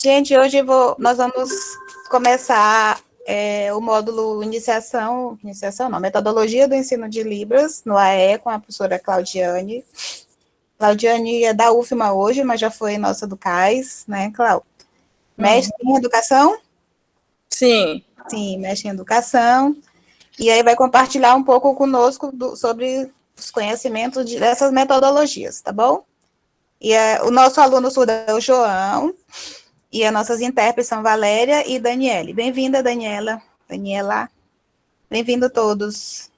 Gente, hoje nós vamos começar o módulo iniciação não, metodologia do ensino de Libras, no AE, com a professora Claudiane. Claudiane é da UFMA hoje, mas já foi nossa do CAIS, né, Cláudia? Mestre em educação? Sim. Sim, mestre em educação. E aí vai compartilhar um pouco conosco sobre os conhecimentos dessas metodologias, tá bom? E o nosso aluno surdo é o João, e as nossas intérpretes são Valéria e Daniele. Bem-vinda, Daniela. Bem-vindo todos.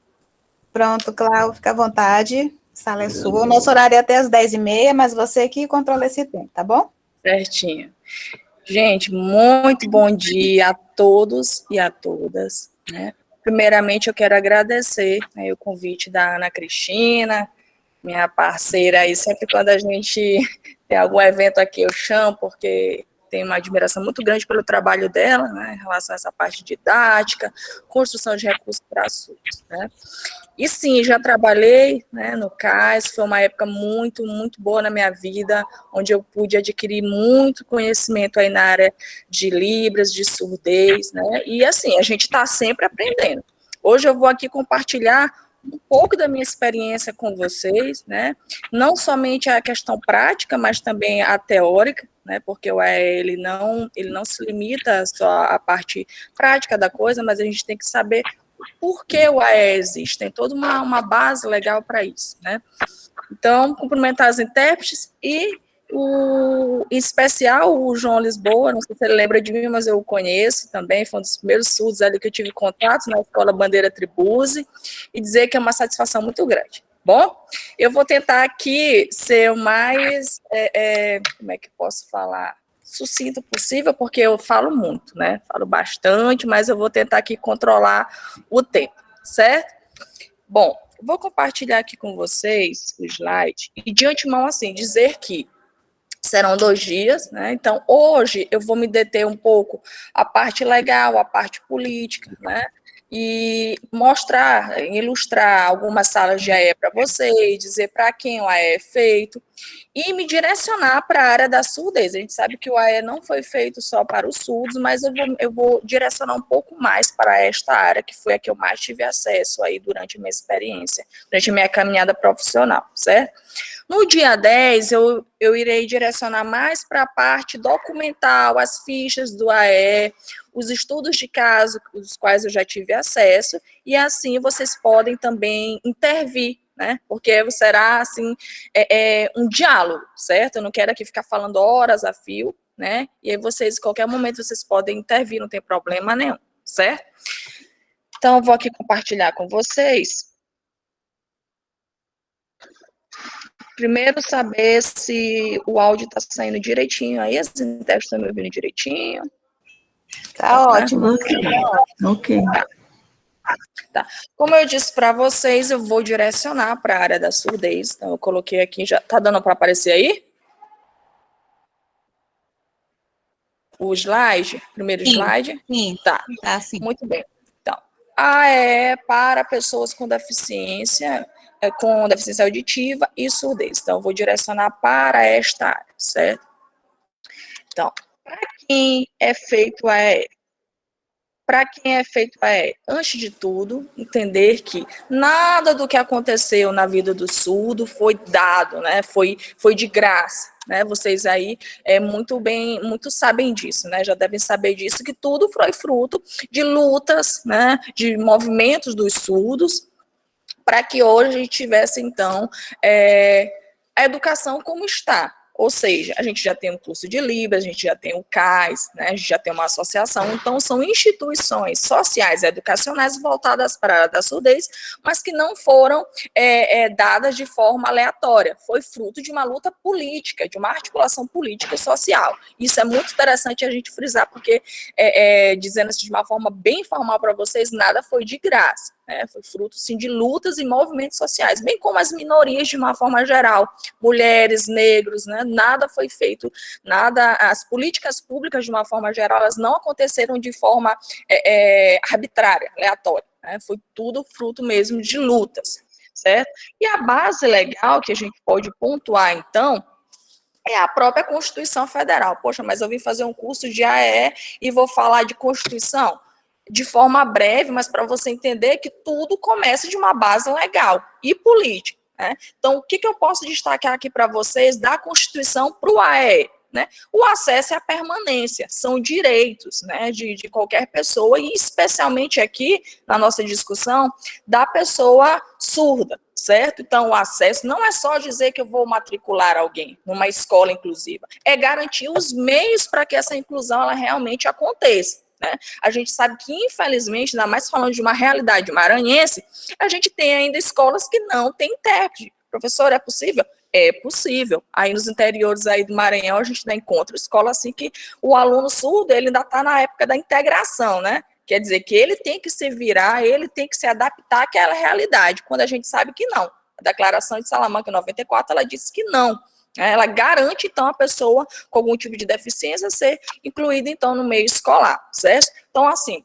Pronto, Cláudio, fica à vontade. A sala é sua. O nosso horário é até as 10h30, mas você que controla esse tempo, tá bom? Certinho. Gente, muito bom dia a todos e a todas, né? Primeiramente, eu quero agradecer, né, o convite da Ana Cristina, minha parceira aí, sempre quando a gente tem algum evento aqui eu chamo, porque tenho uma admiração muito grande pelo trabalho dela, né, em relação a essa parte didática, construção de recursos para surdos, né. E sim, já trabalhei, né, no CAIS, foi uma época muito, muito boa na minha vida, onde eu pude adquirir muito conhecimento aí na área de Libras, de surdez, né, e assim, a gente está sempre aprendendo. Hoje eu vou aqui compartilhar um pouco da minha experiência com vocês, né, não somente a questão prática, mas também a teórica, né, porque o AE, ele não se limita só à parte prática da coisa, mas a gente tem que saber por que o AE existe, tem toda uma base legal para isso, né? Então, cumprimentar as intérpretes e em especial o João Lisboa, não sei se ele lembra de mim, mas eu o conheço também, foi um dos primeiros surdos ali que eu tive contato na Escola Bandeira Tribuse, e dizer que é uma satisfação muito grande. Bom, eu vou tentar aqui ser o mais, como é que posso falar, sucinto possível, porque eu falo muito, né? Falo bastante, mas eu vou tentar aqui controlar o tempo, certo? Bom, vou compartilhar aqui com vocês o slide e de antemão, assim, dizer que serão 2 dias, né? Então, hoje eu vou me deter um pouco a parte legal, a parte política, né? E mostrar, ilustrar algumas salas de AE para vocês, dizer para quem o AE é feito e me direcionar para a área da surdez. A gente sabe que o AE não foi feito só para os surdos, mas eu vou direcionar um pouco mais para esta área, que foi a que eu mais tive acesso aí durante a minha experiência, durante a minha caminhada profissional, certo? No dia 10, eu irei direcionar mais para a parte documental, as fichas do AE, os estudos de caso, os quais eu já tive acesso, e assim vocês podem também intervir, né? Porque será, assim, um diálogo, certo? Eu não quero aqui ficar falando horas a fio, né? E aí vocês, em qualquer momento, vocês podem intervir, não tem problema nenhum, certo? Então, eu vou aqui compartilhar com vocês. Primeiro, saber se o áudio está saindo direitinho aí, as intérpretes estão me ouvindo direitinho. Tá ótimo. Ok. Tá. Como eu disse para vocês, eu vou direcionar para a área da surdez. Então, eu coloquei aqui, já tá dando para aparecer aí? O slide? Primeiro slide? Sim, tá. Sim. Muito bem. Então, A é para pessoas com deficiência auditiva e surdez. Então, eu vou direcionar para esta área, certo? Então, para quem é feito a E? Para quem é feito a E? Antes de tudo, entender que nada do que aconteceu na vida do surdo foi dado, né? Foi de graça, né? Vocês aí muito sabem disso, né? Já devem saber disso, que tudo foi fruto de lutas, né? De movimentos dos surdos, para que hoje a gente tivesse, então, a educação como está. Ou seja, a gente já tem um curso de Libras, a gente já tem o CAIS, né, a gente já tem uma associação, então são instituições sociais e educacionais voltadas para a área da surdez, mas que não foram dadas de forma aleatória, foi fruto de uma luta política, de uma articulação política e social. Isso é muito interessante a gente frisar, porque, dizendo assim de uma forma bem formal para vocês, nada foi de graça. Foi fruto, sim, de lutas e movimentos sociais, bem como as minorias de uma forma geral, mulheres, negros, né, nada foi feito, as políticas públicas de uma forma geral, elas não aconteceram de forma arbitrária, aleatória, né, foi tudo fruto mesmo de lutas, certo? E a base legal que a gente pode pontuar, então, É a própria Constituição Federal. Poxa, mas eu vim fazer um curso de AE e vou falar de Constituição de forma breve, mas para você entender que tudo começa de uma base legal e política, né? Então, o que eu posso destacar aqui para vocês da Constituição para o AE? Né? O acesso e a permanência são direitos, né, de qualquer pessoa, e especialmente aqui, na nossa discussão, da pessoa surda, certo? Então, o acesso não é só dizer que eu vou matricular alguém numa escola inclusiva, é garantir os meios para que essa inclusão ela realmente aconteça. Né? A gente sabe que, infelizmente, ainda mais falando de uma realidade maranhense, a gente tem ainda escolas que não têm intérprete. Professor, é possível? É possível. Aí nos interiores aí do Maranhão, a gente ainda encontra escola assim que o aluno surdo, ele ainda está na época da integração, né? Quer dizer que ele tem que se virar, ele tem que se adaptar àquela realidade, quando a gente sabe que não. A Declaração de Salamanca, em 94, ela disse que não. Ela garante, então, a pessoa com algum tipo de deficiência ser incluída, então, no meio escolar, certo? Então, assim,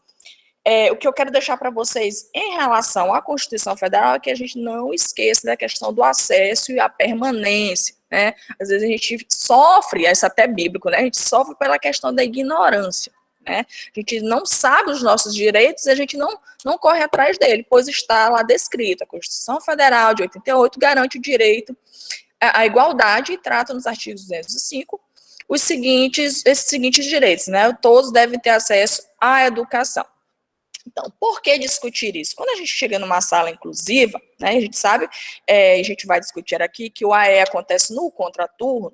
o que eu quero deixar para vocês em relação à Constituição Federal é que a gente não esqueça da questão do acesso e a permanência, né? Às vezes a gente sofre, isso até bíblico, né? A gente sofre pela questão da ignorância, né? A gente não sabe os nossos direitos e a gente não corre atrás dele, pois está lá descrito. A Constituição Federal de 88 garante o direito à igualdade e trata nos artigos 205 esses seguintes direitos, né? Todos devem ter acesso à educação. Então, por que discutir isso? Quando a gente chega numa sala inclusiva, né, a gente sabe, a gente vai discutir aqui que o AE acontece no contraturno,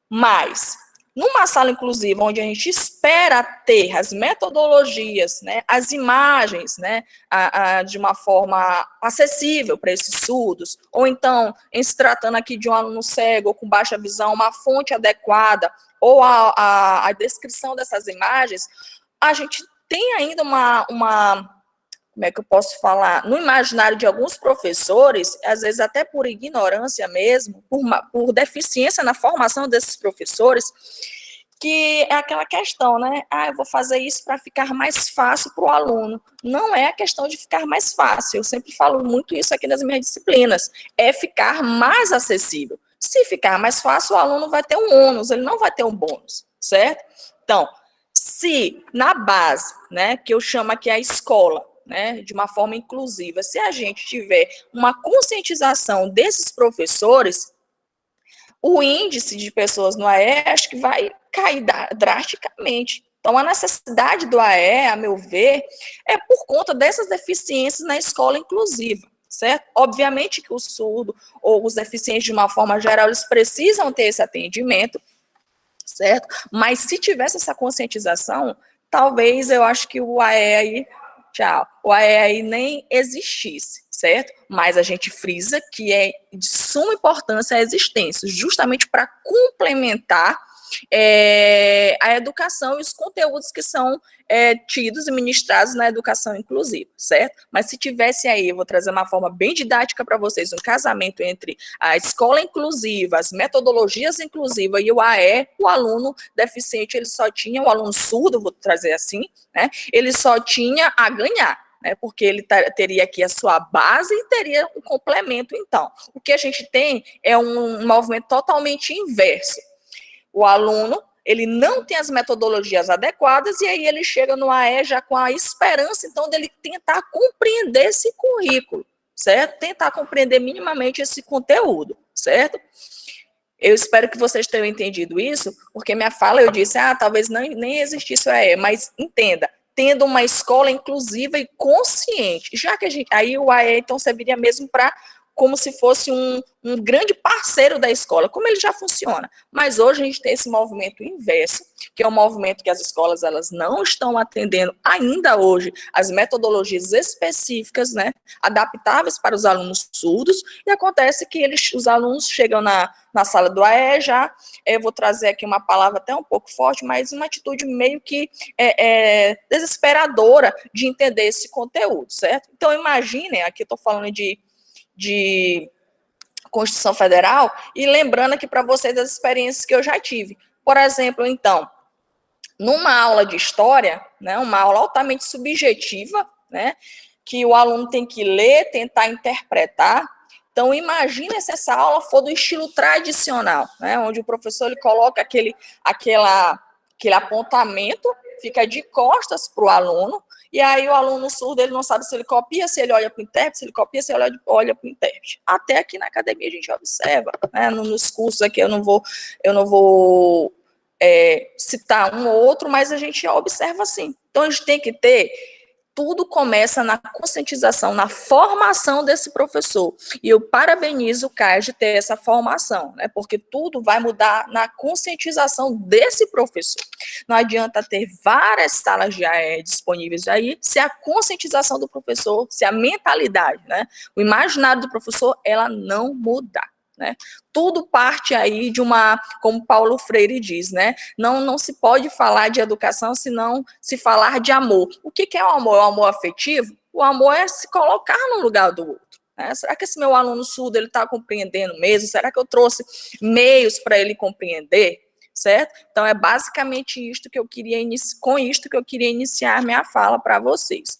mas numa sala inclusiva, onde a gente espera ter as metodologias, né, as imagens, né, de uma forma acessível para esses surdos, ou então, em se tratando aqui de um aluno cego ou com baixa visão, uma fonte adequada, ou a descrição dessas imagens, a gente tem ainda como é que eu posso falar, no imaginário de alguns professores, às vezes até por ignorância mesmo, por deficiência na formação desses professores, que é aquela questão, né? Eu vou fazer isso para ficar mais fácil para o aluno. Não é a questão de ficar mais fácil, eu sempre falo muito isso aqui nas minhas disciplinas, é ficar mais acessível. Se ficar mais fácil, o aluno vai ter um ônus, ele não vai ter um bônus, certo? Então, se na base, né, que eu chamo aqui a escola, né, de uma forma inclusiva, se a gente tiver uma conscientização desses professores, o índice de pessoas no AE acho que vai cair drasticamente. Então, a necessidade do AE, a meu ver, é por conta dessas deficiências na escola inclusiva, certo? Obviamente que o surdo ou os deficientes, de uma forma geral, eles precisam ter esse atendimento, certo? Mas se tivesse essa conscientização, talvez eu acho que o AE aí, o AE aí nem existisse, certo? Mas a gente frisa que é de suma importância a existência, justamente para complementar a educação e os conteúdos que são tidos e ministrados na educação inclusiva, certo? Mas se tivesse aí, eu vou trazer uma forma bem didática para vocês, um casamento entre a escola inclusiva, as metodologias inclusivas e o AE, o aluno deficiente, ele só tinha, o aluno surdo, vou trazer assim, né? Ele só tinha a ganhar, né, porque ele teria aqui a sua base e teria um complemento, então. O que a gente tem é um movimento totalmente inverso. O aluno, ele não tem as metodologias adequadas e aí ele chega no AE já com a esperança, então, dele tentar compreender esse currículo, certo? Tentar compreender minimamente esse conteúdo, certo? Eu espero que vocês tenham entendido isso, porque minha fala, eu disse, talvez nem existisse o AE, mas entenda, tendo uma escola inclusiva e consciente, já que aí o AE, então, serviria mesmo para como se fosse um grande parceiro da escola, como ele já funciona. Mas hoje a gente tem esse movimento inverso, que é um movimento que as escolas elas não estão atendendo ainda hoje as metodologias específicas, né, adaptáveis para os alunos surdos, e acontece que os alunos chegam na sala do AE já, eu vou trazer aqui uma palavra até um pouco forte, mas uma atitude meio que desesperadora de entender esse conteúdo, certo? Então, imaginem, aqui eu estou falando de Constituição Federal, e lembrando aqui para vocês das experiências que eu já tive. Por exemplo, então, numa aula de história, né, uma aula altamente subjetiva, né, que o aluno tem que ler, tentar interpretar, Então, imagina se essa aula for do estilo tradicional, né, onde o professor ele coloca aquele apontamento, fica de costas para o aluno, e aí o aluno surdo ele não sabe se ele copia, se ele olha para o intérprete, se ele copia, se ele olha para o intérprete. Até aqui na academia a gente observa, né, nos cursos aqui eu não vou citar um ou outro, mas a gente observa assim. Então, a gente tem que ter, tudo começa na conscientização, na formação desse professor. E eu parabenizo o CAIS de ter essa formação, né? Porque tudo vai mudar na conscientização desse professor. Não adianta ter várias salas de AE disponíveis aí, se a conscientização do professor, se a mentalidade, né? O imaginário do professor, ela não mudar. Né? Tudo parte aí de uma, como Paulo Freire diz, né? Não se pode falar de educação se não se falar de amor. O que é o amor? O amor afetivo? O amor é se colocar no lugar do outro. Né? Será que esse meu aluno surdo ele está compreendendo mesmo? Será que eu trouxe meios para ele compreender? Certo? Então é basicamente isto que eu queria com isto que eu queria iniciar minha fala para vocês.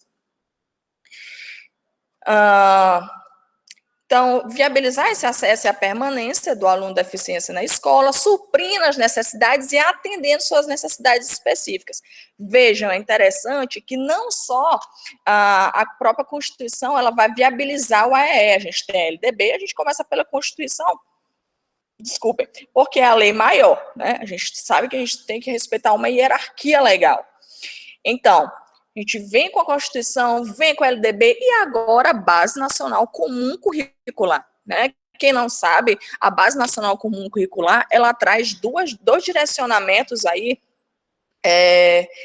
Então, viabilizar esse acesso e a permanência do aluno da deficiência na escola, suprindo as necessidades e atendendo suas necessidades específicas. Vejam, é interessante que não só a própria Constituição ela vai viabilizar o AEE, a gente tem a LDB, a gente começa pela Constituição, desculpem, porque é a lei maior, né? A gente sabe que a gente tem que respeitar uma hierarquia legal. Então, a gente vem com a Constituição, vem com a LDB e agora a Base Nacional Comum Curricular, né? Quem não sabe, a Base Nacional Comum Curricular, ela traz dois direcionamentos aí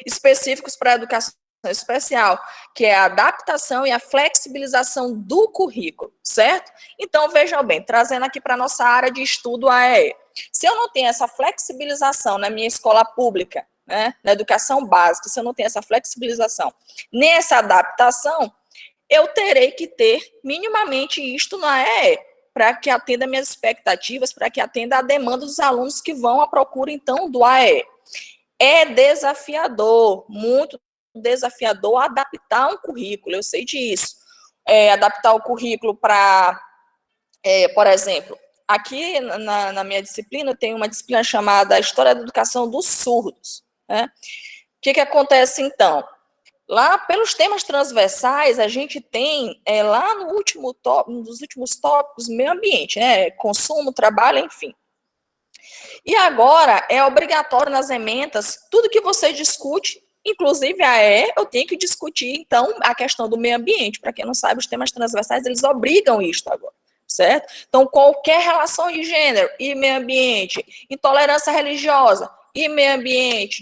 específicos para a educação especial, que é a adaptação e a flexibilização do currículo, certo? Então, vejam bem, trazendo aqui para a nossa área de estudo a AE. Se eu não tenho essa flexibilização na minha escola pública, né, na educação básica, se eu não tenho essa flexibilização, nessa adaptação, eu terei que ter minimamente isto na AE, para que atenda minhas expectativas, para que atenda a demanda dos alunos que vão à procura, então, do AE. É desafiador, muito desafiador adaptar um currículo, eu sei disso. Adaptar o currículo para, por exemplo, aqui na minha disciplina, tem uma disciplina chamada História da Educação dos Surdos. Né? O que acontece, então? Lá, pelos temas transversais, a gente tem, lá no último um dos últimos tópicos, meio ambiente, né? Consumo, trabalho, enfim. E agora, é obrigatório nas ementas, tudo que você discute, inclusive a eu tenho que discutir, então, a questão do meio ambiente. Para quem não sabe, os temas transversais, eles obrigam isto agora, certo? Então, qualquer relação de gênero e meio ambiente, intolerância religiosa e meio ambiente,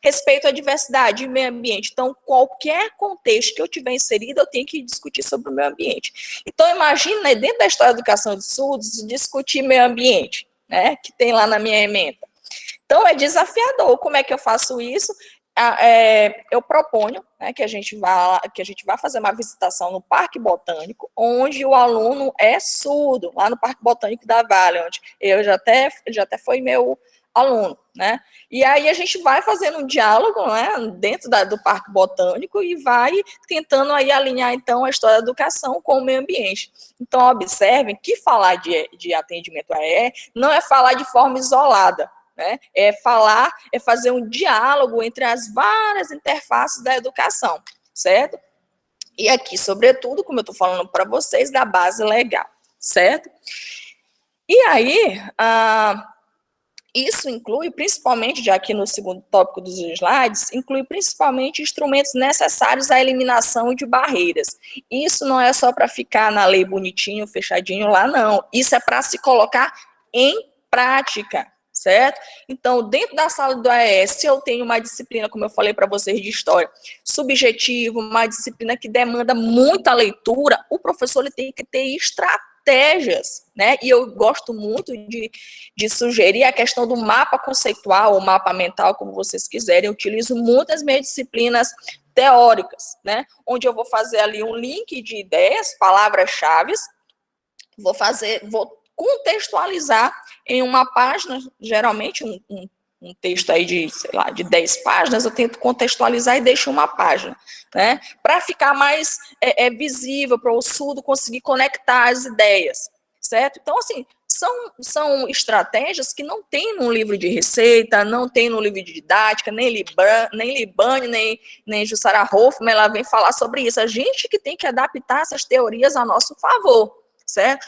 respeito à diversidade e meio ambiente. Então, qualquer contexto que eu tiver inserido, eu tenho que discutir sobre o meio ambiente. Então, imagina, dentro da história da educação de surdos, discutir meio ambiente, né, que tem lá na minha ementa. Então, é desafiador. Como é que eu faço isso? Eu proponho, né, que a gente vá fazer uma visitação no Parque Botânico, onde o aluno é surdo, lá no Parque Botânico da Vale, onde eu já até foi meu aluno, né? E aí a gente vai fazendo um diálogo, né, dentro do Parque Botânico e vai tentando aí alinhar, então, a história da educação com o meio ambiente. Então, observem que falar de atendimento AE não é falar de forma isolada, né? É fazer um diálogo entre as várias interfaces da educação, certo? E aqui, sobretudo, como eu estou falando para vocês, da base legal, certo? E aí, isso inclui, principalmente, já aqui no segundo tópico dos slides, inclui principalmente instrumentos necessários à eliminação de barreiras. Isso não é só para ficar na lei bonitinho, fechadinho lá, não. Isso é para se colocar em prática, certo? Então, dentro da sala do AES, se eu tenho uma disciplina, como eu falei para vocês, de história, subjetivo, uma disciplina que demanda muita leitura, o professor ele tem que ter estratégias, né? E eu gosto muito de sugerir a questão do mapa conceitual, ou mapa mental, como vocês quiserem. Eu utilizo muitas minhas disciplinas teóricas, né? Onde eu vou fazer ali um link de ideias, palavras-chave, vou contextualizar em uma página, geralmente um texto aí de, sei lá, de 10 páginas, eu tento contextualizar e deixo uma página, né? Para ficar mais visível, para o surdo conseguir conectar as ideias, certo? Então, assim, são estratégias que não tem no livro de receita, não tem no livro de didática, nem Libani, nem Jussara Hoffmann, ela vem falar sobre isso. A gente que tem que adaptar essas teorias a nosso favor, certo?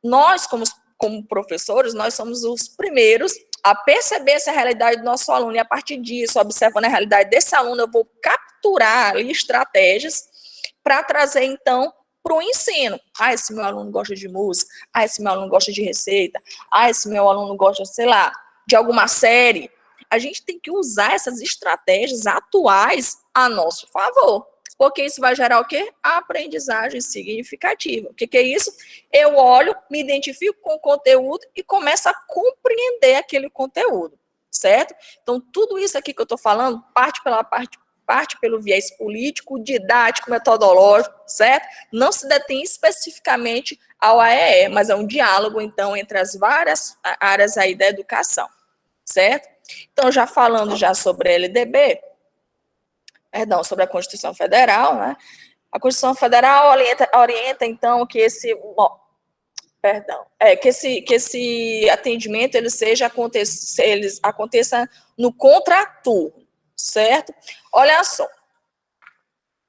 Nós, como professores, nós somos os primeiros a perceber essa realidade do nosso aluno, e a partir disso, observando a realidade desse aluno, eu vou capturar ali estratégias para trazer, então, para o ensino. Esse meu aluno gosta de música, esse meu aluno gosta de receita, esse meu aluno gosta, sei lá, de alguma série. A gente tem que usar essas estratégias atuais a nosso favor, porque isso vai gerar o quê? A aprendizagem significativa. O que é isso? Eu olho, me identifico com o conteúdo e começo a compreender aquele conteúdo, certo? Então, tudo isso aqui que eu estou falando parte pelo viés político, didático, metodológico, certo? Não se detém especificamente ao AEE, mas é um diálogo, então, entre as várias áreas aí da educação, certo? Então, já falando já sobre a LDB, sobre a Constituição Federal, né? A Constituição Federal orienta então, que esse atendimento ele aconteça no contraturno, certo? Olha só,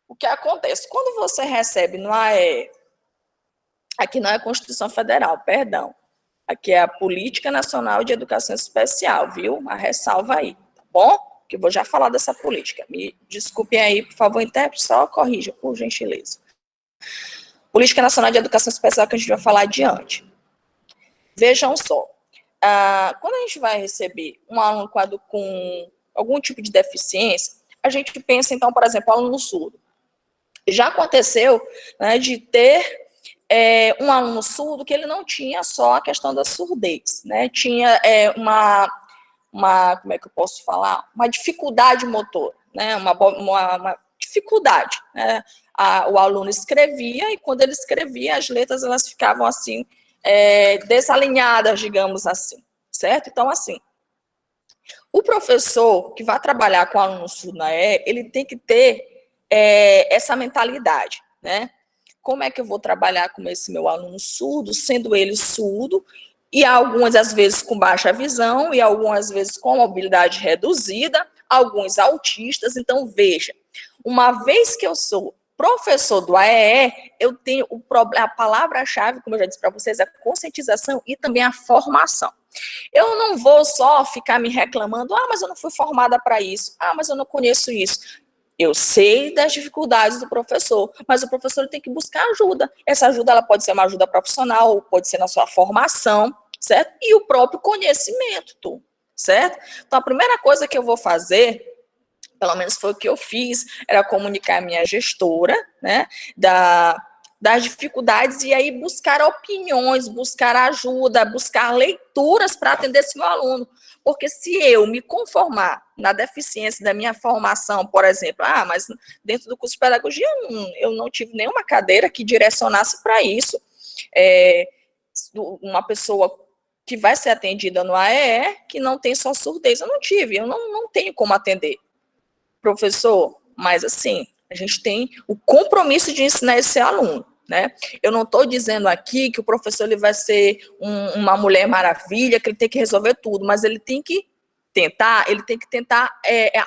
o que acontece? Quando você recebe no AE, aqui não é a Constituição Federal, perdão, aqui é a Política Nacional de Educação Especial, viu? A ressalva aí, tá bom? Que eu vou já falar dessa política. Me desculpem aí, por favor, intérprete, só corrija, por gentileza. Política Nacional de Educação Especial, que a gente vai falar adiante. Vejam só, quando a gente vai receber um aluno com algum tipo de deficiência, a gente pensa, então, por exemplo, aluno surdo. Já aconteceu, né, de ter um aluno surdo que ele não tinha só a questão da surdez, né, tinha como é que eu posso falar? Uma dificuldade motora, né? Uma dificuldade, né? O aluno escrevia e quando ele escrevia, as letras elas ficavam assim, desalinhadas, digamos assim, certo? Então, assim, o professor que vai trabalhar com o aluno surdo na ele tem que ter essa mentalidade, né? Como é que eu vou trabalhar com esse meu aluno surdo, sendo ele surdo, e algumas, às vezes, com baixa visão, e algumas vezes com mobilidade reduzida, alguns autistas. Então, veja, uma vez que eu sou professor do AEE, eu tenho a palavra-chave, como eu já disse para vocês, a conscientização e também a formação. Eu não vou só ficar me reclamando, mas eu não fui formada para isso, mas eu não conheço isso. Eu sei das dificuldades do professor, mas o professor tem que buscar ajuda. Essa ajuda ela pode ser uma ajuda profissional, pode ser na sua formação, certo? E o próprio conhecimento, certo? Então, a primeira coisa que eu vou fazer, pelo menos foi o que eu fiz, era comunicar a minha gestora, né, das dificuldades e aí buscar opiniões, buscar ajuda, buscar leituras para atender esse meu aluno. Porque se eu me conformar na deficiência da minha formação, por exemplo, mas dentro do curso de pedagogia eu não tive nenhuma cadeira que direcionasse para isso. Uma pessoa que vai ser atendida no AEE, que não tem só surdez, eu não tive, eu não tenho como atender. Professor, mas assim, a gente tem o compromisso de ensinar esse aluno, né? Eu não estou dizendo aqui que o professor ele vai ser uma mulher maravilha, que ele tem que resolver tudo, mas ele tem que tentar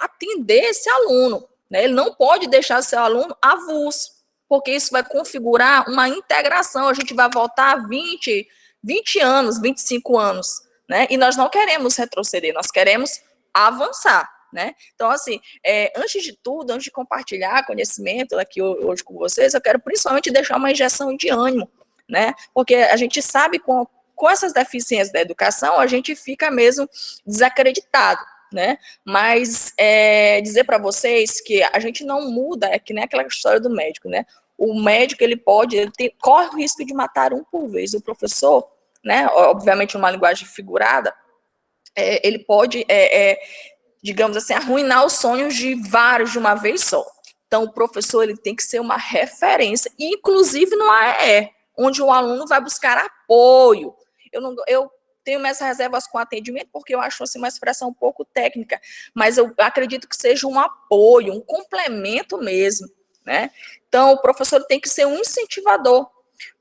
atender esse aluno, né? Ele não pode deixar seu aluno avulso, porque isso vai configurar uma integração, a gente vai voltar a 20 anos, 25 anos, né? E nós não queremos retroceder, nós queremos avançar. Né? Então, assim, antes de tudo, antes de compartilhar conhecimento aqui hoje com vocês, eu quero principalmente deixar uma injeção de ânimo, né? Porque a gente sabe com essas deficiências da educação, a gente fica mesmo desacreditado, né? Mas dizer para vocês que a gente não muda, é que nem aquela história do médico, né? O médico, ele corre o risco de matar um por vez. O professor, né? Obviamente, numa linguagem figurada, ele pode digamos assim, arruinar os sonhos de vários de uma vez só. Então, o professor ele tem que ser uma referência, inclusive no AEE, onde o aluno vai buscar apoio. Eu tenho minhas reservas com atendimento, porque eu acho assim, uma expressão um pouco técnica, mas eu acredito que seja um apoio, um complemento mesmo, né? Então, o professor tem que ser um incentivador.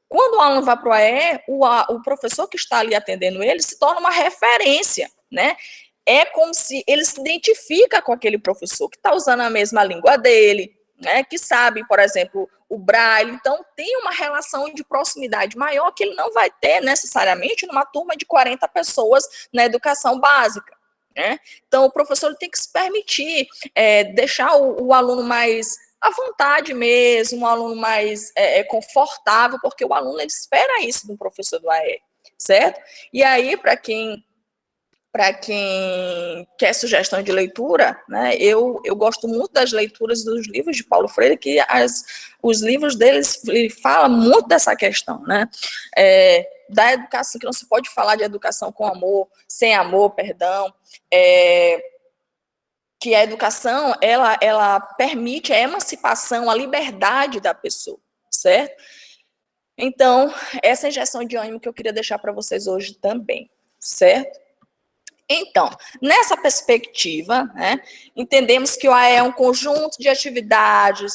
Quando o aluno vai para o AE, o professor que está ali atendendo ele se torna uma referência, né? É como se ele se identifica com aquele professor que está usando a mesma língua dele, né? Que sabe, por exemplo, o braille. Então, tem uma relação de proximidade maior que ele não vai ter necessariamente numa turma de 40 pessoas na educação básica, né? Então, o professor tem que se permitir deixar o aluno mais à vontade mesmo, um aluno mais confortável, porque o aluno ele espera isso do professor do AE, certo? E aí, para quem quer sugestão de leitura, né, eu gosto muito das leituras dos livros de Paulo Freire, que os livros deles falam muito dessa questão, né, da educação, que não se pode falar de educação com amor, sem amor, perdão, que a educação, ela permite a emancipação, a liberdade da pessoa, certo? Então, essa injeção de ânimo que eu queria deixar para vocês hoje também, certo? Então, nessa perspectiva, né, entendemos que o AE é um conjunto de atividades,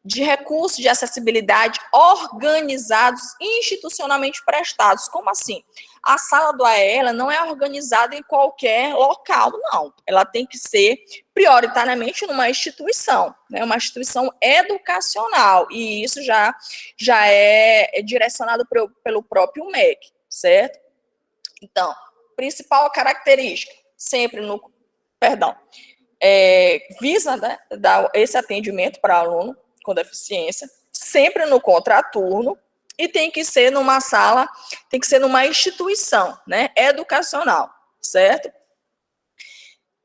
de recursos de acessibilidade organizados institucionalmente prestados. Como assim? A sala do AE, ela não é organizada em qualquer local, não. Ela tem que ser prioritariamente numa instituição, né, uma instituição educacional, e isso já é direcionado pelo próprio MEC, certo? Então, principal característica, sempre no, visa, né, dar esse atendimento para aluno com deficiência, sempre no contraturno, e tem que ser numa sala, tem que ser numa instituição, né, educacional, certo?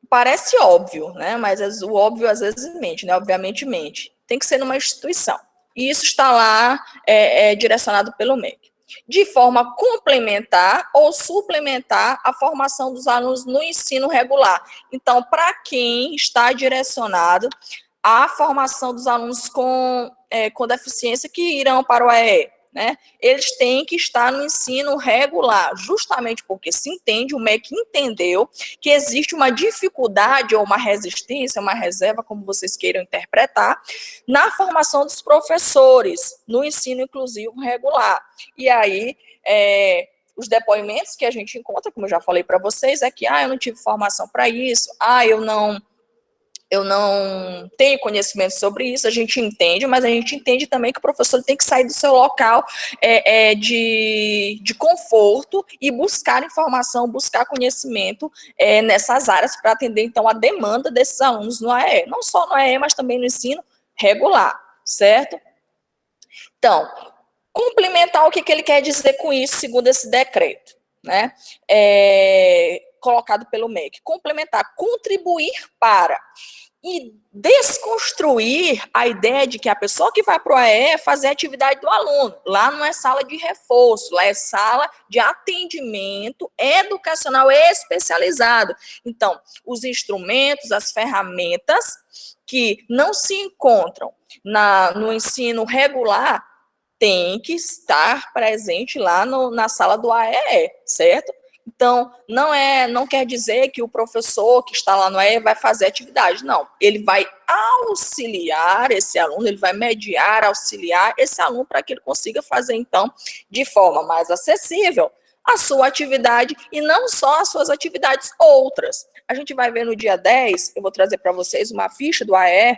Parece óbvio, né, mas o óbvio às vezes mente, né, obviamente mente. Tem que ser numa instituição. E isso está lá direcionado pelo MEC. De forma complementar ou suplementar a formação dos alunos no ensino regular. Então, para quem está direcionado à formação dos alunos com deficiência que irão para o AE, né? Eles têm que estar no ensino regular, justamente porque se entende, o MEC entendeu que existe uma dificuldade ou uma resistência, uma reserva, como vocês queiram interpretar, na formação dos professores no ensino inclusivo regular. E aí, os depoimentos que a gente encontra, como eu já falei para vocês, é que eu não tive formação para isso, eu não tenho conhecimento sobre isso, a gente entende, mas a gente entende também que o professor tem que sair do seu local de conforto e buscar informação, buscar conhecimento nessas áreas para atender, então, a demanda desses alunos no AE. Não só no AE, mas também no ensino regular, certo? Então, complementar o que ele quer dizer com isso, segundo esse decreto, né? Colocado pelo MEC. Complementar, contribuir para e desconstruir a ideia de que a pessoa que vai para o AE é fazer a atividade do aluno. Lá não é sala de reforço, lá é sala de atendimento educacional especializado. Então, os instrumentos, as ferramentas que não se encontram no ensino regular tem que estar presente lá na sala do AE, certo? Então, não quer dizer que o professor que está lá no AE vai fazer atividade, não. Ele vai auxiliar esse aluno, ele vai mediar, auxiliar esse aluno para que ele consiga fazer, então, de forma mais acessível, a sua atividade e não só as suas atividades outras. A gente vai ver no dia 10, eu vou trazer para vocês uma ficha do AE,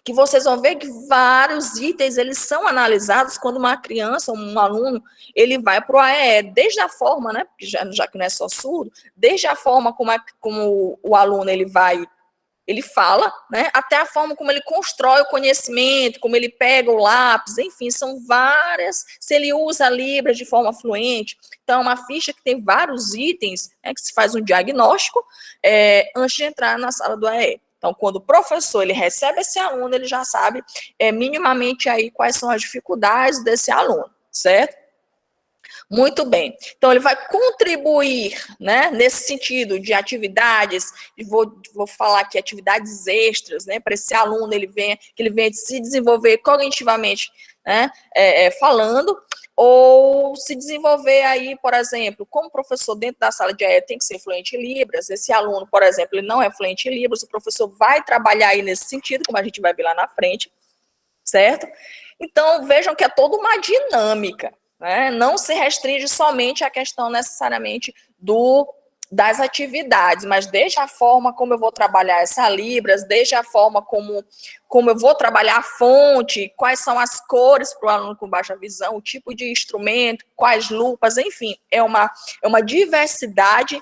que vocês vão ver que vários itens, eles são analisados quando uma criança, um aluno, ele vai para o AE, desde a forma, né, já que não é só surdo, desde a forma como o aluno, ele fala, né, até a forma como ele constrói o conhecimento, como ele pega o lápis, enfim, são várias, se ele usa a Libras de forma fluente. Então, é uma ficha que tem vários itens, que se faz um diagnóstico antes de entrar na sala do AE. Então, quando o professor ele recebe esse aluno, ele já sabe minimamente aí quais são as dificuldades desse aluno, certo? Muito bem. Então, ele vai contribuir, né, nesse sentido de atividades, vou falar aqui atividades extras, né, para esse aluno que ele venha se desenvolver cognitivamente né, falando, ou se desenvolver aí, por exemplo, como professor dentro da sala de AE tem que ser fluente em Libras, esse aluno, por exemplo, ele não é fluente em Libras, o professor vai trabalhar aí nesse sentido, como a gente vai ver lá na frente, certo? Então, vejam que é toda uma dinâmica, né? Não se restringe somente à questão necessariamente das atividades, mas desde a forma como eu vou trabalhar essa Libras, desde a forma como eu vou trabalhar a fonte, quais são as cores para o aluno com baixa visão, o tipo de instrumento, quais lupas, enfim, é uma diversidade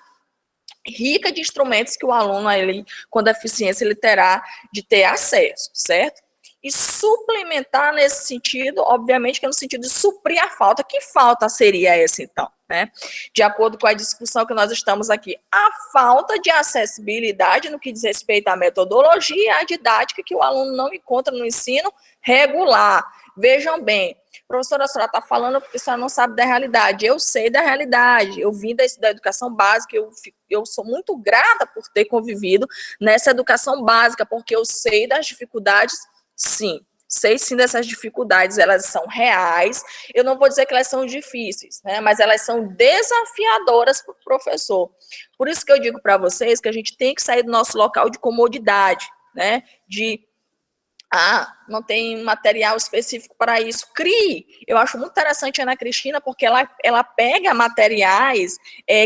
rica de instrumentos que o aluno ali, com deficiência, ele terá de ter acesso, certo? E suplementar nesse sentido, obviamente que é no sentido de suprir a falta. Que falta seria essa, então? Né? De acordo com a discussão que nós estamos aqui, a falta de acessibilidade no que diz respeito à metodologia e à didática que o aluno não encontra no ensino regular. Vejam bem, professora, a senhora está falando porque a senhora não sabe da realidade. Eu sei da realidade, eu vim da educação básica, eu sou muito grata por ter convivido nessa educação básica, porque eu sei das dificuldades, sim. Sei sim dessas dificuldades, elas são reais. Eu não vou dizer que elas são difíceis, né? Mas elas são desafiadoras para o professor. Por isso que eu digo para vocês que a gente tem que sair do nosso local de comodidade, né? Não tem material específico para isso. Crie. Eu acho muito interessante a Ana Cristina, porque ela pega materiais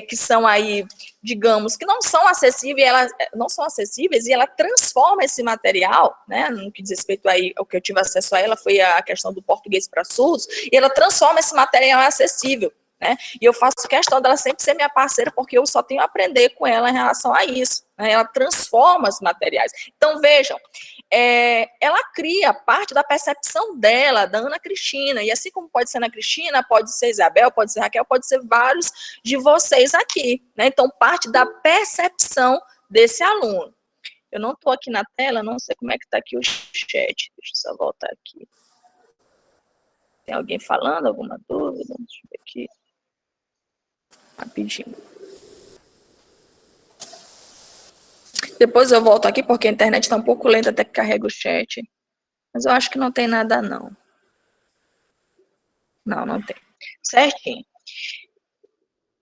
que são aí, digamos, que não são acessíveis, e ela transforma esse material, né, no que diz respeito aí, ao que eu tive acesso a ela, foi a questão do português para surdos, e ela transforma esse material em acessível. Né? E eu faço questão dela sempre ser minha parceira, porque eu só tenho a aprender com ela em relação a isso. Né? Ela transforma os materiais. Então, vejam, ela cria parte da percepção dela, da Ana Cristina, e assim como pode ser Ana Cristina, pode ser Isabel, pode ser Raquel, pode ser vários de vocês aqui. Né? Então, parte da percepção desse aluno. Eu não estou aqui na tela, não sei como é que está aqui o chat. Deixa eu só voltar aqui. Tem alguém falando? Alguma dúvida? Deixa eu ver aqui. Rapidinho. Depois eu volto aqui, porque a internet está um pouco lenta até que carrega o chat. Mas eu acho que não tem nada, não. Não tem. Certinho.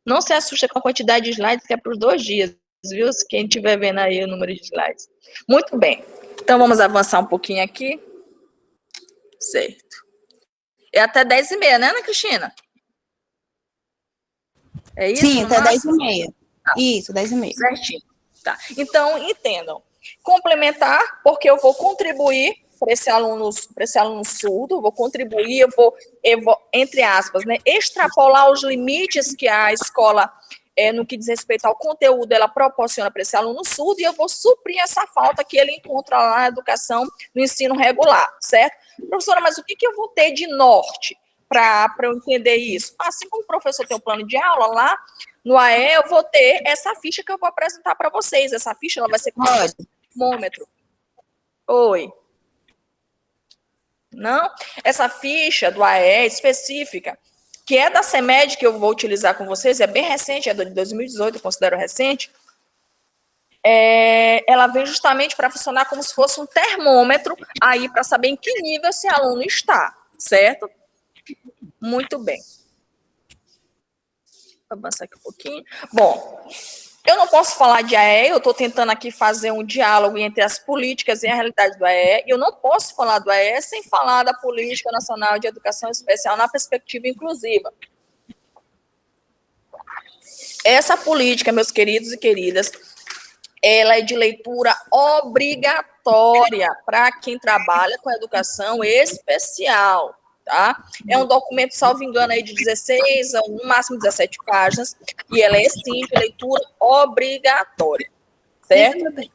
Não se assusta com a quantidade de slides, que é para os 2 dias, viu? Se quem estiver vendo aí o número de slides. Muito bem. Então, vamos avançar um pouquinho aqui. Certo. É até 10h30, né, Ana Cristina? É isso? Sim, até 10h30. Tá. Isso, 10h30. Certinho. Tá. Então, entendam. Complementar, porque eu vou contribuir para esse aluno surdo, vou contribuir, eu vou, entre aspas, né, extrapolar os limites que a escola, no que diz respeito ao conteúdo, ela proporciona para esse aluno surdo, e eu vou suprir essa falta que ele encontra lá na educação, no ensino regular, certo? Professora, mas o que eu vou ter de norte para eu entender isso? Assim como o professor tem um plano de aula lá, no AE, eu vou ter essa ficha que eu vou apresentar para vocês. Essa ficha ela vai ser com termômetro. Oi. Não? Essa ficha do AE específica, que é da CEMED, que eu vou utilizar com vocês, é bem recente, é de 2018, eu considero recente. Ela vem justamente para funcionar como se fosse um termômetro aí para saber em que nível esse aluno está, certo? Muito bem. Vou avançar aqui um pouquinho. Bom, eu não posso falar de AE, eu estou tentando aqui fazer um diálogo entre as políticas e a realidade do AE, e eu não posso falar do AE sem falar da Política Nacional de Educação Especial na perspectiva inclusiva. Essa política, meus queridos e queridas, ela é de leitura obrigatória para quem trabalha com educação especial. Tá? É um documento, salvo engano, aí de 16 a no máximo 17 páginas, e ela é, sim, de leitura obrigatória, certo?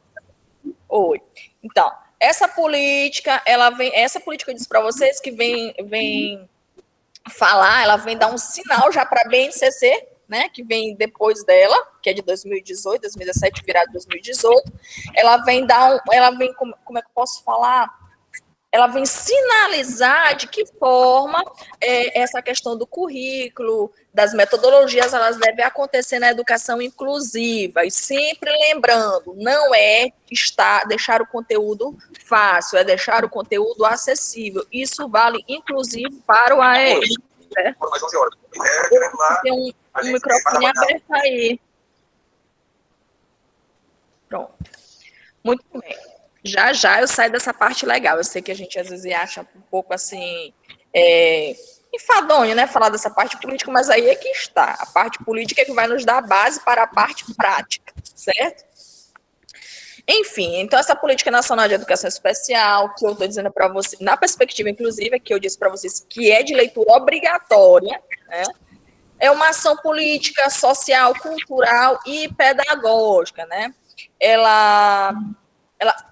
Oi. Então, essa política, eu disse para vocês que vem falar, ela vem dar um sinal já para a BNCC, né, que vem depois dela, que é de 2018, 2017, virado 2018, ela vem, como é que eu posso falar? ela vem sinalizar de que forma essa questão do currículo, das metodologias, elas devem acontecer na educação inclusiva. E sempre lembrando, não é deixar o conteúdo fácil, é deixar o conteúdo acessível. Isso vale, inclusive, para o AE. Né? Tem um microfone aberto aí. Pronto. Muito bem. Já eu saio dessa parte legal. Eu sei que a gente às vezes acha um pouco assim enfadonho, né, falar dessa parte política, mas aí é que está. A parte política é que vai nos dar a base para a parte prática, certo? Enfim, então essa Política Nacional de Educação Especial, que eu estou dizendo para vocês, na perspectiva inclusiva, que eu disse para vocês que é de leitura obrigatória, né? É uma ação política, social, cultural e pedagógica, né? Ela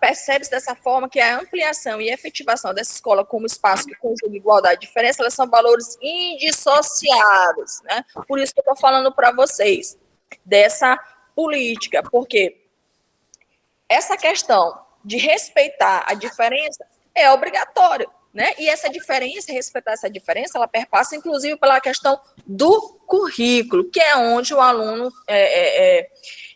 percebe-se dessa forma que a ampliação e efetivação dessa escola como espaço que conjuga igualdade e diferença, elas são valores indissociáveis, né? Por isso que eu estou falando para vocês dessa política, porque essa questão de respeitar a diferença é obrigatória, né? E essa diferença, respeitar essa diferença, ela perpassa inclusive pela questão do currículo, que é onde o aluno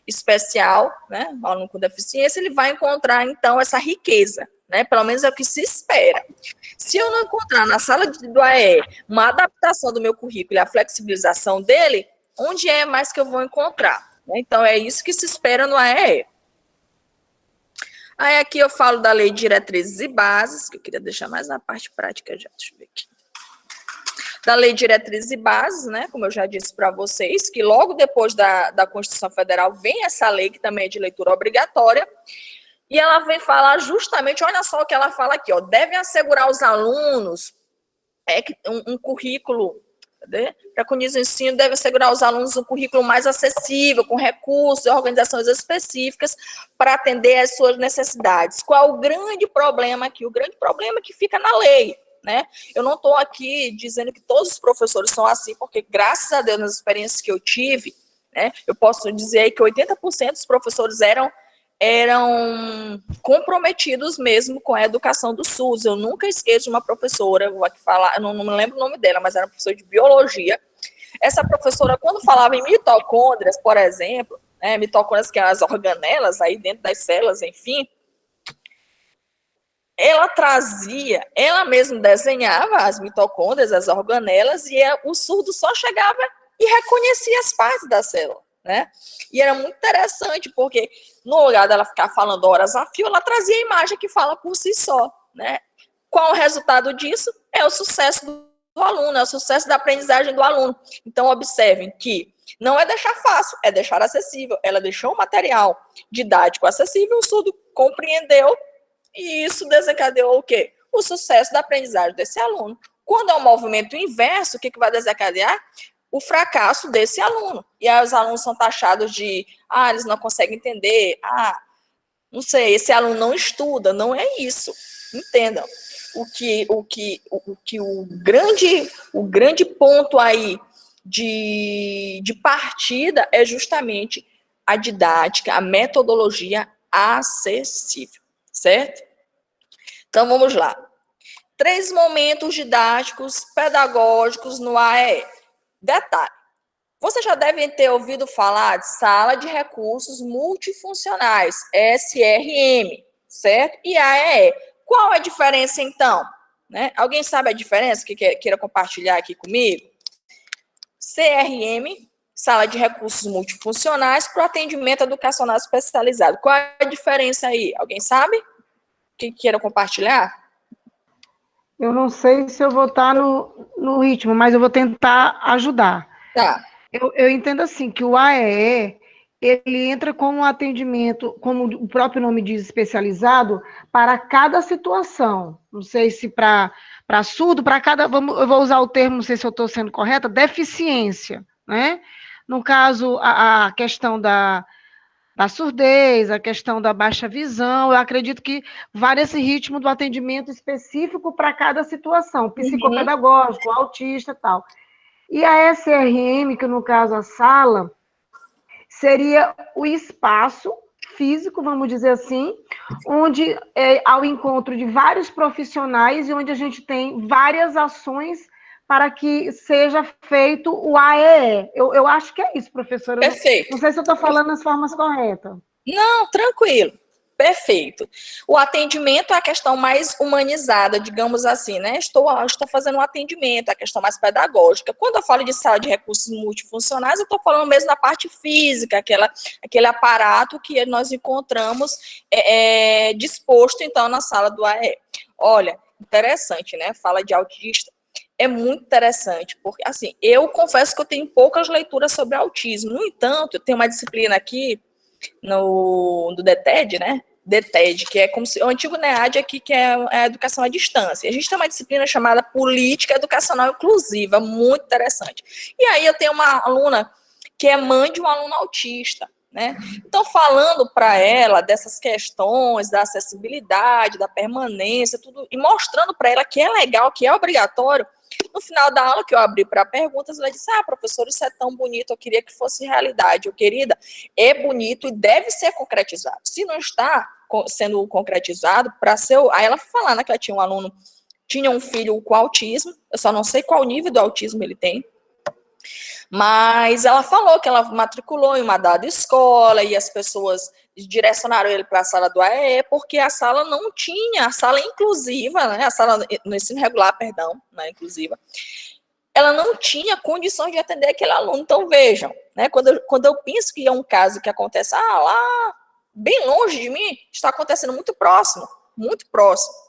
especial, né, o aluno com deficiência, ele vai encontrar, então, essa riqueza, né, pelo menos é o que se espera. Se eu não encontrar na sala do AE uma adaptação do meu currículo e a flexibilização dele, onde é mais que eu vou encontrar? Então, é isso que se espera no AE. Aí, aqui eu falo da Lei de Diretrizes e Bases, que eu queria deixar mais na parte prática já, deixa eu ver aqui. Da Lei de Diretrizes e Bases, né, como eu já disse para vocês, que logo depois da Constituição Federal vem essa lei, que também é de leitura obrigatória, e ela vem falar justamente, olha só o que ela fala aqui, ó, devem assegurar aos alunos um currículo, preconiza o ensino, deve assegurar aos alunos um currículo mais acessível, com recursos e organizações específicas para atender às suas necessidades. Qual é o grande problema aqui? O grande problema é que fica na lei. Né? Eu não estou aqui dizendo que todos os professores são assim, porque graças a Deus, nas experiências que eu tive, né, eu posso dizer aí que 80% dos professores eram comprometidos mesmo com a educação do SUS. Eu nunca esqueço de uma professora, vou aqui falar, eu não me lembro o nome dela, mas era uma professora de biologia. Essa professora, quando falava em mitocôndrias, por exemplo, né, mitocôndrias que são as organelas aí dentro das células, enfim, ela trazia, ela mesma desenhava as mitocôndrias, as organelas, e o surdo só chegava e reconhecia as partes da célula, né? E era muito interessante, porque no lugar dela ficar falando horas a fio, ela trazia a imagem que fala por si só, né? Qual o resultado disso? É o sucesso do aluno, é o sucesso da aprendizagem do aluno. Então, observem que não é deixar fácil, é deixar acessível. Ela deixou o material didático acessível, o surdo compreendeu, e isso desencadeou o quê? O sucesso da aprendizagem desse aluno. Quando é um movimento inverso, o que vai desencadear? O fracasso desse aluno. E aí os alunos são taxados de, eles não conseguem entender, não sei, esse aluno não estuda. Não é isso. Entendam. O grande ponto aí de partida é justamente a didática, a metodologia acessível. Certo? Então, vamos lá. 3 momentos didáticos pedagógicos no AE. Detalhe. Vocês já devem ter ouvido falar de Sala de Recursos Multifuncionais, SRM, certo? E AE. Qual a diferença, então? Né? Alguém sabe a diferença que queira compartilhar aqui comigo? CRM, Sala de Recursos Multifuncionais para o atendimento educacional especializado. Qual é a diferença aí? Alguém sabe? Que queira compartilhar? Eu não sei se eu vou estar no ritmo, mas eu vou tentar ajudar. Tá. Eu entendo assim, que o AEE, ele entra como um atendimento, como o próprio nome diz, especializado, para cada situação. Não sei se para surdo, para cada, eu vou usar o termo, não sei se eu estou sendo correta, deficiência, né? No caso, a questão da surdez, a questão da baixa visão, eu acredito que vai nesse ritmo do atendimento específico para cada situação, psicopedagógico, autista e tal. E a SRM, que no caso a sala, seria o espaço físico, vamos dizer assim, onde ao encontro de vários profissionais e onde a gente tem várias ações para que seja feito o AEE. Eu acho que é isso, professora. Perfeito. Não sei se eu estou falando as formas corretas. Não, tranquilo. Perfeito. O atendimento é a questão mais humanizada, digamos assim, né? Estou fazendo um atendimento, a questão mais pedagógica. Quando eu falo de sala de recursos multifuncionais, eu estou falando mesmo da parte física, aquele aparato que nós encontramos disposto, então, na sala do AE. Olha, interessante, né? Fala de autista. É muito interessante, porque, assim, eu confesso que eu tenho poucas leituras sobre autismo. No entanto, eu tenho uma disciplina aqui, do DETED, né? DETED, que é como se o antigo NEAD aqui, que é a educação à distância. A gente tem uma disciplina chamada Política Educacional Inclusiva, muito interessante. E aí eu tenho uma aluna que é mãe de um aluno autista, né? Então, falando para ela dessas questões da acessibilidade, da permanência, tudo, e mostrando para ela que é legal, que é obrigatório, no final da aula, que eu abri para perguntas, ela disse, professor, isso é tão bonito, eu queria que fosse realidade. Querida, é bonito e deve ser concretizado. Se não está sendo concretizado, para ser... Aí ela foi falar, né, que ela tinha um aluno, tinha um filho com autismo, eu só não sei qual nível do autismo ele tem, mas ela falou que ela matriculou em uma dada escola e as pessoas direcionaram ele para a sala do AEE porque a sala não tinha, a sala inclusiva, né, a sala no ensino regular, perdão, não é inclusiva, ela não tinha condições de atender aquele aluno. Então, vejam, né, quando eu penso que é um caso que acontece lá, bem longe de mim, está acontecendo muito próximo,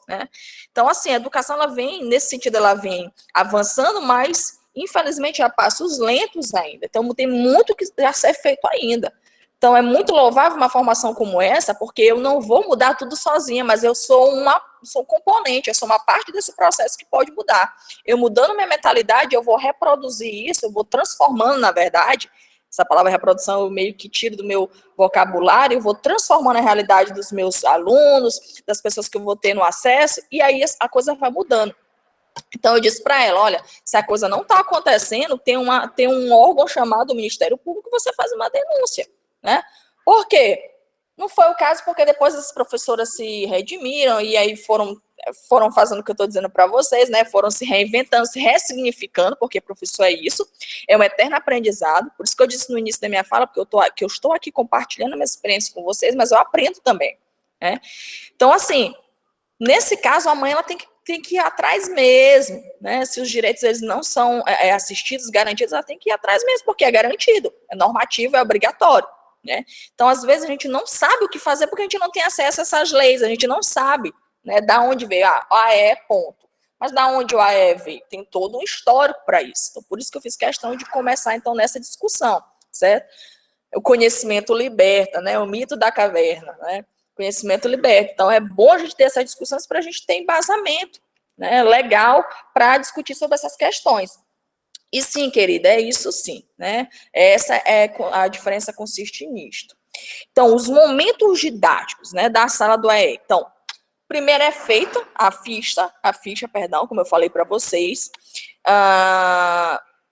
né? Então, assim, a educação, ela vem, nesse sentido, ela vem avançando, mas, infelizmente, a passos lentos ainda. Então, tem muito que a ser feito ainda. Então, é muito louvável uma formação como essa, porque eu não vou mudar tudo sozinha, mas eu sou um componente, eu sou uma parte desse processo que pode mudar. Eu mudando minha mentalidade, eu vou reproduzir isso, eu vou transformando, na verdade, essa palavra reprodução eu meio que tiro do meu vocabulário, eu vou transformando a realidade dos meus alunos, das pessoas que eu vou ter no acesso, e aí a coisa vai mudando. Então, eu disse para ela, olha, se a coisa não está acontecendo, tem um órgão chamado Ministério Público, você faz uma denúncia, né? Por quê? Não foi o caso, porque depois as professoras se redimiram e aí foram fazendo o que eu estou dizendo para vocês, né? Foram se reinventando, se ressignificando, porque professor é isso, é um eterno aprendizado. Por isso que eu disse no início da minha fala, porque eu estou aqui compartilhando a minha experiência com vocês, mas eu aprendo também, né? Então, assim, nesse caso, a mãe ela tem que ir atrás mesmo, né? Se os direitos eles não são assistidos, garantidos, ela tem que ir atrás mesmo, porque é garantido, é normativo, é obrigatório, né? Então, às vezes, a gente não sabe o que fazer porque a gente não tem acesso a essas leis, a gente não sabe, né, da onde veio. O AE, ponto. Mas da onde o AE veio? Tem todo um histórico para isso. Então, por isso que eu fiz questão de começar, então, nessa discussão, certo? O conhecimento liberta, né? O mito da caverna, né? Conhecimento liberta. Então, é bom a gente ter essas discussões para a gente ter embasamento, né, legal para discutir sobre essas questões. E sim, querida, é isso sim, né? Essa é a diferença, consiste nisto. Então, os momentos didáticos, né, da sala do AE. Então, primeiro é feita a ficha, como eu falei para vocês.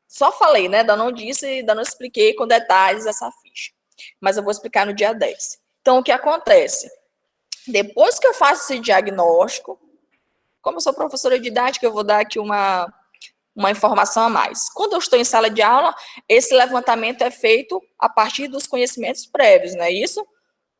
Só falei, né? Ainda não disse, ainda não expliquei com detalhes essa ficha. Mas eu vou explicar no dia 10. Então, o que acontece? Depois que eu faço esse diagnóstico, como eu sou professora de didática, eu vou dar aqui uma informação a mais. Quando eu estou em sala de aula, esse levantamento é feito a partir dos conhecimentos prévios, não é isso?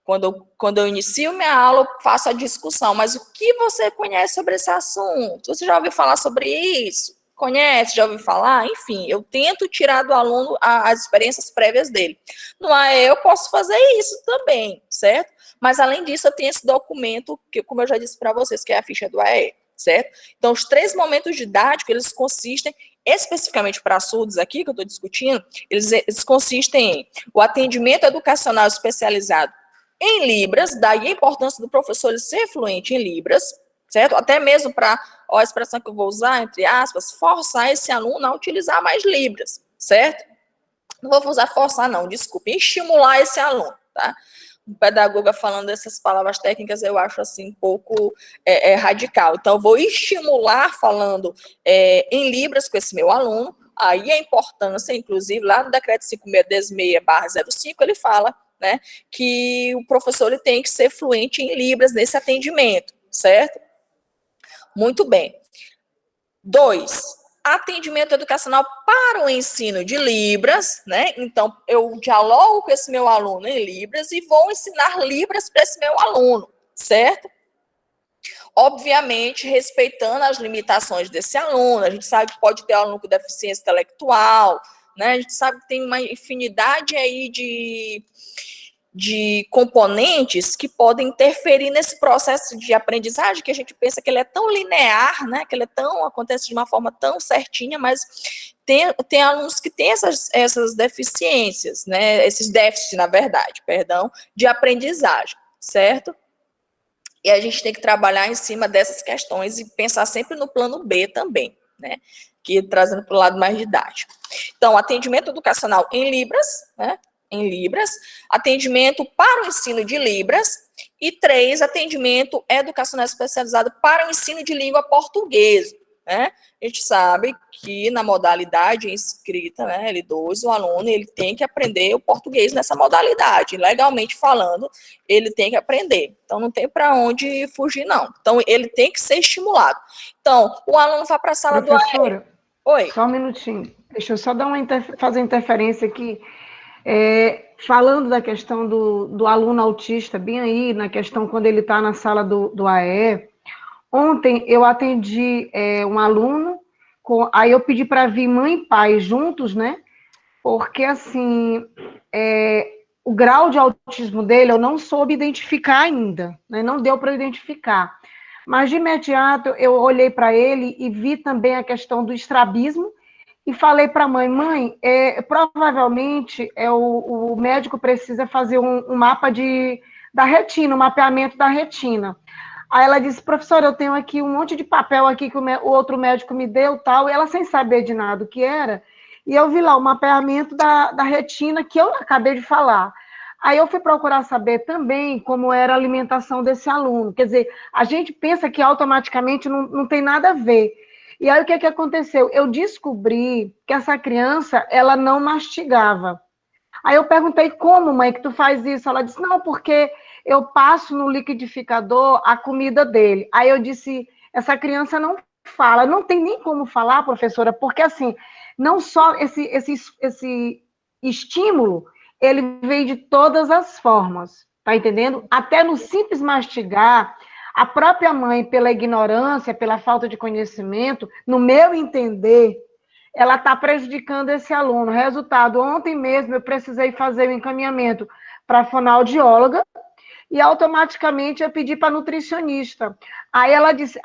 Quando eu inicio minha aula, eu faço a discussão. Mas o que você conhece sobre esse assunto? Você já ouviu falar sobre isso? Conhece? Já ouviu falar? Enfim, eu tento tirar do aluno as experiências prévias dele. No AE, eu posso fazer isso também, certo? Mas, além disso, eu tenho esse documento, que, como eu já disse para vocês, que é a ficha do AE, certo? Então, os 3 momentos didáticos, eles consistem, especificamente para surdos aqui, que eu estou discutindo, eles consistem em o atendimento educacional especializado em Libras, daí a importância do professor ele ser fluente em Libras, certo? Até mesmo para, a expressão que eu vou usar, entre aspas, forçar esse aluno a utilizar mais Libras, certo? Não vou usar forçar, não, desculpe, estimular esse aluno, tá? Um pedagoga falando essas palavras técnicas, eu acho assim um pouco radical. Então, eu vou estimular falando em Libras com esse meu aluno, aí a importância, inclusive, lá no decreto 5616/05, ele fala, né, que o professor ele tem que ser fluente em Libras nesse atendimento, certo? Muito bem. 2, atendimento educacional para o ensino de Libras, né? Então, eu dialogo com esse meu aluno em Libras e vou ensinar Libras para esse meu aluno, certo? Obviamente, respeitando as limitações desse aluno. A gente sabe que pode ter aluno com deficiência intelectual, né? A gente sabe que tem uma infinidade aí de componentes que podem interferir nesse processo de aprendizagem, que a gente pensa que ele é tão linear, né, que ele acontece de uma forma tão certinha, mas tem alunos que têm essas deficiências, né, esses déficits, na verdade, perdão, de aprendizagem, certo? E a gente tem que trabalhar em cima dessas questões e pensar sempre no plano B também, né, que trazendo para o lado mais didático. Então, atendimento educacional em Libras, né, atendimento para o ensino de Libras, e 3, atendimento educacional especializado para o ensino de língua portuguesa, né? A gente sabe que na modalidade inscrita, né, L2, o aluno ele tem que aprender o português nessa modalidade, legalmente falando, ele tem que aprender, então não tem para onde fugir não, então ele tem que ser estimulado. Então, o aluno vai para a sala Professora, do Oi. Só um minutinho, deixa eu só dar fazer interferência aqui. Falando da questão do aluno autista, bem aí, na questão quando ele está na sala do AE, ontem eu atendi um aluno, aí eu pedi para vir mãe e pai juntos, né? Porque, assim, o grau de autismo dele eu não soube identificar ainda, né? Não deu para identificar. Mas, de imediato, eu olhei para ele e vi também a questão do estrabismo, e falei para a mãe, provavelmente o médico precisa fazer um mapa da retina, um mapeamento da retina. Aí ela disse, professora, eu tenho aqui um monte de papel aqui que o outro médico me deu, tal, e ela sem saber de nada o que era, e eu vi lá o mapeamento da retina que eu acabei de falar. Aí eu fui procurar saber também como era a alimentação desse aluno. Quer dizer, a gente pensa que automaticamente não tem nada a ver. E aí, o que aconteceu? Eu descobri que essa criança, ela não mastigava. Aí eu perguntei, como, mãe, que tu faz isso? Ela disse, não, porque eu passo no liquidificador a comida dele. Aí eu disse, essa criança não fala. Não tem nem como falar, professora, porque, assim, não só esse estímulo, ele vem de todas as formas, tá entendendo? Até no simples mastigar, a própria mãe, pela ignorância, pela falta de conhecimento, no meu entender, ela está prejudicando esse aluno. Resultado, ontem mesmo eu precisei fazer o encaminhamento para a fonoaudióloga e automaticamente eu pedi para a nutricionista. Aí ela disse,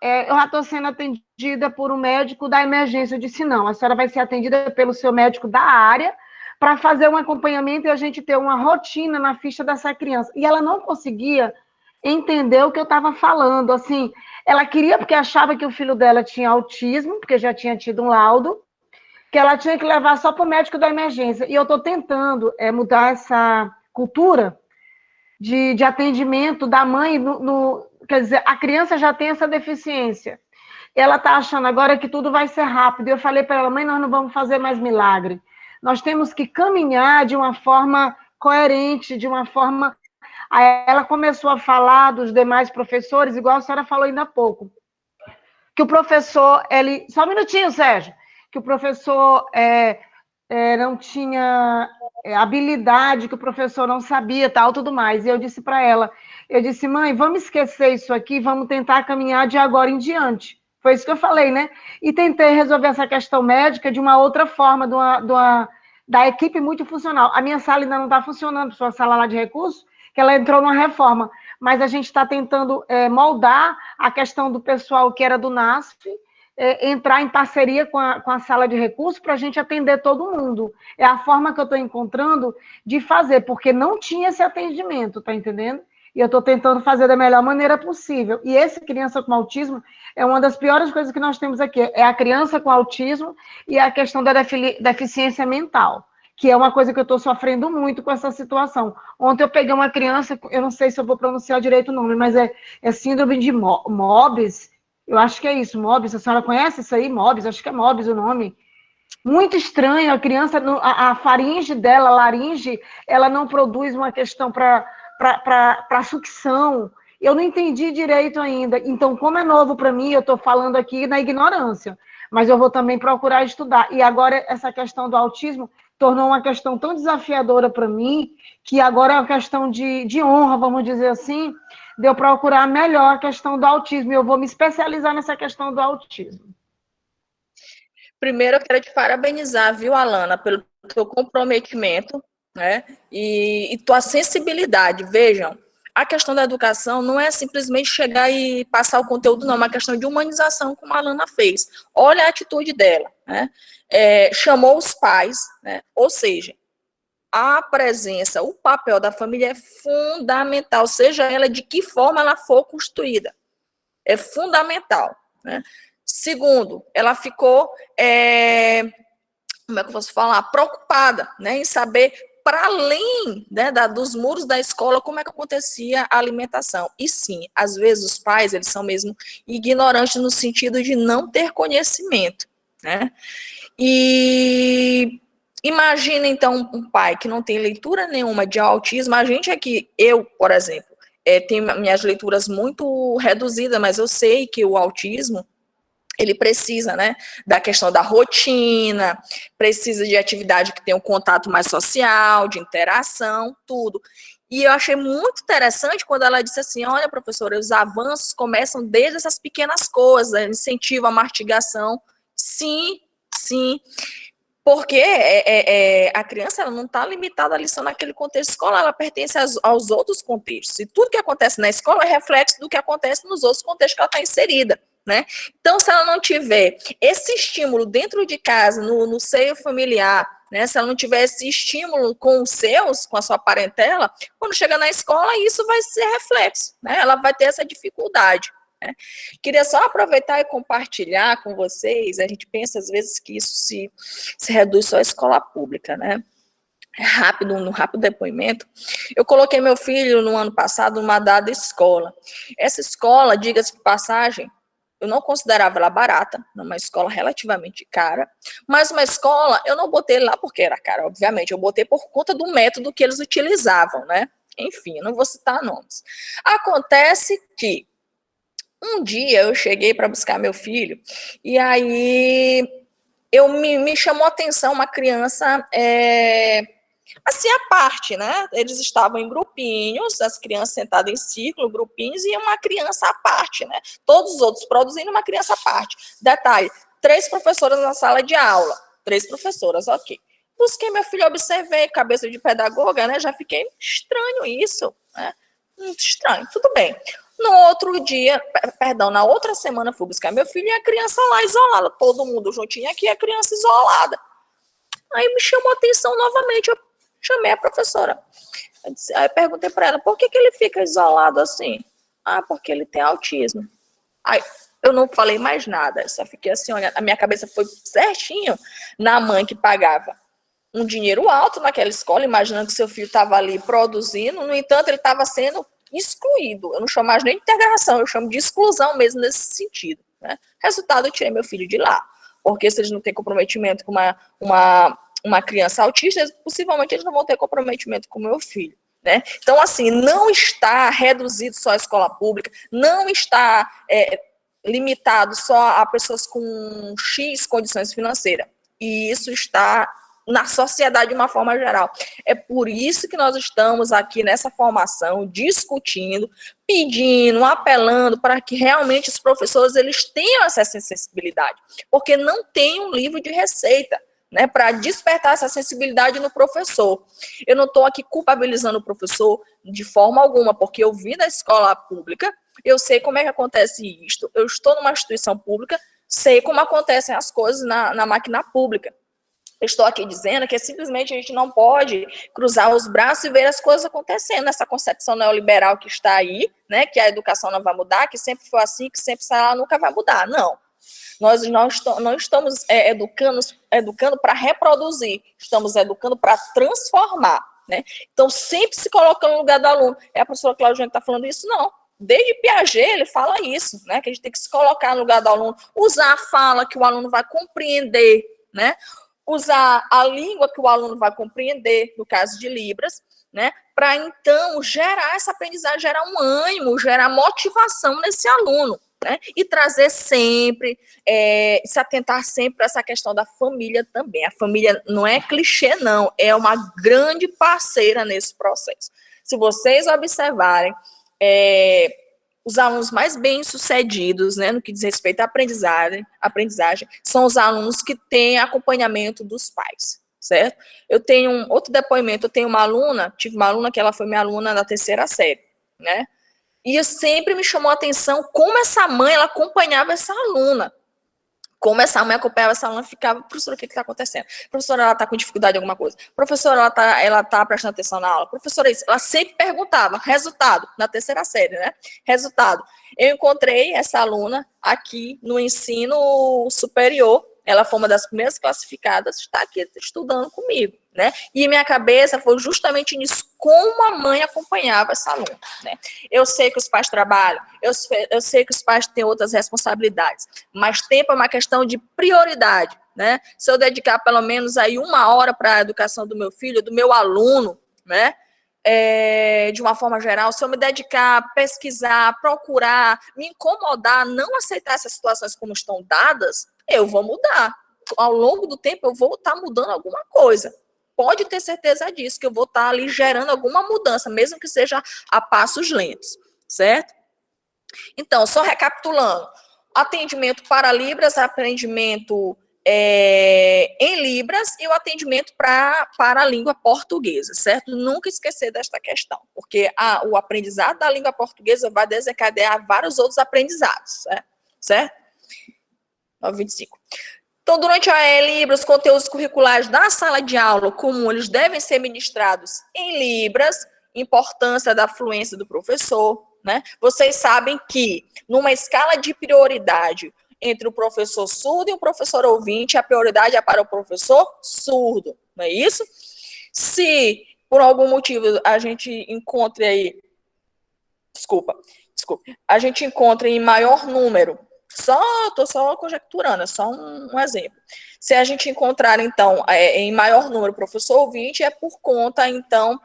eu já estou sendo atendida por um médico da emergência. Eu disse, não, a senhora vai ser atendida pelo seu médico da área para fazer um acompanhamento e a gente ter uma rotina na ficha dessa criança. E ela não conseguia entender o que eu estava falando, assim, ela queria porque achava que o filho dela tinha autismo, porque já tinha tido um laudo, que ela tinha que levar só para o médico da emergência, e eu estou tentando mudar essa cultura de atendimento da mãe, quer dizer, a criança já tem essa deficiência, ela está achando agora que tudo vai ser rápido, e eu falei para ela, mãe, nós não vamos fazer mais milagre, nós temos que caminhar de uma forma coerente, de uma forma. Aí ela começou a falar dos demais professores, igual a senhora falou ainda há pouco, que o professor, só um minutinho, Sérgio, que o professor não tinha habilidade, que o professor não sabia, tal, tudo mais. E eu disse para ela, mãe, vamos esquecer isso aqui, vamos tentar caminhar de agora em diante. Foi isso que eu falei, né? E tentei resolver essa questão médica de uma outra forma, da equipe multifuncional. A minha sala ainda não está funcionando, sua sala lá de recursos, que ela entrou numa reforma, mas a gente está tentando moldar a questão do pessoal que era do NASF, entrar em parceria com a sala de recursos para a gente atender todo mundo. É a forma que eu estou encontrando de fazer, porque não tinha esse atendimento, tá entendendo? E eu estou tentando fazer da melhor maneira possível. E essa criança com autismo é uma das piores coisas que nós temos aqui, é a criança com autismo e a questão da deficiência mental, que é uma coisa que eu estou sofrendo muito com essa situação. Ontem eu peguei uma criança, eu não sei se eu vou pronunciar direito o nome, mas é síndrome de Mobs, eu acho que é isso, Mobs, a senhora conhece isso aí? Mobs, acho que é Mobs o nome. Muito estranho, a criança, a faringe dela, a laringe, ela não produz uma questão para sucção. Eu não entendi direito ainda. Então, como é novo para mim, eu estou falando aqui na ignorância, mas eu vou também procurar estudar. E agora, essa questão do autismo tornou uma questão tão desafiadora para mim, que agora é uma questão de honra, vamos dizer assim, de eu procurar melhor a questão do autismo. E eu vou me especializar nessa questão do autismo. Primeiro, eu quero te parabenizar, viu, Alana, pelo teu comprometimento, né, e tua sensibilidade. Vejam, a questão da educação não é simplesmente chegar e passar o conteúdo, não, é uma questão de humanização, como a Alana fez. Olha a atitude dela, né, chamou os pais, né, ou seja, a presença, o papel da família é fundamental, seja ela de que forma ela for constituída, é fundamental, né. Segundo, ela ficou, como é que eu posso falar, preocupada, né, em saber, para além, né, dos muros da escola, como é que acontecia a alimentação. E sim, às vezes os pais, eles são mesmo ignorantes no sentido de não ter conhecimento, né. E imagina, então, um pai que não tem leitura nenhuma de autismo. A gente aqui, eu, por exemplo, tenho minhas leituras muito reduzidas, mas eu sei que o autismo, ele precisa, né, da questão da rotina, precisa de atividade que tenha um contato mais social, de interação, tudo. E eu achei muito interessante quando ela disse assim, olha, professora, os avanços começam desde essas pequenas coisas, incentivo à mastigação. Sim, sim, porque a criança, ela não está limitada à lição naquele contexto escolar, ela pertence aos outros contextos. E tudo que acontece na escola é reflexo do que acontece nos outros contextos que ela está inserida, né? Então, se ela não tiver esse estímulo dentro de casa, no seio familiar, né? Se ela não tiver esse estímulo com os seus, com a sua parentela, quando chega na escola, isso vai ser reflexo, né? Ela vai ter essa dificuldade. Né? Queria só aproveitar e compartilhar com vocês. A gente pensa às vezes que isso se reduz só à escola pública, né? Um rápido depoimento. Eu coloquei meu filho no ano passado numa dada escola. Essa escola, diga-se de passagem, eu não considerava ela barata, uma escola relativamente cara, mas uma escola, eu não botei lá porque era cara, obviamente, eu botei por conta do método que eles utilizavam, né? Enfim, eu não vou citar nomes. Acontece que um dia eu cheguei para buscar meu filho, e aí me chamou a atenção uma criança, assim, à parte, né? Eles estavam em grupinhos, as crianças sentadas em círculo, grupinhos, e uma criança à parte, né? Todos os outros produzindo, uma criança à parte. Detalhe, 3 professoras na sala de aula, 3 professoras, ok. Busquei meu filho, observei, cabeça de pedagoga, né? Já fiquei estranho isso, né? Muito estranho, tudo bem. No outro dia, na outra semana, fui buscar meu filho e a criança lá isolada, todo mundo juntinho aqui, a criança isolada. Aí me chamou a atenção novamente, eu chamei a professora. Aí perguntei para ela, por que ele fica isolado assim? Ah, porque ele tem autismo. Aí eu não falei mais nada, só fiquei assim, olha, a minha cabeça foi certinho na mãe que pagava um dinheiro alto naquela escola, imaginando que seu filho estava ali produzindo, no entanto, ele estava sendo excluído. Eu não chamo mais nem de integração, eu chamo de exclusão mesmo nesse sentido. Né? Resultado, eu tirei meu filho de lá. Porque se eles não têm comprometimento com uma criança autista, possivelmente eles não vão ter comprometimento com o meu filho. Né? Então, assim, não está reduzido só à escola pública, não está limitado só a pessoas com X condições financeiras. E isso está na sociedade de uma forma geral. É por isso que nós estamos aqui nessa formação, discutindo, pedindo, apelando para que realmente os professores eles tenham essa sensibilidade, porque não tem um livro de receita, né, para despertar essa sensibilidade no professor. Eu não estou aqui culpabilizando o professor de forma alguma, porque eu vim da escola pública, eu sei como é que acontece isto, eu estou numa instituição pública, sei como acontecem as coisas na máquina pública. Estou aqui dizendo que simplesmente a gente não pode cruzar os braços e ver as coisas acontecendo, essa concepção neoliberal que está aí, né, que a educação não vai mudar, que sempre foi assim, que sempre será, nunca vai mudar. Não. Nós não estamos educando para reproduzir, estamos educando para transformar. Né? Então, sempre se coloca no lugar do aluno. É a professora Claudiane que está falando isso? Não. Desde Piaget ele fala isso, né, que a gente tem que se colocar no lugar do aluno, usar a fala que o aluno vai compreender, né? Usar a língua que o aluno vai compreender, no caso de Libras, né? Para, então, gerar essa aprendizagem, gerar um ânimo, gerar motivação nesse aluno, né? E trazer sempre, se atentar sempre a essa questão da família também. A família não é clichê, não, é uma grande parceira nesse processo. Se vocês observarem, os alunos mais bem-sucedidos, né, no que diz respeito à aprendizagem, são os alunos que têm acompanhamento dos pais, certo? Eu tenho outro depoimento, eu tenho tive uma aluna que ela foi minha aluna na 3ª série, né? E sempre me chamou a atenção como essa mãe, ela acompanhava essa aluna. Como essa mãe acompanhava essa aluna, ficava, professora, o que está acontecendo? Professora, ela está com dificuldade em alguma coisa? Professora, ela tá prestando atenção na aula? Professora, isso. Ela sempre perguntava, resultado, na 3ª série, né? Resultado. Eu encontrei essa aluna aqui no ensino superior, ela foi uma das primeiras classificadas, está aqui estudando comigo, né? E minha cabeça foi justamente nisso, como a mãe acompanhava essa aluna, né? Eu sei que os pais trabalham, eu sei que os pais têm outras responsabilidades, mas tempo é uma questão de prioridade, né? Se eu dedicar pelo menos aí 1 hora para a educação do meu filho, do meu aluno, né? De uma forma geral, se eu me dedicar a pesquisar, procurar, me incomodar, não aceitar essas situações como estão dadas, eu vou mudar. Ao longo do tempo, eu vou estar mudando alguma coisa. Pode ter certeza disso, que eu vou estar ali gerando alguma mudança, mesmo que seja a passos lentos, certo? Então, só recapitulando, atendimento para Libras, atendimento em Libras e o atendimento para a língua portuguesa, certo? Nunca esquecer desta questão, porque o aprendizado da língua portuguesa vai desencadear vários outros aprendizados, certo? 9:25. Então, durante a Libras, os conteúdos curriculares da sala de aula comum, eles devem ser ministrados em Libras, importância da fluência do professor, né? Vocês sabem que, numa escala de prioridade entre o professor surdo e o professor ouvinte, a prioridade é para o professor surdo, não é isso? Se, por algum motivo, a gente encontre aí, a gente encontra em maior número, estou só conjecturando, é só um exemplo. Se a gente encontrar, então, em maior número professor ouvinte, é por conta, então,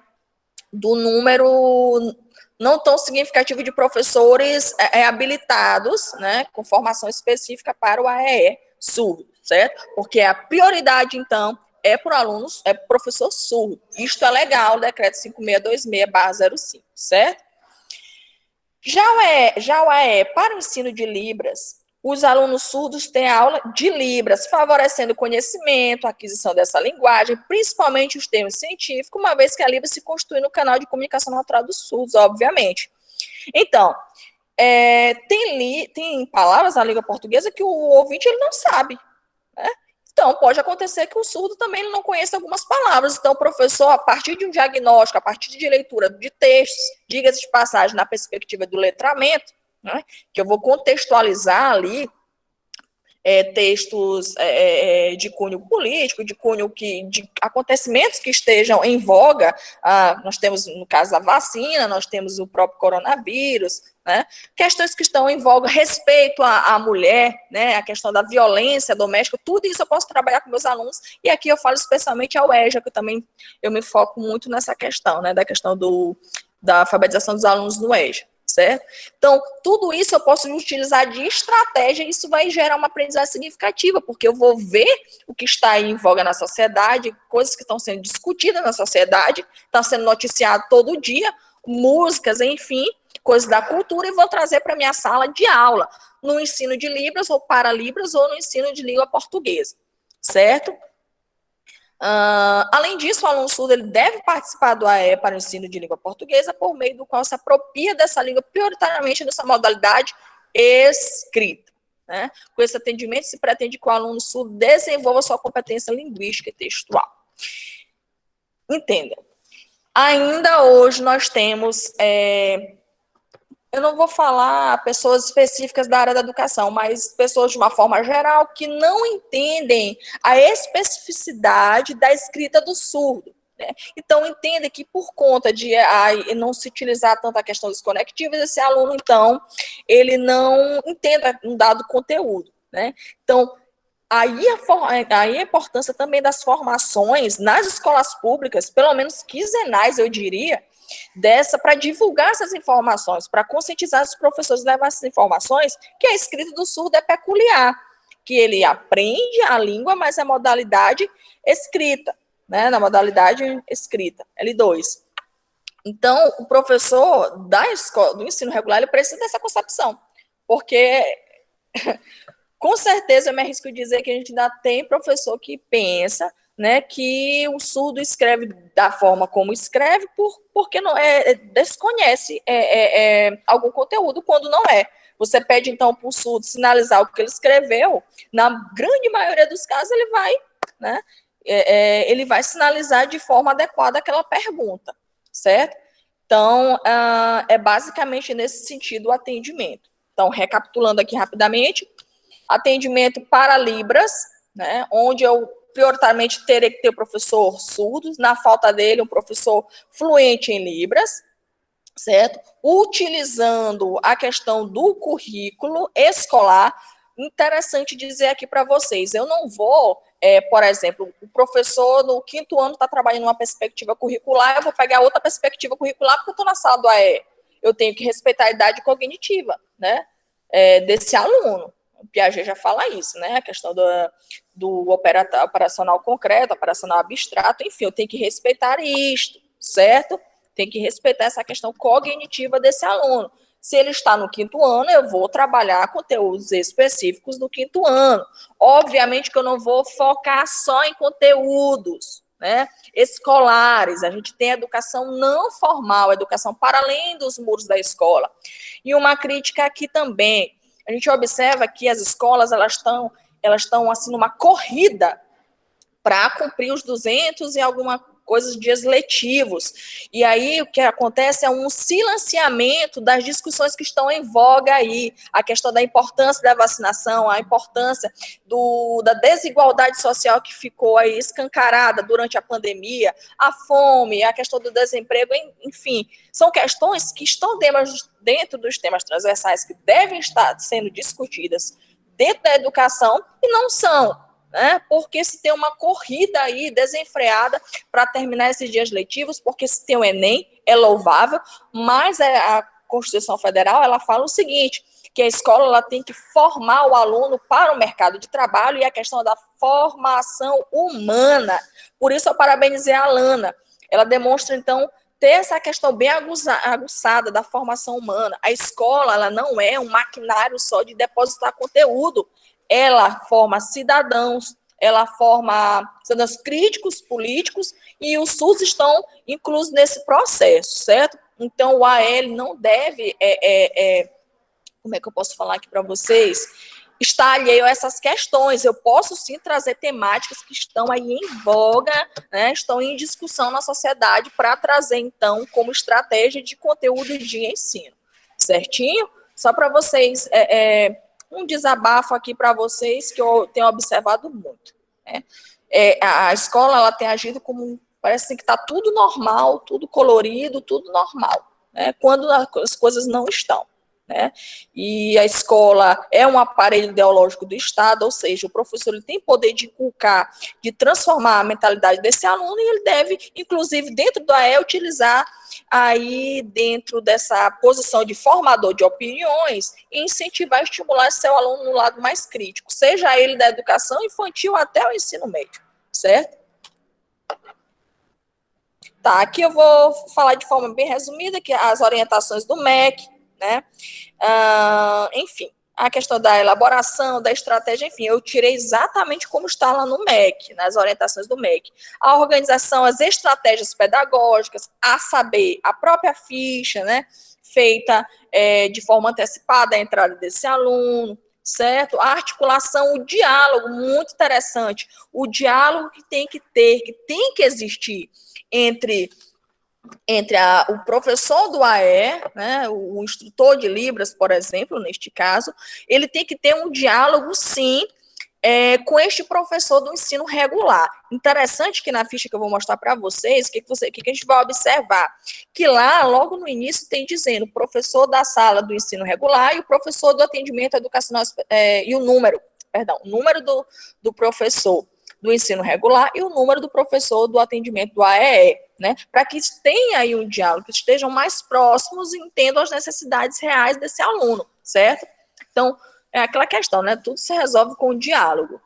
do número não tão significativo de professores habilitados, né, com formação específica para o AEE surdo, certo? Porque a prioridade, então, é para alunos, é professor surdo. Isto é legal, o decreto 5626/05, certo? Já o AE para o ensino de Libras, os alunos surdos têm aula de Libras, favorecendo o conhecimento, a aquisição dessa linguagem, principalmente os termos científicos, uma vez que a Libras se constitui no canal de comunicação natural dos surdos, obviamente. Então, tem palavras na língua portuguesa que o ouvinte ele não sabe, né? Então, pode acontecer que o surdo também não conheça algumas palavras. Então, o professor, a partir de um diagnóstico, a partir de leitura de textos, diga-se de passagem, na perspectiva do letramento, né, que eu vou contextualizar ali textos de cunho político, de cunho de acontecimentos que estejam em voga. Nós temos, no caso, a vacina, nós temos o próprio coronavírus, né? Questões que estão em voga, respeito à mulher, né? A questão da violência doméstica, tudo isso eu posso trabalhar com meus alunos, e aqui eu falo especialmente ao EJA, que também eu me foco muito nessa questão, né? Da questão da alfabetização dos alunos no EJA. Certo? Então, tudo isso eu posso utilizar de estratégia e isso vai gerar uma aprendizagem significativa, porque eu vou ver o que está aí em voga na sociedade, coisas que estão sendo discutidas na sociedade, estão sendo noticiado todo dia, músicas, enfim, coisas da cultura, e vou trazer para a minha sala de aula, no ensino de Libras ou para Libras ou no ensino de língua portuguesa, certo? Além disso, o aluno surdo ele deve participar do AE para o ensino de língua portuguesa, por meio do qual se apropria dessa língua prioritariamente nessa modalidade escrita, né? Com esse atendimento, se pretende que o aluno surdo desenvolva sua competência linguística e textual. Entenda, ainda hoje nós temos, eu não vou falar pessoas específicas da área da educação, mas pessoas de uma forma geral que não entendem a especificidade da escrita do surdo, né? Então, entenda que por conta de não se utilizar tanto a questão dos conectivos, esse aluno, então, ele não entenda um dado conteúdo, né? Então, Aí a importância também das formações nas escolas públicas, pelo menos quinzenais, eu diria, para divulgar essas informações, para conscientizar os professores, levar essas informações, que a escrita do surdo é peculiar, que ele aprende a língua, mas é modalidade escrita, né, na modalidade escrita, L2. Então, o professor da escola, do ensino regular, ele precisa dessa concepção, porque com certeza eu me arrisco a dizer que a gente ainda tem professor que pensa, né, que o surdo escreve da forma como escreve porque não desconhece algum conteúdo quando não é. Você pede então para o surdo sinalizar o que ele escreveu, na grande maioria dos casos ele vai, né, ele vai sinalizar de forma adequada aquela pergunta, certo? Então, é basicamente nesse sentido o atendimento. Então, recapitulando aqui rapidamente, atendimento para Libras, né, onde eu prioritariamente terei que ter o professor surdo, na falta dele, um professor fluente em Libras, certo? Utilizando a questão do currículo escolar. Interessante dizer aqui para vocês, eu não vou, por exemplo, o professor no 5º ano está trabalhando uma perspectiva curricular, eu vou pegar outra perspectiva curricular porque eu estou na sala do AE. Eu tenho que respeitar a idade cognitiva, né, desse aluno. O Piaget já fala isso, né? A questão do operacional concreto, operacional abstrato, enfim, eu tenho que respeitar isto, certo? Tem que respeitar essa questão cognitiva desse aluno. Se ele está no 5º ano, eu vou trabalhar conteúdos específicos do 5º ano. Obviamente que eu não vou focar só em conteúdos, né, escolares. A gente tem educação não formal, educação para além dos muros da escola. E uma crítica aqui também. A gente observa que as escolas elas estão assim numa corrida para cumprir os 200 e alguma coisa de dias letivos. E aí o que acontece é um silenciamento das discussões que estão em voga aí, a questão da importância da vacinação, a importância da desigualdade social que ficou aí escancarada durante a pandemia, a fome, a questão do desemprego, enfim, são questões que estão dentro dos temas transversais que devem estar sendo discutidas dentro da educação e não são, né? Porque se tem uma corrida aí desenfreada para terminar esses dias letivos, porque se tem o Enem, é louvável, mas a Constituição Federal, ela fala o seguinte, que a escola ela tem que formar o aluno para o mercado de trabalho e a questão da formação humana. Por isso eu parabenizei a Alana. Ela demonstra, então, ter essa questão bem aguçada da formação humana. A escola, ela não é um maquinário só de depositar conteúdo. Ela forma cidadãos, ela forma cidadãos críticos, políticos, e os SUS estão inclusos nesse processo, certo? Então, o AL não deve, como é que eu posso falar aqui para vocês, estar alheio a essas questões. Eu posso, sim, trazer temáticas que estão aí em voga, né, estão em discussão na sociedade, para trazer, então, como estratégia de conteúdo de ensino, certinho? Só para vocês... um desabafo aqui para vocês que eu tenho observado muito, né? A escola ela tem agido como, parece que está tudo normal, tudo colorido, tudo normal, né? Quando as coisas não estão, né? E a escola é um aparelho ideológico do Estado, ou seja, o professor ele tem poder de inculcar, de transformar a mentalidade desse aluno e ele deve, inclusive, dentro do AE, utilizar aí dentro dessa posição de formador de opiniões e incentivar e estimular seu aluno no lado mais crítico, seja ele da educação infantil até o ensino médio, certo? Tá, aqui eu vou falar de forma bem resumida que as orientações do MEC, né? Enfim, a questão da elaboração, da estratégia, enfim, eu tirei exatamente como está lá no MEC, nas orientações do MEC. A organização, as estratégias pedagógicas, a saber, a própria ficha, né, feita de forma antecipada a entrada desse aluno, certo? A articulação, o diálogo, muito interessante, o diálogo que tem que ter, que tem que existir entre o professor do AE, né, o instrutor de Libras, por exemplo, neste caso, ele tem que ter um diálogo, sim, com este professor do ensino regular. Interessante que na ficha que eu vou mostrar para vocês, o que a gente vai observar? Que lá, logo no início, tem dizendo o professor da sala do ensino regular e o professor do atendimento educacional e o número, perdão, o número do professor do ensino regular e o número do professor do atendimento do AEE, né? Para que tenha aí um diálogo, que estejam mais próximos e entendam as necessidades reais desse aluno, certo? Então, é aquela questão, né? Tudo se resolve com o diálogo.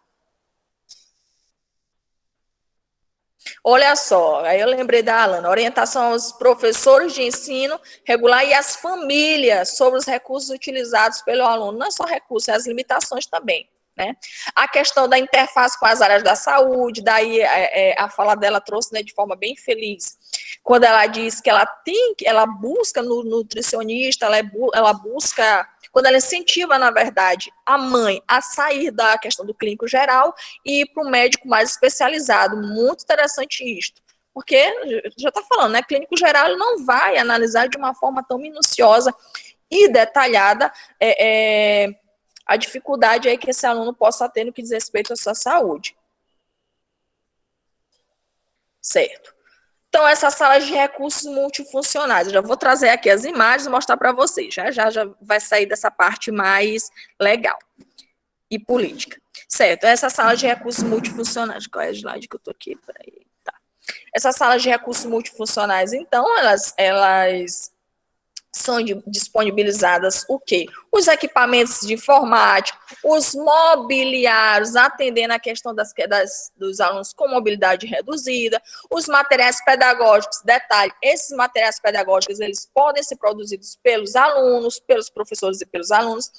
Olha só, aí eu lembrei da Alana, orientação aos professores de ensino regular e às famílias sobre os recursos utilizados pelo aluno, não é só recursos, é as limitações também, né? A questão da interface com as áreas da saúde, daí a fala dela trouxe, né, de forma bem feliz, quando ela diz que ela busca no nutricionista, ela busca, quando ela incentiva, na verdade, a mãe a sair da questão do clínico geral e ir para um médico mais especializado. Muito interessante isto. Porque, já está falando, né? Clínico geral ele não vai analisar de uma forma tão minuciosa e detalhada a dificuldade aí que esse aluno possa ter no que diz respeito à sua saúde. Certo. Então, essas salas de recursos multifuncionais, eu já vou trazer aqui as imagens e mostrar para vocês. Já vai sair dessa parte mais legal e política. Certo, essa sala de recursos multifuncionais, qual é a slide que eu estou aqui? Peraí, tá. Essas salas de recursos multifuncionais, então, elas são disponibilizadas o quê? Os equipamentos de informática, os mobiliários, atendendo a questão dos alunos com mobilidade reduzida, os materiais pedagógicos, detalhe, esses materiais pedagógicos, eles podem ser produzidos pelos alunos, pelos professores e pelos alunos.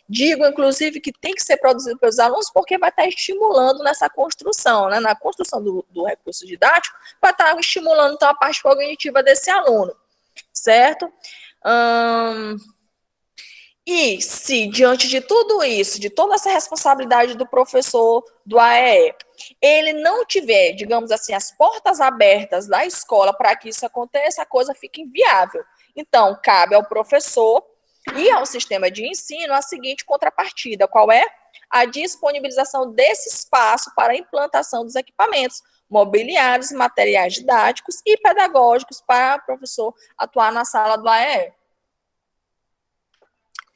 Digo, inclusive, que tem que ser produzido pelos alunos, porque vai estar estimulando nessa construção, né? Na construção do recurso didático, vai estar estimulando, então, a parte cognitiva desse aluno, certo? E se, diante de tudo isso, de toda essa responsabilidade do professor do AEE, ele não tiver, digamos assim, as portas abertas da escola para que isso aconteça, a coisa fica inviável. Então, cabe ao professor e ao sistema de ensino a seguinte contrapartida, qual é? A disponibilização desse espaço para a implantação dos equipamentos mobiliários, materiais didáticos e pedagógicos para o professor atuar na sala do AEE.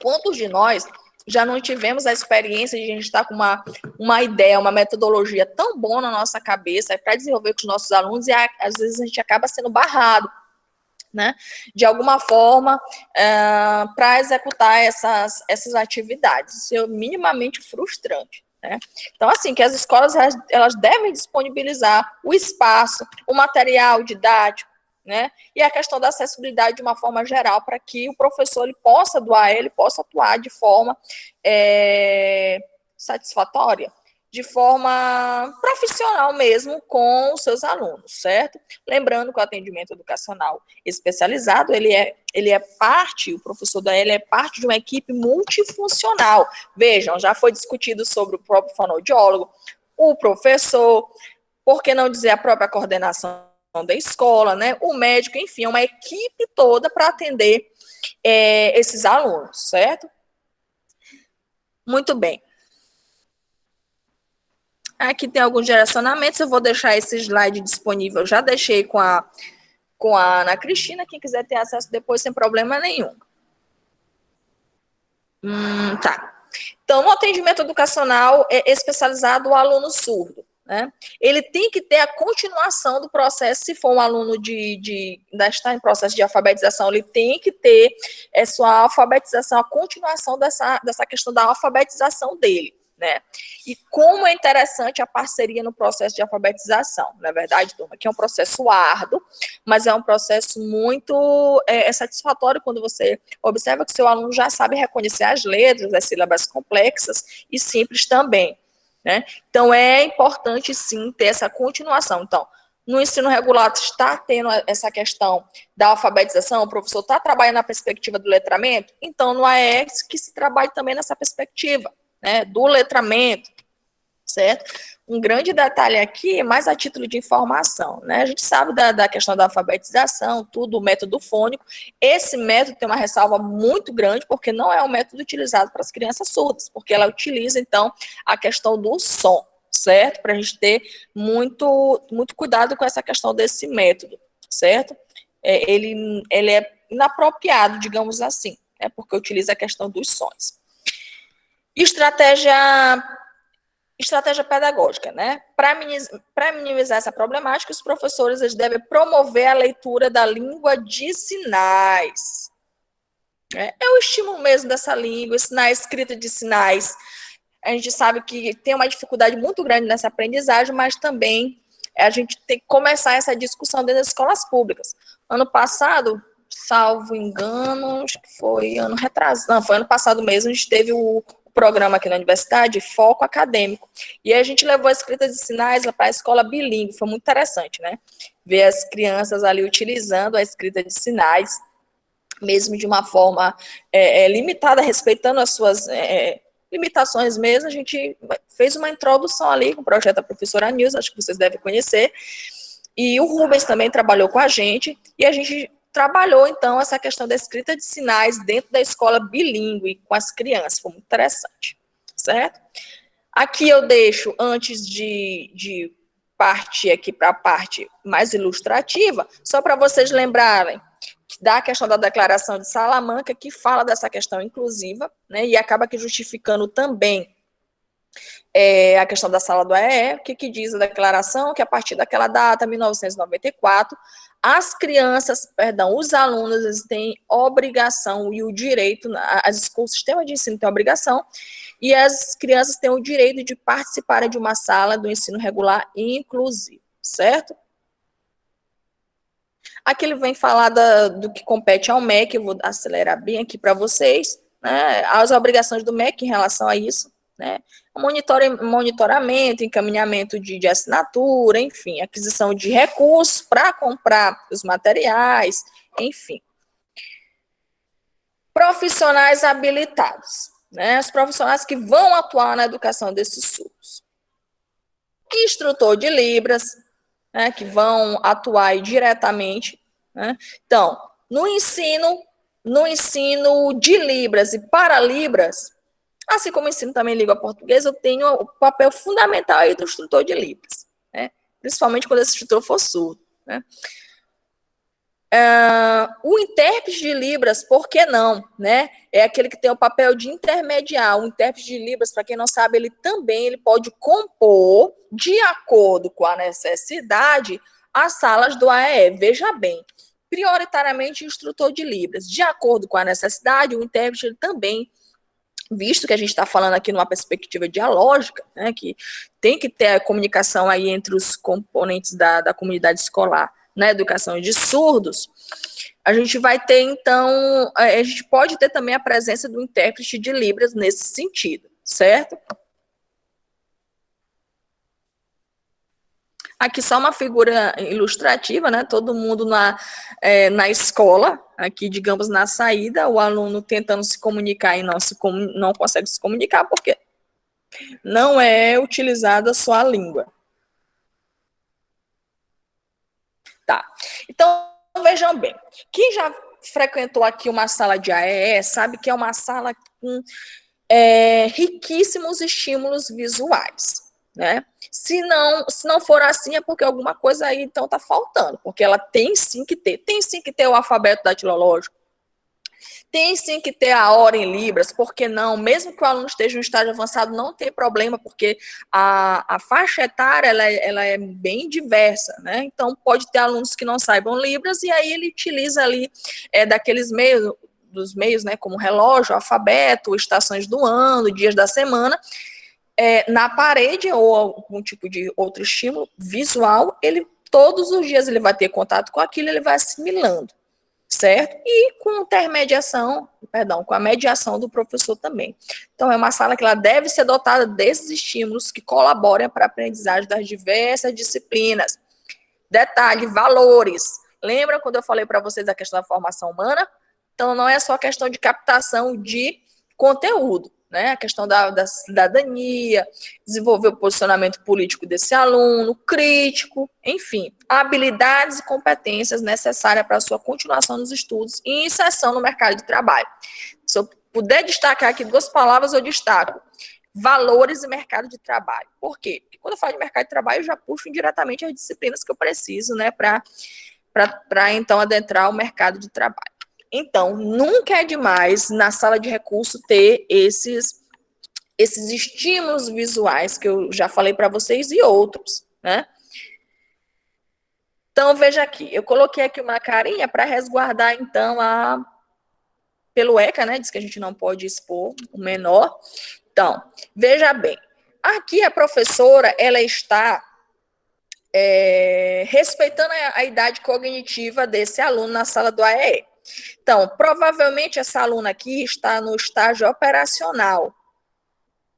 Quantos de nós já não tivemos a experiência de a gente estar com uma ideia, uma metodologia tão boa na nossa cabeça para desenvolver com os nossos alunos e às vezes a gente acaba sendo barrado, né, de alguma forma, para executar essas atividades. Isso é minimamente frustrante, né? Então, assim, que as escolas, elas devem disponibilizar o espaço, o material didático, né, e a questão da acessibilidade de uma forma geral, para que o professor ele possa doar, ele possa atuar de forma satisfatória, de forma profissional mesmo com os seus alunos, certo? Lembrando que o atendimento educacional especializado, ele é parte, o professor da ele é parte de uma equipe multifuncional. Vejam, já foi discutido sobre o próprio fonoaudiólogo, o professor, por que não dizer a própria coordenação da escola, né? O médico, enfim, é uma equipe toda para atender esses alunos, certo? Muito bem. Aqui tem alguns direcionamentos, eu vou deixar esse slide disponível, já deixei com a Ana Cristina, quem quiser ter acesso depois sem problema nenhum. Tá. Então, no atendimento educacional especializado, o aluno surdo, né? Ele tem que ter a continuação do processo, se for um aluno ainda está em processo de alfabetização, ele tem que ter sua alfabetização, a continuação dessa questão da alfabetização dele, né? E como é interessante a parceria no processo de alfabetização, na verdade, turma, que é um processo árduo, mas é um processo muito satisfatório quando você observa que seu aluno já sabe reconhecer as letras, as sílabas complexas e simples também, né? Então, é importante, sim, ter essa continuação. Então, no ensino regular está tendo essa questão da alfabetização, o professor está trabalhando na perspectiva do letramento, então, no AES que se trabalhe também nessa perspectiva, né, do letramento, certo? Um grande detalhe aqui, mais a título de informação, né? A gente sabe da questão da alfabetização, tudo, o método fônico. Esse método tem uma ressalva muito grande, porque não é um método utilizado para as crianças surdas, porque ela utiliza, então, a questão do som, certo? Para a gente ter muito, muito cuidado com essa questão desse método, certo? Ele é inapropriado, digamos assim, porque utiliza a questão dos sons. Estratégia Estratégia pedagógica, né? Para minimizar essa problemática, os professores eles devem promover a leitura da língua de sinais. É o estímulo mesmo dessa língua, ensinar a escrita de sinais. A gente sabe que tem uma dificuldade muito grande nessa aprendizagem, mas também a gente tem que começar essa discussão dentro das escolas públicas. Ano passado, salvo engano, acho que foi ano retrasado, não, foi ano passado mesmo, a gente teve o programa aqui na universidade, Foco Acadêmico, e a gente levou a escrita de sinais para a escola bilíngue, foi muito interessante, né? Ver as crianças ali utilizando a escrita de sinais, mesmo de uma forma limitada, respeitando as suas limitações mesmo. A gente fez uma introdução ali com o projeto da professora Nilza, acho que vocês devem conhecer, e o Rubens também trabalhou com a gente, e a gente trabalhou, então, essa questão da escrita de sinais dentro da escola bilíngue com as crianças, foi muito interessante, certo? Aqui eu deixo, antes de partir aqui para a parte mais ilustrativa, só para vocês lembrarem da questão da Declaração de Salamanca, que fala dessa questão inclusiva, né, e acaba que justificando também a questão da sala do AEE, o que diz a declaração, que a partir daquela data, 1994, as crianças, os alunos, eles têm obrigação e o direito, o sistema de ensino tem obrigação, e as crianças têm o direito de participarem de uma sala do ensino regular inclusivo, certo? Aqui ele vem falar do que compete ao MEC, eu vou acelerar bem aqui para vocês, né, as obrigações do MEC em relação a isso, né, monitoramento, encaminhamento de assinatura, enfim, aquisição de recursos para comprar os materiais, enfim. Profissionais habilitados, né, os profissionais que vão atuar na educação desses surdos. Instrutor de Libras, né, que vão atuar diretamente, né? Então, no ensino de Libras e para Libras, assim como ensino também língua portuguesa, eu tenho o papel fundamental aí do instrutor de Libras, né? Principalmente quando esse instrutor for surdo, né? O intérprete de Libras, por que não, né? É aquele que tem o papel de intermediar. O intérprete de Libras, para quem não sabe, ele pode compor, de acordo com a necessidade, as salas do AEE. Veja bem, prioritariamente instrutor de Libras. De acordo com a necessidade, o intérprete ele também, visto que a gente está falando aqui numa perspectiva dialógica, né, que tem que ter a comunicação aí entre os componentes da comunidade escolar na educação de surdos, a gente vai ter, então, a gente pode ter também a presença do intérprete de Libras nesse sentido, certo? Aqui só uma figura ilustrativa, né? Todo mundo na escola, aqui, digamos, na saída, o aluno tentando se comunicar e não consegue se comunicar porque não é utilizada só a língua. Tá. Então, vejam bem, quem já frequentou aqui uma sala de AEE sabe que é uma sala com riquíssimos estímulos visuais, né? Se não for assim, é porque alguma coisa aí, então, está faltando, porque ela tem sim que ter o alfabeto datilológico, tem sim que ter a hora em Libras, porque não, mesmo que o aluno esteja em estágio avançado, não tem problema, porque a faixa etária, ela é bem diversa, né? Então, pode ter alunos que não saibam Libras, e aí ele utiliza ali dos meios, né, como relógio, alfabeto, estações do ano, dias da semana, na parede, ou algum tipo de outro estímulo visual, todos os dias ele vai ter contato com aquilo, ele vai assimilando, certo? E com a mediação do professor também. Então, é uma sala que ela deve ser dotada desses estímulos que colaborem para a aprendizagem das diversas disciplinas. Detalhe, valores. Lembra quando eu falei para vocês da questão da formação humana? Então, não é só questão de captação de conteúdo, né? A questão da cidadania, desenvolver o posicionamento político desse aluno, crítico, enfim, habilidades e competências necessárias para a sua continuação nos estudos e inserção no mercado de trabalho. Se eu puder destacar aqui 2 palavras, eu destaco valores e mercado de trabalho. Por quê? Porque quando eu falo de mercado de trabalho, eu já puxo indiretamente as disciplinas que eu preciso, né, para então adentrar o mercado de trabalho. Então, nunca é demais, na sala de recurso, ter esses esses estímulos visuais que eu já falei para vocês e outros, né? Então, veja aqui, eu coloquei aqui uma carinha para resguardar, então, pelo ECA, né? Diz que a gente não pode expor o menor. Então, veja bem, aqui a professora, ela está respeitando a idade cognitiva desse aluno na sala do AEE. Então, provavelmente essa aluna aqui está no estágio operacional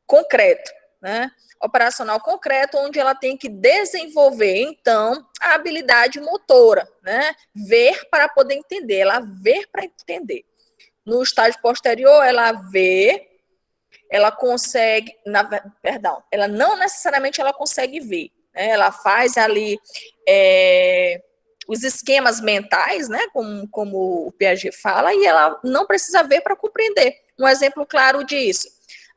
concreto, né? Operacional concreto, onde ela tem que desenvolver, então, a habilidade motora, né? Ver para poder entender, ela vê para entender. No estágio posterior, ela vê, ela consegue, ela não necessariamente ela consegue ver, né? Ela faz ali os esquemas mentais, né? Como o Piaget fala, e ela não precisa ver para compreender. Um exemplo claro disso.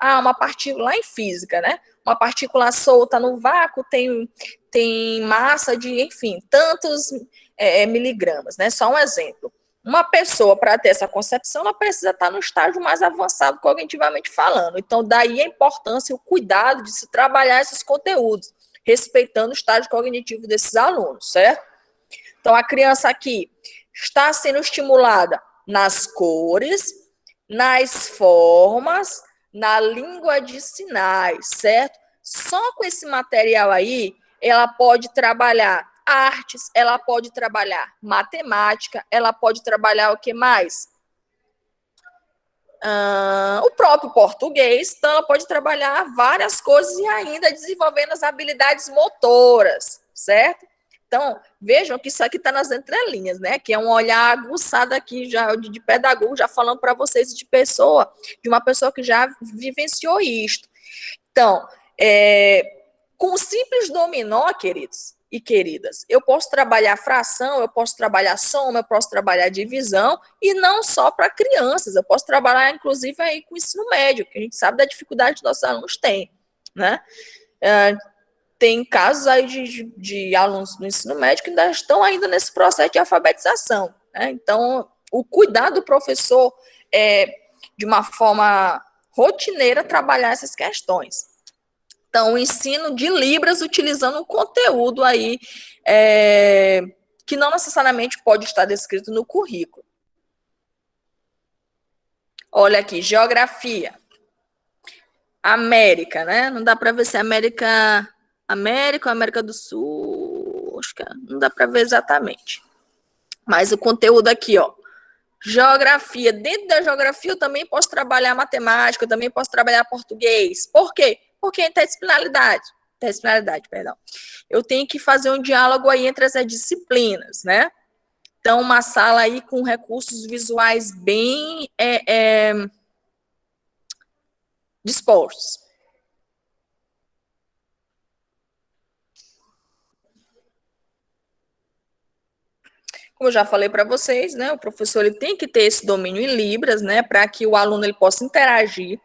Uma partícula, lá em física, né? Uma partícula solta no vácuo tem massa de, enfim, tantos miligramas, né? Só um exemplo. Uma pessoa, para ter essa concepção, ela precisa estar no estágio mais avançado cognitivamente falando. Então, daí a importância e o cuidado de se trabalhar esses conteúdos, respeitando o estágio cognitivo desses alunos, certo? Então, a criança aqui está sendo estimulada nas cores, nas formas, na língua de sinais, certo? Só com esse material aí, ela pode trabalhar artes, ela pode trabalhar matemática, ela pode trabalhar o que mais? O próprio português, então ela pode trabalhar várias coisas e ainda desenvolvendo as habilidades motoras, certo? Então, vejam que isso aqui está nas entrelinhas, né? Que é um olhar aguçado aqui já de pedagogo, já falando para vocês de uma pessoa que já vivenciou isto. Então, com o simples dominó, queridos e queridas, eu posso trabalhar fração, eu posso trabalhar soma, eu posso trabalhar divisão, e não só para crianças, eu posso trabalhar, inclusive, aí com o ensino médio, que a gente sabe da dificuldade que nossos alunos têm, né? Tem casos aí de alunos do ensino médio que ainda estão ainda nesse processo de alfabetização, né? Então, o cuidado do professor é, de uma forma rotineira, trabalhar essas questões. Então, o ensino de Libras utilizando um conteúdo aí que não necessariamente pode estar descrito no currículo. Olha aqui, geografia. América, né? Não dá para ver se é América ou América do Sul, acho que não dá para ver exatamente. Mas o conteúdo aqui, ó, geografia. Dentro da geografia eu também posso trabalhar matemática, eu também posso trabalhar português. Por quê? Porque é interdisciplinaridade, perdão. Eu tenho que fazer um diálogo aí entre as disciplinas, né? Então, uma sala aí com recursos visuais bem dispostos. Como eu já falei para vocês, né, o professor ele tem que ter esse domínio em Libras, né, para que o aluno ele possa interagir.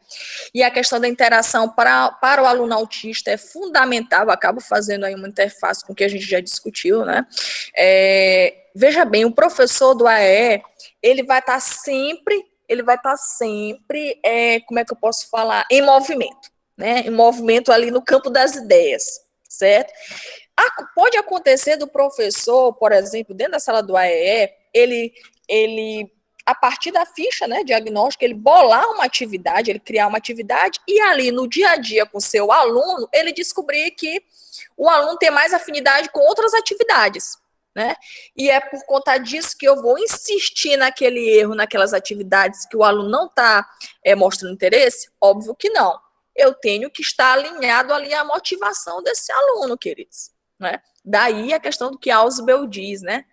E a questão da interação para o aluno autista é fundamental. Eu acabo fazendo aí uma interface com o que a gente já discutiu, né? Veja bem, o professor do AE, ele vai estar sempre, como é que eu posso falar? Em movimento, né? Em movimento ali no campo das ideias, certo? Pode acontecer do professor, por exemplo, dentro da sala do AEE, ele a partir da ficha, né, diagnóstica, ele bolar uma atividade, ele criar uma atividade, e ali no dia a dia com o seu aluno, ele descobrir que o aluno tem mais afinidade com outras atividades, né? E é por conta disso que eu vou insistir naquele erro, naquelas atividades que o aluno não está mostrando interesse? Óbvio que não. Eu tenho que estar alinhado ali à motivação desse aluno, queridos. Né? Daí a questão do que Ausubel diz, né?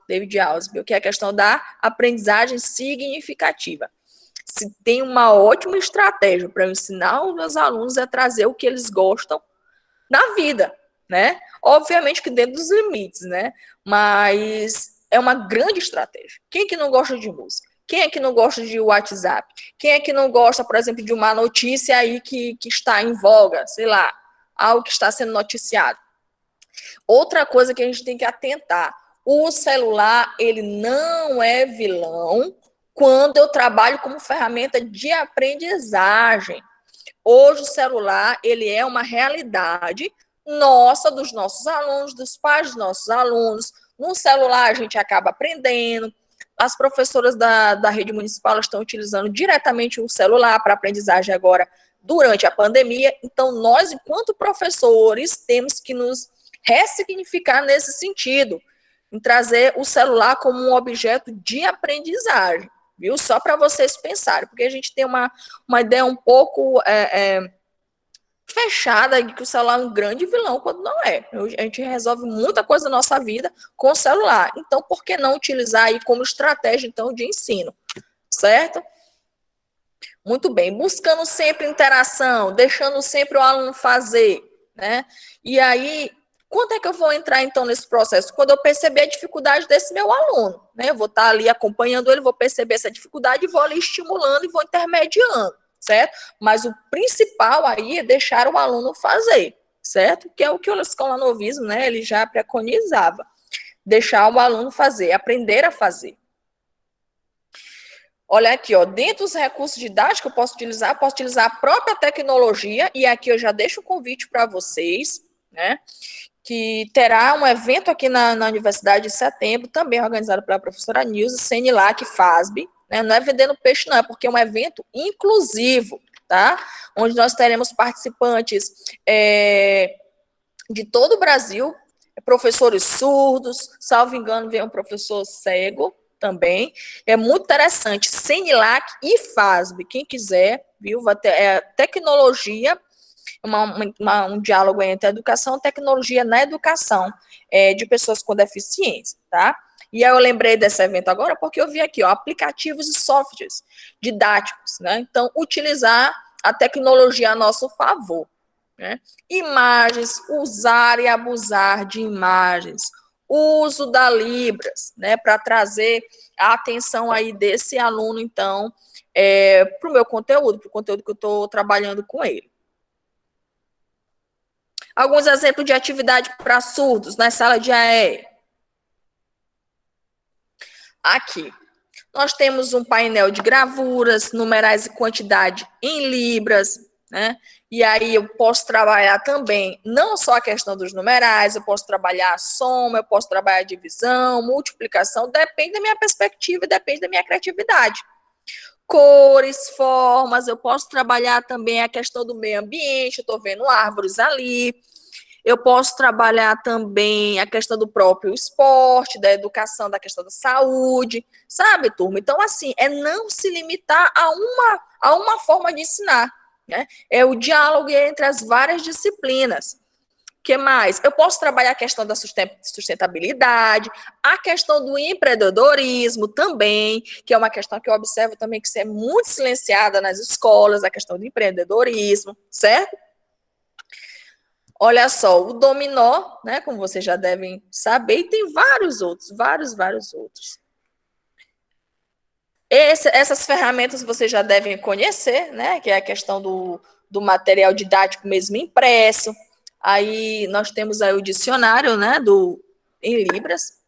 David Ausubel, que é a questão da aprendizagem significativa. Se tem uma ótima estratégia para eu ensinar os meus alunos a trazer o que eles gostam na vida, né? Obviamente que dentro dos limites, né? Mas é uma grande estratégia. Quem é que não gosta de música? Quem é que não gosta de WhatsApp? Quem é que não gosta, por exemplo, de uma notícia aí que está em voga, sei lá, algo que está sendo noticiado? Outra coisa que a gente tem que atentar, o celular, ele não é vilão quando eu trabalho como ferramenta de aprendizagem. Hoje o celular, ele é uma realidade nossa, dos nossos alunos, dos pais dos nossos alunos. No celular a gente acaba aprendendo. As professoras da rede municipal estão utilizando diretamente o celular para aprendizagem agora durante a pandemia. Então, nós, enquanto professores, temos que nos ressignificar nesse sentido, em trazer o celular como um objeto de aprendizagem, viu? Só para vocês pensarem, porque a gente tem uma ideia um pouco fechada de que o celular é um grande vilão, quando não é. A gente resolve muita coisa na nossa vida com o celular. Então, por que não utilizar aí como estratégia, então, de ensino? Certo? Muito bem. Buscando sempre interação, deixando sempre o aluno fazer, né? E aí, quando é que eu vou entrar, então, nesse processo? Quando eu perceber a dificuldade desse meu aluno, né? Eu vou estar ali acompanhando ele, vou perceber essa dificuldade e vou ali estimulando e vou intermediando, certo? Mas o principal aí é deixar o aluno fazer, certo? Que é o que o escolanovismo, né? Ele já preconizava. Deixar o aluno fazer, aprender a fazer. Olha aqui, ó, dentro dos recursos didáticos que eu posso utilizar a própria tecnologia, e aqui eu já deixo o convite para vocês, né? Que terá um evento aqui na Universidade de Setembro, também organizado pela professora Nilza, CENILAC, FASB, né? Não é vendendo peixe, não, é porque é um evento inclusivo, tá? Onde nós teremos participantes de todo o Brasil, professores surdos, salvo engano, vem um professor cego também. É muito interessante, CENILAC e FASB, quem quiser, viu? Vai ter tecnologia, um diálogo entre educação e tecnologia na educação de pessoas com deficiência, tá? E aí eu lembrei desse evento agora porque eu vi aqui, ó, aplicativos e softwares didáticos, né? Então, utilizar a tecnologia a nosso favor, né? Imagens, usar e abusar de imagens, uso da Libras, né? Para trazer a atenção aí desse aluno, então, para o meu conteúdo, para o conteúdo que eu estou trabalhando com ele. Alguns exemplos de atividade para surdos na sala de AE. Aqui, nós temos um painel de gravuras, numerais e quantidade em libras, né? E aí eu posso trabalhar também, não só a questão dos numerais, eu posso trabalhar a soma, eu posso trabalhar a divisão, multiplicação, depende da minha perspectiva e depende da minha criatividade. Cores, formas, eu posso trabalhar também a questão do meio ambiente, eu estou vendo árvores ali. Eu posso trabalhar também a questão do próprio esporte, da educação, da questão da saúde, sabe, turma? Então, assim, é não se limitar a uma forma de ensinar, né? É o diálogo entre as várias disciplinas. O que mais? Eu posso trabalhar a questão da sustentabilidade, a questão do empreendedorismo também, que é uma questão que eu observo também que é muito silenciada nas escolas, a questão do empreendedorismo, certo? Olha só, o dominó, né, como vocês já devem saber, e tem vários outros, vários outros. Essas ferramentas vocês já devem conhecer, né, que é a questão do material didático mesmo impresso. Aí nós temos aí o dicionário, né, em Libras.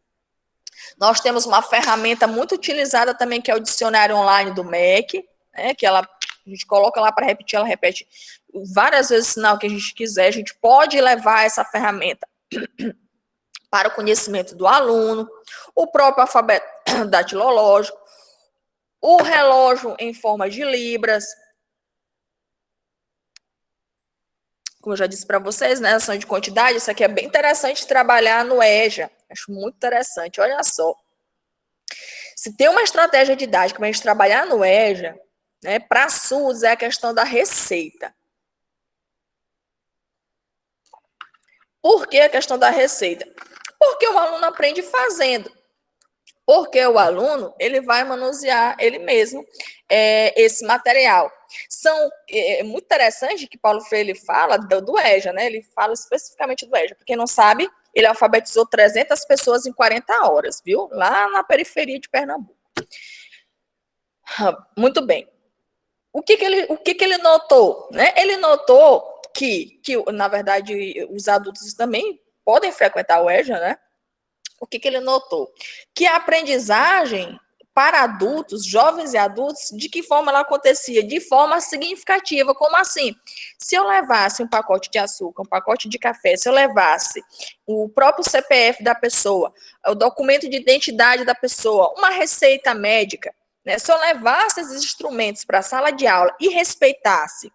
Nós temos uma ferramenta muito utilizada também, que é o dicionário online do MEC, né, que a gente coloca lá para repetir, ela repete várias vezes o sinal que a gente quiser, a gente pode levar essa ferramenta para o conhecimento do aluno, o próprio alfabeto datilológico, o relógio em forma de libras, como eu já disse para vocês, né, ação de quantidade, isso aqui é bem interessante trabalhar no EJA, acho muito interessante, olha só. Se tem uma estratégia didática para a gente trabalhar no EJA, né, para surdos é a questão da receita. Por que a questão da receita? Porque o aluno aprende fazendo. Porque o aluno, ele vai manusear ele mesmo esse material. É muito interessante que Paulo Freire fala do EJA, né? Ele fala especificamente do EJA. Para quem não sabe, ele alfabetizou 300 pessoas em 40 horas, viu? Lá na periferia de Pernambuco. Muito bem. O que ele notou? Né? Ele notou que, na verdade, os adultos também podem frequentar o EJA, né? O que ele notou? Que a aprendizagem para adultos, jovens e adultos, de que forma ela acontecia? De forma significativa. Como assim? Se eu levasse um pacote de açúcar, um pacote de café, se eu levasse o próprio CPF da pessoa, o documento de identidade da pessoa, uma receita médica, né? Se eu levasse esses instrumentos para a sala de aula e respeitasse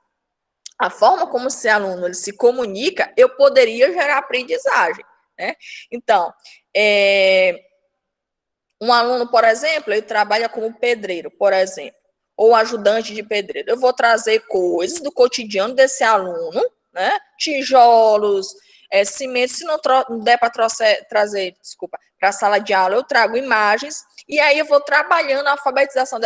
a forma como esse aluno ele se comunica, eu poderia gerar aprendizagem, né? Então, um aluno, por exemplo, ele trabalha como pedreiro, por exemplo, ou ajudante de pedreiro. Eu vou trazer coisas do cotidiano desse aluno, né? Tijolos, cimento. Se não der para trazer, para a sala de aula, eu trago imagens, e aí eu vou trabalhando a alfabetização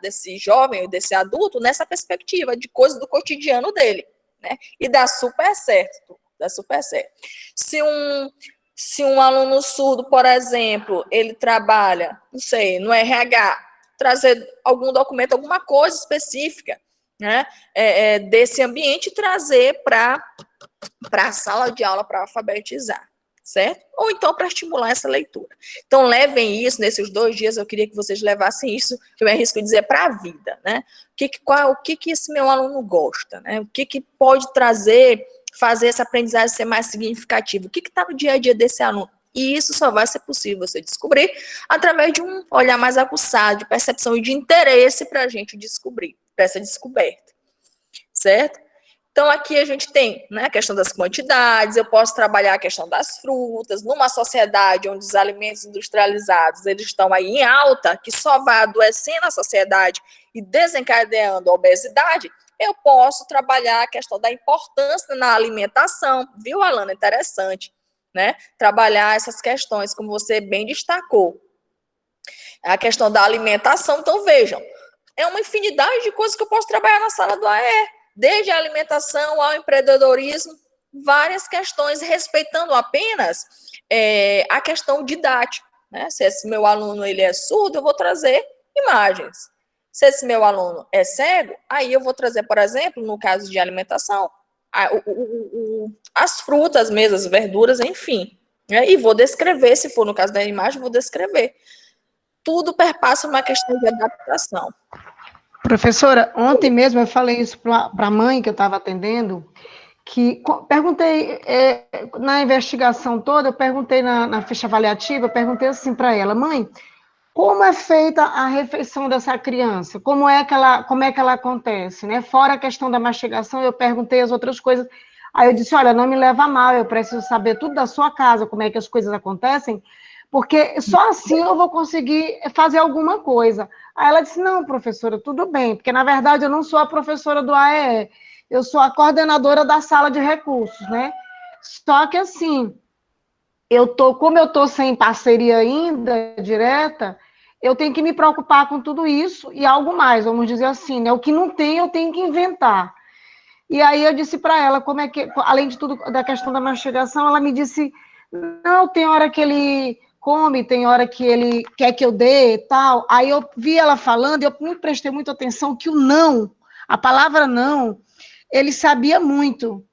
desse jovem, desse adulto, nessa perspectiva de coisas do cotidiano dele, né? E dá super certo, dá super certo. Se um aluno surdo, por exemplo, ele trabalha, não sei, no RH, trazer algum documento, alguma coisa específica, né, desse ambiente e trazer para a sala de aula para alfabetizar, certo? Ou então para estimular essa leitura. Então, levem isso, nesses 2 dias, eu queria que vocês levassem isso, que eu me arrisco dizer, para a vida, né? O que esse meu aluno gosta, né? O que pode fazer essa aprendizagem ser mais significativa? O que está no dia a dia desse aluno? E isso só vai ser possível você descobrir através de um olhar mais aguçado, de percepção e de interesse para a gente descobrir, para essa descoberta, certo? Então, aqui a gente tem, né, a questão das quantidades, eu posso trabalhar a questão das frutas, numa sociedade onde os alimentos industrializados eles estão aí em alta, que só vai adoecendo a sociedade e desencadeando a obesidade, eu posso trabalhar a questão da importância na alimentação, viu, Alana? Interessante, né? Trabalhar essas questões, como você bem destacou. A questão da alimentação, então vejam, é uma infinidade de coisas que eu posso trabalhar na sala do AE, desde a alimentação ao empreendedorismo, várias questões, respeitando apenas a questão didática, né? Se esse meu aluno ele é surdo, eu vou trazer imagens. Se esse meu aluno é cego, aí eu vou trazer, por exemplo, no caso de alimentação, as frutas mesmo, as verduras, enfim. Né? E vou descrever, se for no caso da imagem, vou descrever. Tudo perpassa uma questão de adaptação. Professora, ontem mesmo eu falei isso para a mãe que eu estava atendendo, que perguntei, na investigação toda, eu perguntei na ficha avaliativa, eu perguntei assim para ela, mãe, como é feita a refeição dessa criança? Como é que ela acontece, né? Fora a questão da mastigação, eu perguntei as outras coisas. Aí eu disse, olha, não me leva a mal, eu preciso saber tudo da sua casa, como é que as coisas acontecem, porque só assim eu vou conseguir fazer alguma coisa. Aí ela disse, não, professora, tudo bem, porque na verdade eu não sou a professora do AEE, eu sou a coordenadora da sala de recursos, né? Só que assim, como eu estou sem parceria ainda direta, eu tenho que me preocupar com tudo isso e algo mais, vamos dizer assim, né? O que não tem, eu tenho que inventar. E aí eu disse para ela, como é que, além de tudo, da questão da mastigação, ela me disse, não, tem hora que ele come, tem hora que ele quer que eu dê e tal. Aí eu vi ela falando, e eu não prestei muita atenção que o não, a palavra não, ele sabia muito.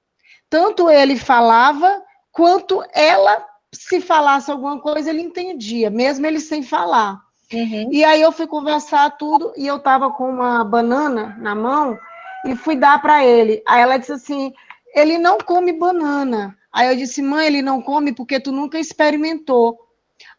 Tanto ele falava, quanto ela, se falasse alguma coisa, ele entendia, mesmo ele sem falar. Uhum. E aí eu fui conversar tudo, e eu estava com uma banana na mão, e fui dar para ele. Aí ela disse assim, ele não come banana. Aí eu disse, mãe, ele não come porque tu nunca experimentou.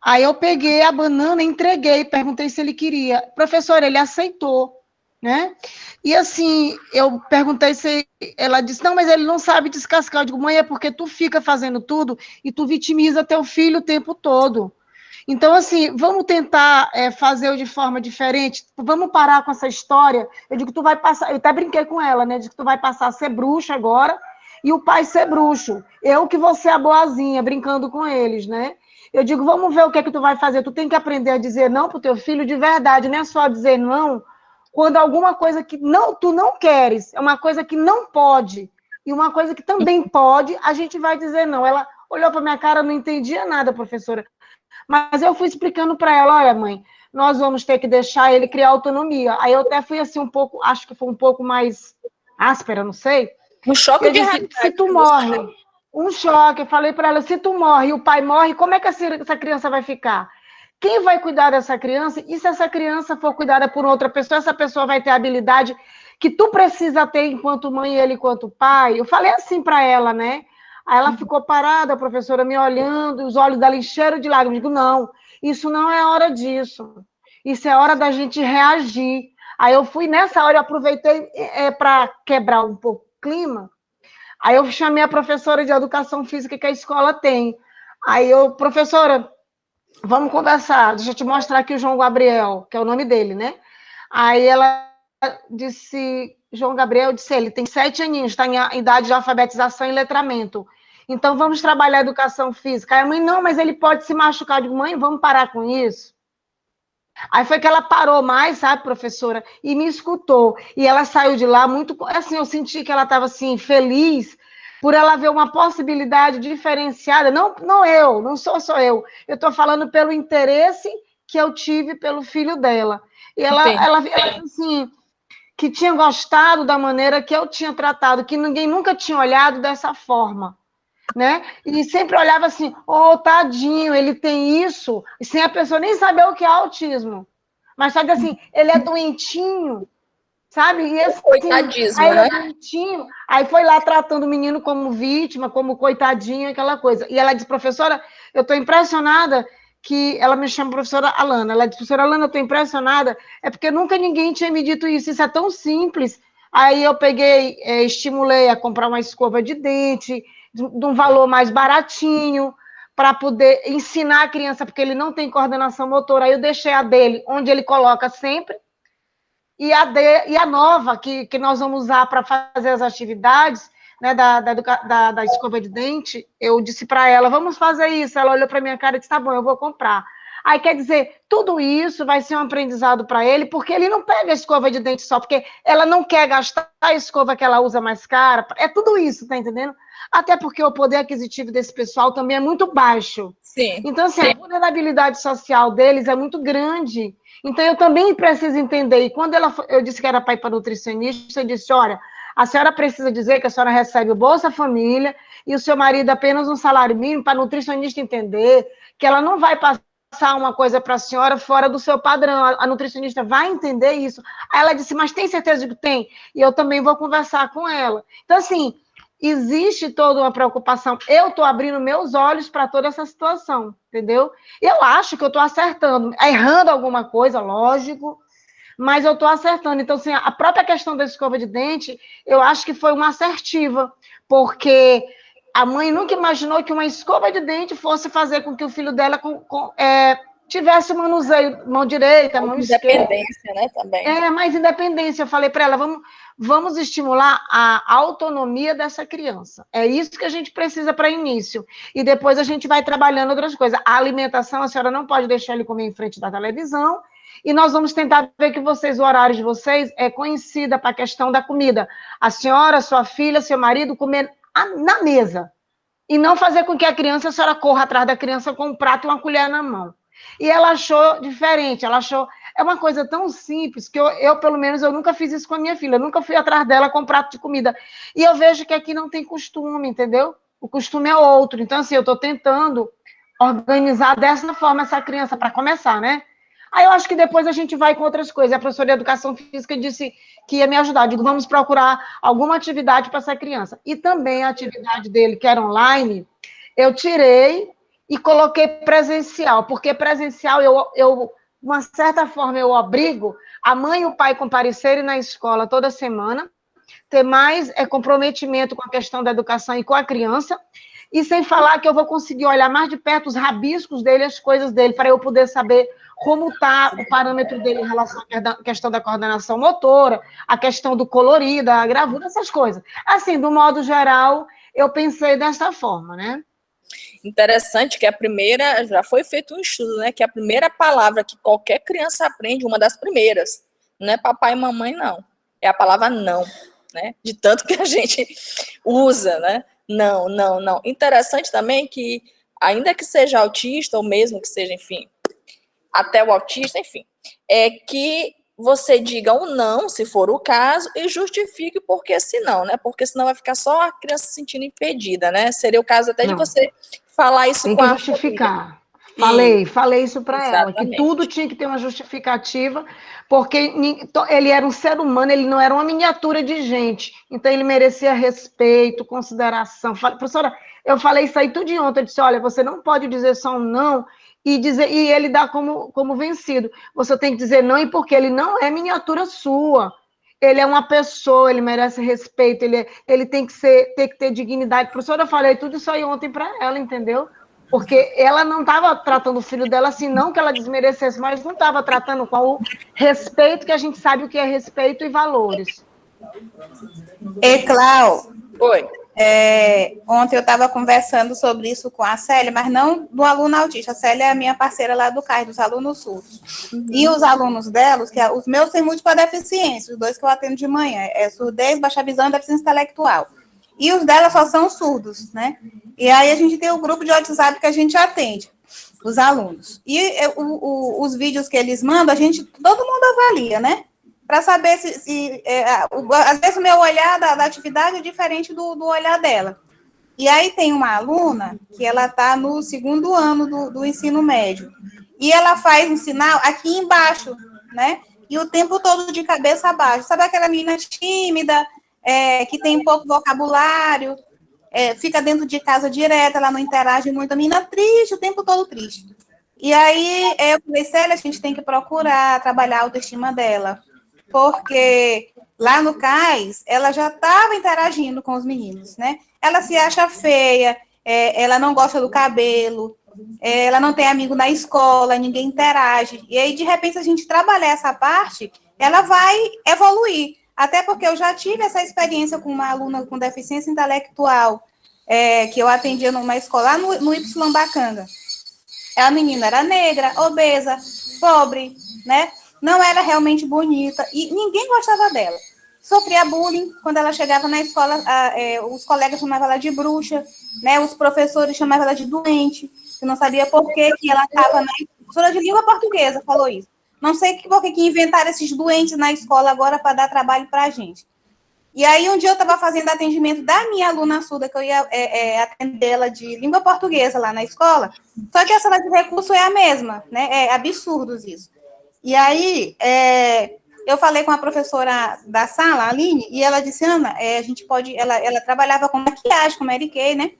Aí eu peguei a banana, entreguei, perguntei se ele queria. Professor, ele aceitou, né? E assim, eu perguntei se... Ela disse, não, mas ele não sabe descascar. Eu digo, mãe, é porque tu fica fazendo tudo e tu vitimiza teu filho o tempo todo. Então, assim, vamos tentar fazer de forma diferente, vamos parar com essa história. Eu digo, tu vai passar, eu até brinquei com ela, né? Digo que tu vai passar a ser bruxa agora e o pai ser bruxo. Eu que vou ser a boazinha, brincando com eles, né? Eu digo, vamos ver o que é que tu vai fazer. Tu tem que aprender a dizer não pro teu filho de verdade, não é só dizer não quando alguma coisa que não, tu não queres, é uma coisa que não pode, e uma coisa que também pode, a gente vai dizer não. Ela olhou para minha cara, não entendia nada, professora. Mas eu fui explicando para ela, olha, mãe, nós vamos ter que deixar ele criar autonomia. Aí eu até fui assim um pouco, acho que foi um pouco mais áspera, não sei. Um choque de realidade. Se tu morre, um choque, eu falei para ela, se tu morre e o pai morre, como é que essa criança vai ficar? Quem vai cuidar dessa criança? E se essa criança for cuidada por outra pessoa, essa pessoa vai ter a habilidade que tu precisa ter enquanto mãe e ele enquanto pai? Eu falei assim para ela, né? Aí ela ficou parada, a professora me olhando, os olhos dela encheram de lágrimas. Eu digo, não, isso não é hora disso. Isso é hora da gente reagir. Aí eu fui, nessa hora, eu aproveitei para quebrar um pouco o clima. Aí eu chamei a professora de educação física que a escola tem. Aí eu, professora, vamos conversar, deixa eu te mostrar aqui o João Gabriel, que é o nome dele, né? Aí ela disse, João Gabriel, disse, ele tem 7 aninhos, está em idade de alfabetização e letramento. Então, vamos trabalhar a educação física. Aí a mãe, não, mas ele pode se machucar. Eu digo, mãe, vamos parar com isso? Aí foi que ela parou mais, sabe, professora, e me escutou. E ela saiu de lá muito, assim, eu senti que ela estava, assim, feliz por ela ver uma possibilidade diferenciada. Não sou só eu. Eu estou falando pelo interesse que eu tive pelo filho dela. E ela assim, que tinha gostado da maneira que eu tinha tratado, que ninguém nunca tinha olhado dessa forma, né? E sempre olhava assim, oh, tadinho, ele tem isso, e sem a pessoa nem saber o que é autismo. Mas sabe assim, ele é doentinho, sabe? E assim, aí Coitadismo, ele é né? doentinho. Aí foi lá tratando o menino como vítima, como coitadinho, aquela coisa. E ela disse, professora, eu estou impressionada que ela me chama professora Alana. Ela disse, professora Alana, eu estou impressionada, é porque nunca ninguém tinha me dito isso é tão simples. Aí eu peguei, estimulei a comprar uma escova de dente, de um valor mais baratinho, para poder ensinar a criança, porque ele não tem coordenação motora. Aí eu deixei a dele, onde ele coloca sempre, e a nova, que nós vamos usar para fazer as atividades, né, da escova de dente, eu disse para ela, vamos fazer isso. Ela olhou para minha cara e disse, tá bom, eu vou comprar. Aí, quer dizer, tudo isso vai ser um aprendizado para ele, porque ele não pega a escova de dente só, porque ela não quer gastar a escova que ela usa mais cara. É tudo isso, tá entendendo? Até porque o poder aquisitivo desse pessoal também é muito baixo. Sim. Então, assim, a vulnerabilidade social deles é muito grande. Então, eu também preciso entender. E quando eu disse que era pai para nutricionista, eu disse, olha, a senhora precisa dizer que a senhora recebe o Bolsa Família e o seu marido apenas um salário mínimo, para a nutricionista entender que ela não vai passar uma coisa para a senhora fora do seu padrão. A nutricionista vai entender isso. Aí ela disse, mas tem certeza de que tem? E eu também vou conversar com ela. Então, assim, existe toda uma preocupação. Eu estou abrindo meus olhos para toda essa situação, entendeu? Eu acho que eu estou acertando, errando alguma coisa, lógico, mas eu estou acertando. Então, assim, a própria questão da escova de dente, eu acho que foi uma assertiva, porque a mãe nunca imaginou que uma escova de dente fosse fazer com que o filho dela tivesse manuseio, mão direita, mão esquerda. Independência, né, também. Mais independência. Eu falei para ela, vamos estimular a autonomia dessa criança. É isso que a gente precisa para início. E depois a gente vai trabalhando outras coisas. A alimentação, a senhora não pode deixar ele comer em frente da televisão. E nós vamos tentar ver que vocês, o horário de vocês é conhecida para a questão da comida. A senhora, sua filha, seu marido comer na mesa. E não fazer com que a senhora corra atrás da criança com um prato e uma colher na mão. E ela achou diferente, é uma coisa tão simples, que eu, pelo menos, eu nunca fiz isso com a minha filha, eu nunca fui atrás dela com um prato de comida. E eu vejo que aqui não tem costume, entendeu? O costume é outro. Então, assim, eu estou tentando organizar dessa forma essa criança, para começar, né? Aí eu acho que depois a gente vai com outras coisas. A professora de educação física disse que ia me ajudar. Eu digo, vamos procurar alguma atividade para essa criança. E também a atividade dele, que era online, eu tirei e coloquei presencial, porque presencial, uma certa forma, eu obrigo a mãe e o pai comparecerem na escola toda semana, ter mais comprometimento com a questão da educação e com a criança, e sem falar que eu vou conseguir olhar mais de perto os rabiscos dele, as coisas dele, para eu poder saber como está o parâmetro dele em relação à questão da coordenação motora, a questão do colorido, a gravura, essas coisas. Assim, do modo geral, eu pensei dessa forma, né? Interessante que a primeira, já foi feito um estudo, né, que a primeira palavra que qualquer criança aprende, uma das primeiras, não é papai e mamãe, não, é a palavra não, né, de tanto que a gente usa, né, não, não, não. Interessante também que, ainda que seja autista, ou mesmo que seja, enfim, até o autista, enfim, é que você diga um não, se for o caso, e justifique porque senão, né, porque senão vai ficar só a criança se sentindo impedida, né, seria o caso até de você falar isso tem com que a justificar. família. Falei isso para ela, que tudo tinha que ter uma justificativa, porque ele era um ser humano, ele não era uma miniatura de gente, então ele merecia respeito, consideração. Professora, eu falei isso aí tudo de ontem, eu disse, olha, você não pode dizer só um não e ele dá como vencido. Você tem que dizer não, e porque ele não é miniatura sua. Ele é uma pessoa, ele merece respeito, ele tem que ter dignidade. Professora, eu falei tudo isso aí ontem para ela, entendeu? Porque ela não estava tratando o filho dela assim, não que ela desmerecesse, mas não estava tratando com o respeito, que a gente sabe o que é respeito e valores. Clau, Oi. Ontem eu estava conversando sobre isso com a Célia, mas não do aluno autista. A Célia é a minha parceira lá do CAI, dos alunos surdos. E os alunos delas, que os meus têm múltipla deficiência, os dois que eu atendo de manhã, surdez, baixa visão e deficiência intelectual. E os delas só são surdos, né? E aí a gente tem o grupo de WhatsApp que a gente atende, os alunos. E os vídeos que eles mandam, todo mundo avalia, né? Para saber se às vezes o meu olhar da atividade é diferente do olhar dela. E aí tem uma aluna que ela está no 2º ano do ensino médio, e ela faz um sinal aqui embaixo, né? E o tempo todo de cabeça abaixo. Sabe aquela menina tímida, que tem pouco vocabulário, fica dentro de casa direto, ela não interage muito, a menina triste, o tempo todo triste. E aí eu falei, Célia, a gente tem que procurar trabalhar a autoestima dela, porque lá no CAIS, ela já estava interagindo com os meninos, né? Ela se acha feia, ela não gosta do cabelo, ela não tem amigo na escola, ninguém interage. E aí, de repente, se a gente trabalhar essa parte, ela vai evoluir. Até porque eu já tive essa experiência com uma aluna com deficiência intelectual, que eu atendia numa escola lá no Ipsilambacanga. A menina era negra, obesa, pobre, né? Não era realmente bonita e ninguém gostava dela. Sofria bullying quando ela chegava na escola, os colegas chamavam ela de bruxa, né? Os professores chamavam ela de doente, que não sabia por que ela estava na professora de língua portuguesa, falou isso. Não sei por que inventaram esses doentes na escola agora para dar trabalho para a gente. E aí, um dia eu estava fazendo atendimento da minha aluna surda, que eu ia atender ela de língua portuguesa lá na escola, só que a sala de recurso é a mesma, né? É absurdos isso. E aí, eu falei com a professora da sala, a Aline, e ela disse, Ana, a gente pode... Ela trabalhava com maquiagem, com Mary Kay, né?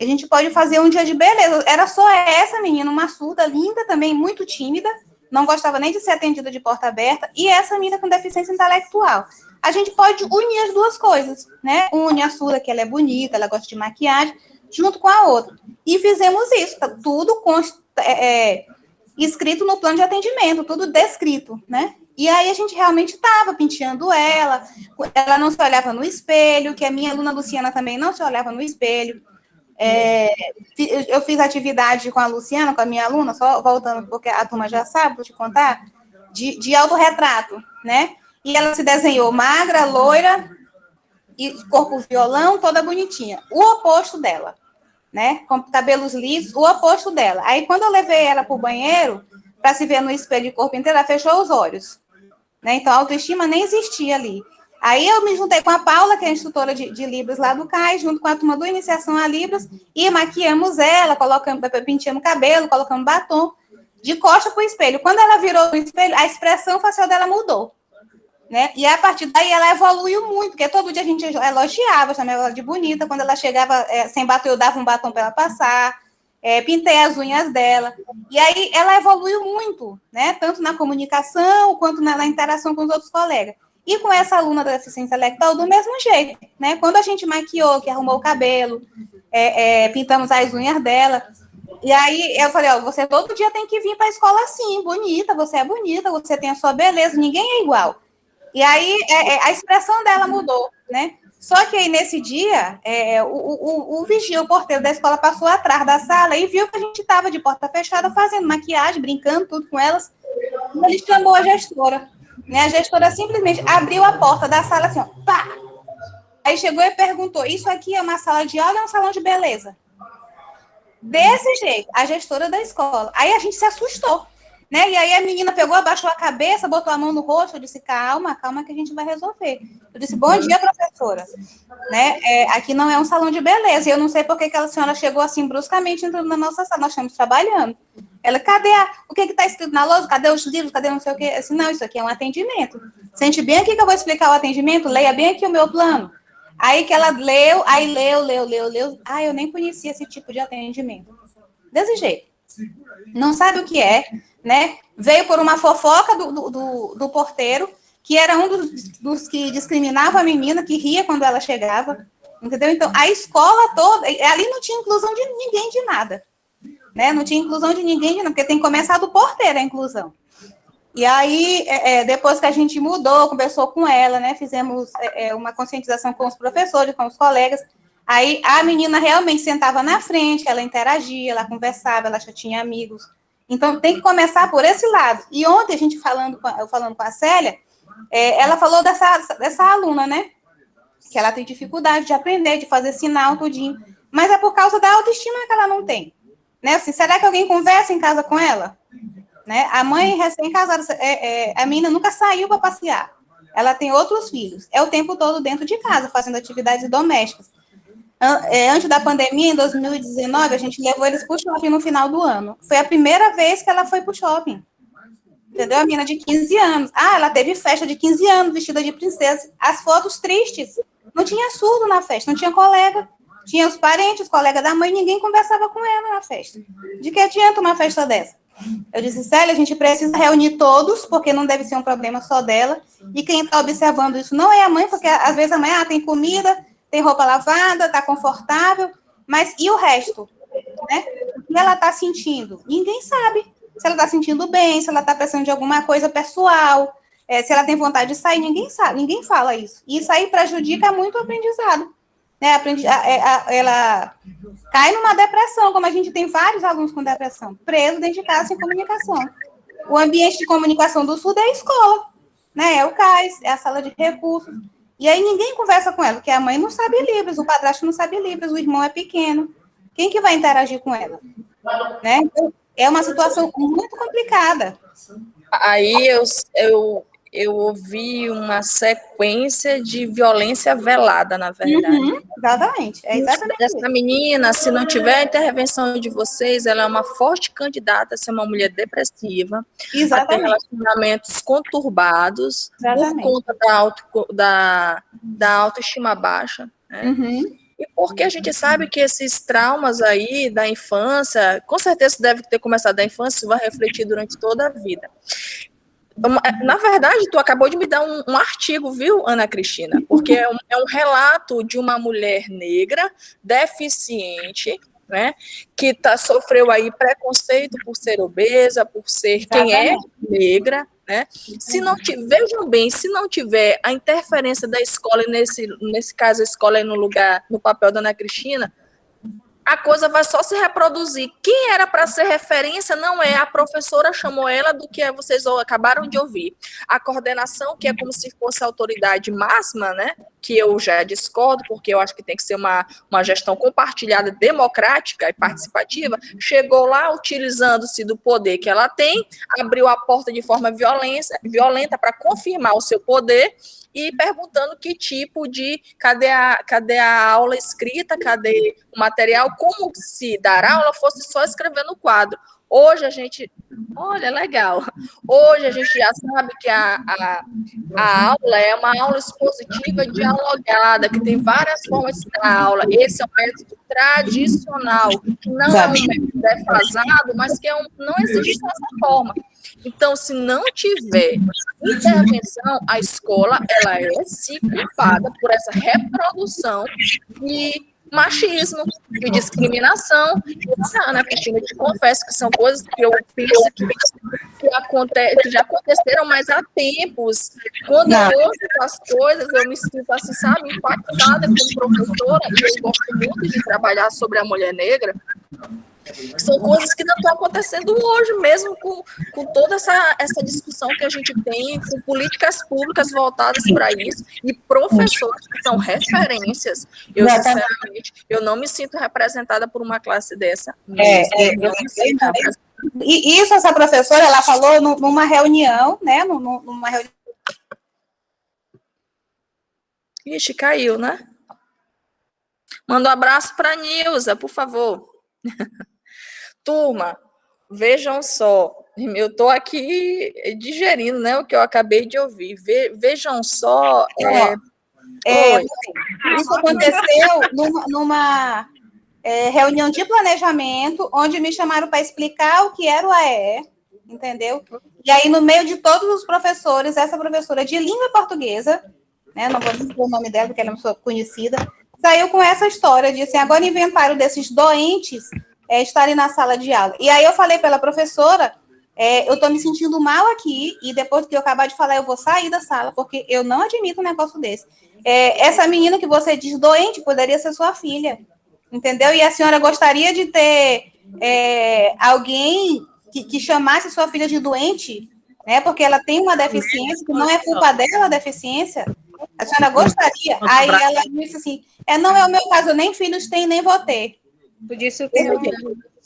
A gente pode fazer um dia de beleza. Era só essa menina, uma surda, linda também, muito tímida, não gostava nem de ser atendida de porta aberta, e essa menina com deficiência intelectual. A gente pode unir as duas coisas, né? Une a surda, que ela é bonita, ela gosta de maquiagem, junto com a outra. E fizemos isso, tá tudo escrito no plano de atendimento, tudo descrito, né? E aí a gente realmente estava penteando ela não se olhava no espelho, que a minha aluna Luciana também não se olhava no espelho. Eu fiz atividade com a Luciana, com a minha aluna, só voltando, porque a turma já sabe, vou te contar, de autorretrato, né? E ela se desenhou magra, loira, e corpo violão, toda bonitinha. O oposto dela, né? Com cabelos lisos, o oposto dela. Aí, quando eu levei ela para o banheiro, para se ver no espelho de corpo inteiro, ela fechou os olhos, né? Então, a autoestima nem existia ali. Aí, eu me juntei com a Paula, que é a instrutora de Libras lá do CAI, junto com a turma do Iniciação a Libras, e maquiamos ela, penteamos o cabelo, colocamos batom, de costa para o espelho. Quando ela virou o espelho, a expressão facial dela mudou, né? E a partir daí ela evoluiu muito, porque todo dia a gente elogiava, chamava ela de bonita, quando ela chegava sem batom, eu dava um batom para ela passar, pintei as unhas dela, e aí ela evoluiu muito, né? Tanto na comunicação, quanto na interação com os outros colegas. E com essa aluna da deficiência intelectual, do mesmo jeito, né? Quando a gente maquiou, que arrumou o cabelo, pintamos as unhas dela, e aí eu falei, você todo dia tem que vir para a escola assim, bonita, você tem a sua beleza, ninguém é igual. E aí a expressão dela mudou, né? Só que aí nesse dia, o vigia, o porteiro da escola, passou atrás da sala e viu que a gente estava de porta fechada, fazendo maquiagem, brincando, tudo com elas. E ele chamou a gestora, né? A gestora simplesmente abriu a porta da sala assim, ó, pá! Aí chegou e perguntou, isso aqui é uma sala de aula ou é um salão de beleza? Desse jeito, a gestora da escola. Aí a gente se assustou, né? E aí a menina pegou, abaixou a cabeça, botou a mão no rosto, eu disse, calma que a gente vai resolver. Eu disse, bom dia, professora. Né? Aqui não é um salão de beleza, e eu não sei por que aquela senhora chegou assim bruscamente entrando na nossa sala, nós estamos trabalhando. Ela, o que está escrito na lousa? Cadê os livros? Cadê não sei o quê? Assim, não, isso aqui é um atendimento. Sente bem aqui que eu vou explicar o atendimento, leia bem aqui o meu plano. Aí que ela leu, aí leu. Ah, eu nem conhecia esse tipo de atendimento. Desse jeito. Não sabe o que é, né? Veio por uma fofoca do porteiro, que era um dos que discriminava a menina, que ria quando ela chegava, entendeu? Então, a escola toda, ali não tinha inclusão de ninguém de nada, né? Não tinha inclusão de ninguém de nada, porque tem que começar do porteiro a inclusão. E aí, depois que a gente mudou, conversou com ela, né? Fizemos uma conscientização com os professores, com os colegas. Aí a menina realmente sentava na frente, ela interagia, ela conversava, ela já tinha amigos. Então tem que começar por esse lado. E ontem a gente falando com a Célia, ela falou dessa aluna, né? Que ela tem dificuldade de aprender, de fazer sinal, tudinho. Mas é por causa da autoestima que ela não tem. Né? Assim, será que alguém conversa em casa com ela? Né? A mãe recém-casada, a menina nunca saiu para passear. Ela tem outros filhos. É o tempo todo dentro de casa, fazendo atividades domésticas. Antes da pandemia, em 2019, a gente levou eles para o shopping no final do ano. Foi a primeira vez que ela foi para o shopping. Entendeu? A menina de 15 anos. Ah, ela teve festa de 15 anos, vestida de princesa. As fotos tristes. Não tinha surdo na festa, não tinha colega. Tinha os parentes, os colegas da mãe, ninguém conversava com ela na festa. De que adianta uma festa dessa? Eu disse, Célia, a gente precisa reunir todos, porque não deve ser um problema só dela. E quem está observando isso não é a mãe, porque às vezes a mãe tem comida, tem roupa lavada, está confortável, mas e o resto? Né? O que ela está sentindo? Ninguém sabe. Se ela está sentindo bem, se ela está precisando de alguma coisa pessoal, se ela tem vontade de sair, ninguém sabe, ninguém fala isso. E isso aí prejudica muito o aprendizado. Né? Ela cai numa depressão, como a gente tem vários alunos com depressão, presos dentro de casa sem comunicação. O ambiente de comunicação do surdo é a escola, né? É o CAIS, é a sala de recursos. E aí ninguém conversa com ela, porque a mãe não sabe Libras, o padrasto não sabe Libras, o irmão é pequeno. Quem que vai interagir com ela? Né? Então, é uma situação muito complicada. Aí eu ouvi uma sequência de violência velada, na verdade. Exatamente. É exatamente essa menina, se não tiver a intervenção de vocês, ela é uma forte candidata a ser uma mulher depressiva, a ter relacionamentos conturbados, por conta da autoestima baixa, né? E porque a gente sabe que esses traumas aí da infância, com certeza deve ter começado da infância e vai refletir durante toda a vida. Na verdade, tu acabou de me dar um artigo, viu, Ana Cristina? Porque é um relato de uma mulher negra, deficiente, né, que sofreu aí preconceito por ser obesa, por ser quem é negra, né? Vejam bem, se não tiver a interferência da escola, e nesse caso a escola é no papel da Ana Cristina, a coisa vai só se reproduzir. Quem era para ser referência não é. A professora chamou ela do que vocês acabaram de ouvir. A coordenação, que é como se fosse a autoridade máxima, né? Que eu já discordo, porque eu acho que tem que ser uma gestão compartilhada, democrática e participativa, chegou lá utilizando-se do poder que ela tem, abriu a porta de forma violenta para confirmar o seu poder, e perguntando que tipo de, cadê a aula escrita, cadê o material, como se dar aula fosse só escrever no quadro. Hoje a gente, olha, legal, hoje a gente já sabe que a aula é uma aula expositiva dialogada, que tem várias formas de dar aula. Esse é um método tradicional, que não é um método defasado, mas que não existe dessa forma. Então, se não tiver intervenção, a escola ela é sim culpada por essa reprodução de machismo, de discriminação. Ana Cristina, eu te confesso que são coisas que eu penso que já aconteceram, mas há tempos. Quando eu ouço as coisas, eu me sinto assim, sabe, impactada como professora, e eu gosto muito de trabalhar sobre a mulher negra. São coisas que não estão acontecendo hoje, mesmo com toda essa discussão que a gente tem, com políticas públicas voltadas para isso, e professores que são referências. Eu, sinceramente, eu não me sinto representada por uma classe dessa. E isso, essa professora, ela falou numa reunião, né, numa reunião. Ixi, caiu, né? Manda um abraço para a Nilza, por favor. Turma, vejam só, eu estou aqui digerindo, né, o que eu acabei de ouvir. Vejam só. Isso aconteceu numa reunião de planejamento, onde me chamaram para explicar o que era o AEE, entendeu? E aí, no meio de todos os professores, essa professora de língua portuguesa, né, não vou dizer o nome dela, porque ela é uma pessoa conhecida, saiu com essa história de, assim, agora inventaram desses doentes estarem na sala de aula. E aí eu falei pela professora, eu estou me sentindo mal aqui, e depois que eu acabar de falar, eu vou sair da sala, porque eu não admito um negócio desse. Essa menina que você diz doente poderia ser sua filha, entendeu? E a senhora gostaria de ter alguém que chamasse sua filha de doente, né? Porque ela tem uma deficiência, que não é culpa dela a deficiência. A senhora gostaria? Aí ela disse assim, não é o meu caso, eu nem filhos tenho, nem vou ter. Tu disse o que?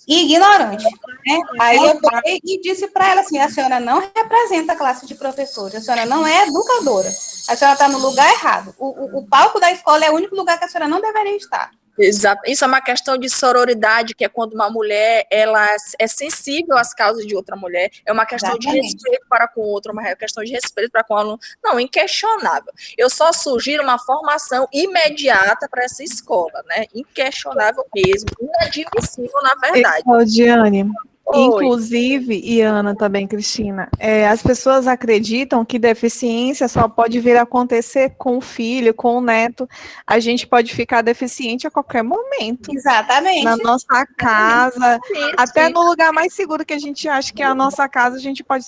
Ignorante, né? Aí eu peguei e disse para ela assim, a senhora não representa a classe de professores, a senhora não é educadora, a senhora está no lugar errado. O palco da escola é o único lugar que a senhora não deveria estar. Exato. Isso é uma questão de sororidade, que é quando uma mulher ela é sensível às causas de outra mulher, é uma questão de respeito para com outra, uma questão de respeito para com o aluno. Não, inquestionável. Eu só sugiro uma formação imediata para essa escola, né? Inquestionável mesmo, inadmissível, na verdade. Claudiane, inclusive, e Ana também, Cristina, as pessoas acreditam que deficiência só pode vir a acontecer com o filho, com o neto. A gente pode ficar deficiente a qualquer momento. Exatamente. Na nossa casa, até no lugar mais seguro que a gente acha que é a nossa casa, a gente pode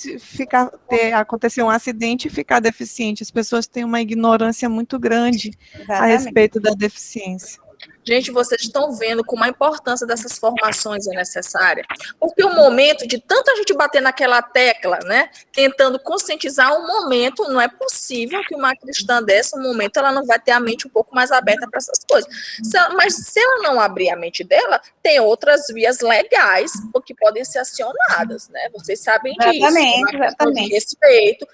acontecer um acidente e ficar deficiente. As pessoas têm uma ignorância muito grande a respeito da deficiência. Gente, vocês estão vendo como a importância dessas formações é necessária? Porque o momento de tanta gente bater naquela tecla, né, tentando conscientizar um momento, não é possível que uma cristã dessa, um momento, ela não vai ter a mente um pouco mais aberta para essas coisas. Mas se ela não abrir a mente dela, tem outras vias legais que podem ser acionadas, né? Vocês sabem disso. Exatamente. De respeito.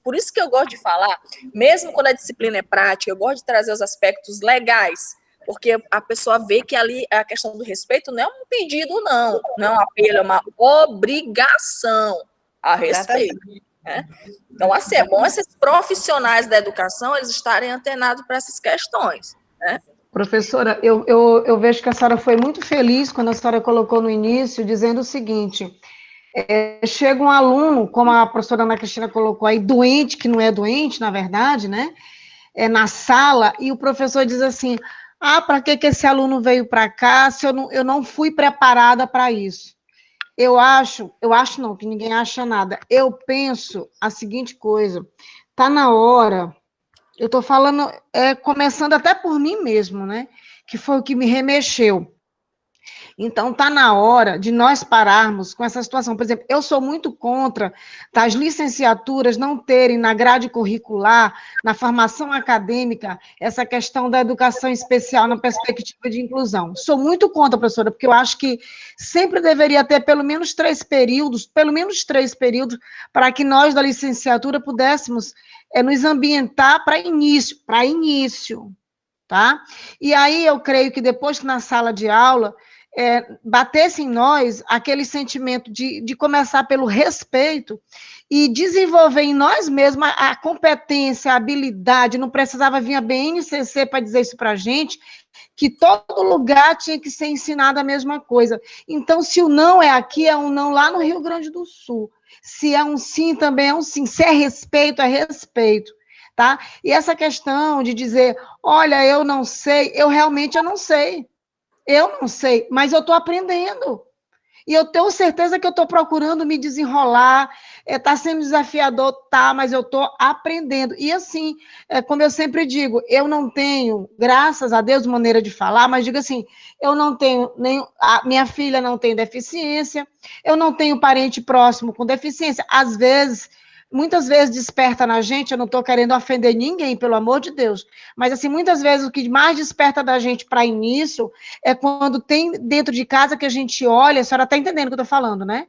Por isso que eu gosto de falar, mesmo quando a disciplina é prática, eu gosto de trazer os aspectos legais, porque a pessoa vê que ali a questão do respeito não é um pedido, não é um apelo, é uma obrigação a respeito. Né? Então, assim, é bom esses profissionais da educação eles estarem antenados para essas questões. Né? Professora, eu vejo que a senhora foi muito feliz quando a senhora colocou no início, dizendo o seguinte, chega um aluno, como a professora Ana Cristina colocou aí, doente, que não é doente, na verdade, né? Na sala, e o professor diz assim, para que esse aluno veio para cá se eu não fui preparada para isso? Eu acho não, que ninguém acha nada. Eu penso a seguinte coisa, está na hora, eu estou falando, começando até por mim mesmo, né? Que foi o que me remexeu. Então, está na hora de nós pararmos com essa situação. Por exemplo, eu sou muito contra as licenciaturas não terem na grade curricular, na formação acadêmica, essa questão da educação especial na perspectiva de inclusão. Sou muito contra, professora, porque eu acho que sempre deveria ter pelo menos 3 períodos, para que nós da licenciatura pudéssemos nos ambientar para início, tá? E aí eu creio que depois que na sala de aula batesse em nós aquele sentimento de começar pelo respeito e desenvolver em nós mesmos a competência, a habilidade, não precisava vir a BNCC para dizer isso para a gente, que todo lugar tinha que ser ensinado a mesma coisa. Então, se o não é aqui, é um não lá no Rio Grande do Sul. Se é um sim, também é um sim. Se é respeito, é respeito. Tá? E essa questão de dizer, olha, eu não sei, eu não sei. Eu não sei, mas eu estou aprendendo. E eu tenho certeza que eu estou procurando me desenrolar, está sendo desafiador, mas eu estou aprendendo. E assim, como eu sempre digo, eu não tenho, graças a Deus, maneira de falar, mas digo assim, eu não tenho, minha filha não tem deficiência, eu não tenho parente próximo com deficiência. Muitas vezes desperta na gente, eu não estou querendo ofender ninguém, pelo amor de Deus, mas assim, muitas vezes o que mais desperta da gente para início é quando tem dentro de casa que a gente olha, a senhora está entendendo o que eu estou falando, né?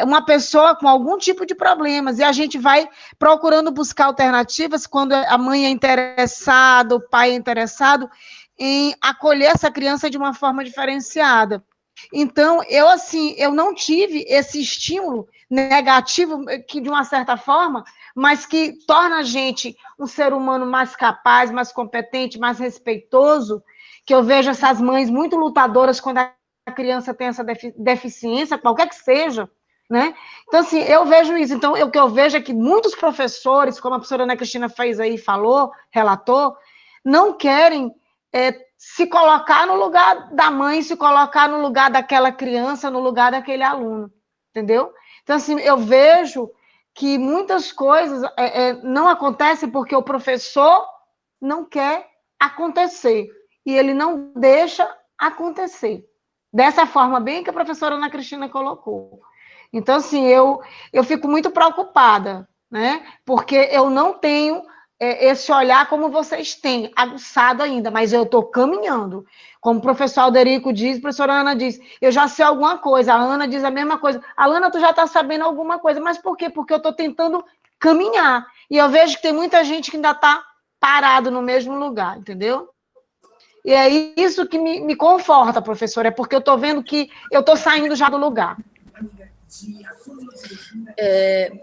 Uma pessoa com algum tipo de problemas, e a gente vai procurando buscar alternativas quando a mãe é interessada, o pai é interessado em acolher essa criança de uma forma diferenciada. Então, eu não tive esse estímulo negativo, que de uma certa forma, mas que torna a gente um ser humano mais capaz, mais competente, mais respeitoso, que eu vejo essas mães muito lutadoras quando a criança tem essa deficiência, qualquer que seja, né? Então, assim, eu vejo isso. Então, o que eu vejo é que muitos professores, como a professora Ana Cristina fez aí, falou, relatou, não querem se colocar no lugar da mãe, se colocar no lugar daquela criança, no lugar daquele aluno, entendeu? Então, assim, eu vejo que muitas coisas não acontecem porque o professor não quer acontecer, e ele não deixa acontecer. Dessa forma, bem que a professora Ana Cristina colocou. Então, assim, eu fico muito preocupada, né? Porque eu não tenho esse olhar como vocês têm, aguçado ainda, mas eu estou caminhando. Como o professor Alderico diz, a professora Ana diz, eu já sei alguma coisa, a Ana diz a mesma coisa. Alana, tu já está sabendo alguma coisa, mas por quê? Porque eu estou tentando caminhar. E eu vejo que tem muita gente que ainda está parado no mesmo lugar, entendeu? E é isso que me conforta, professora, é porque eu estou vendo que eu estou saindo já do lugar.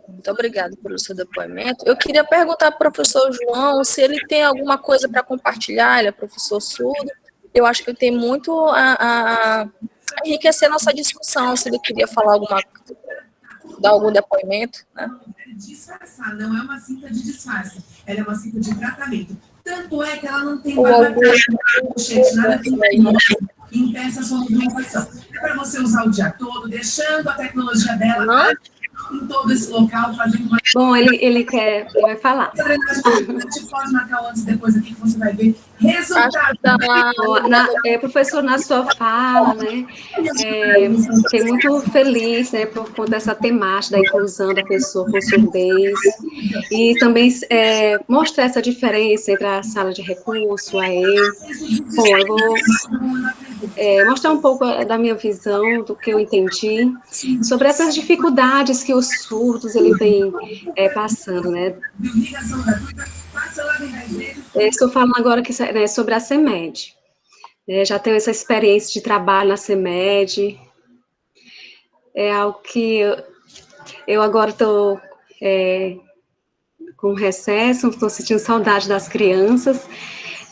Muito obrigada pelo seu depoimento. Eu queria perguntar para o professor João se ele tem alguma coisa para compartilhar. Ele é professor surdo. Eu acho que ele tem muito a enriquecer nossa discussão. Se ele queria falar dar algum depoimento, né? Disfarçar, não é uma cinta de disfarce, ela é uma cinta de tratamento. Tanto é que ela não tem nada que impeça a sua movimentação. É para você usar o dia todo, deixando a tecnologia dela em todo esse local, fazendo uma... Bom, ele vai falar. A gente pode marcar antes e depois aqui que você vai ver resultado. Professor, na sua fala, né, fiquei muito feliz, né, por conta dessa temática da inclusão da pessoa com surdez, e também mostrar essa diferença entre a sala de recurso, a AE. Bom, eu vou mostrar um pouco da minha visão, do que eu entendi, sobre essas dificuldades que os surdos ele vem passando, né. Estou falando agora sobre a CEMED. Já tenho essa experiência de trabalho na CEMED. É algo que eu agora estou com recesso, estou sentindo saudade das crianças,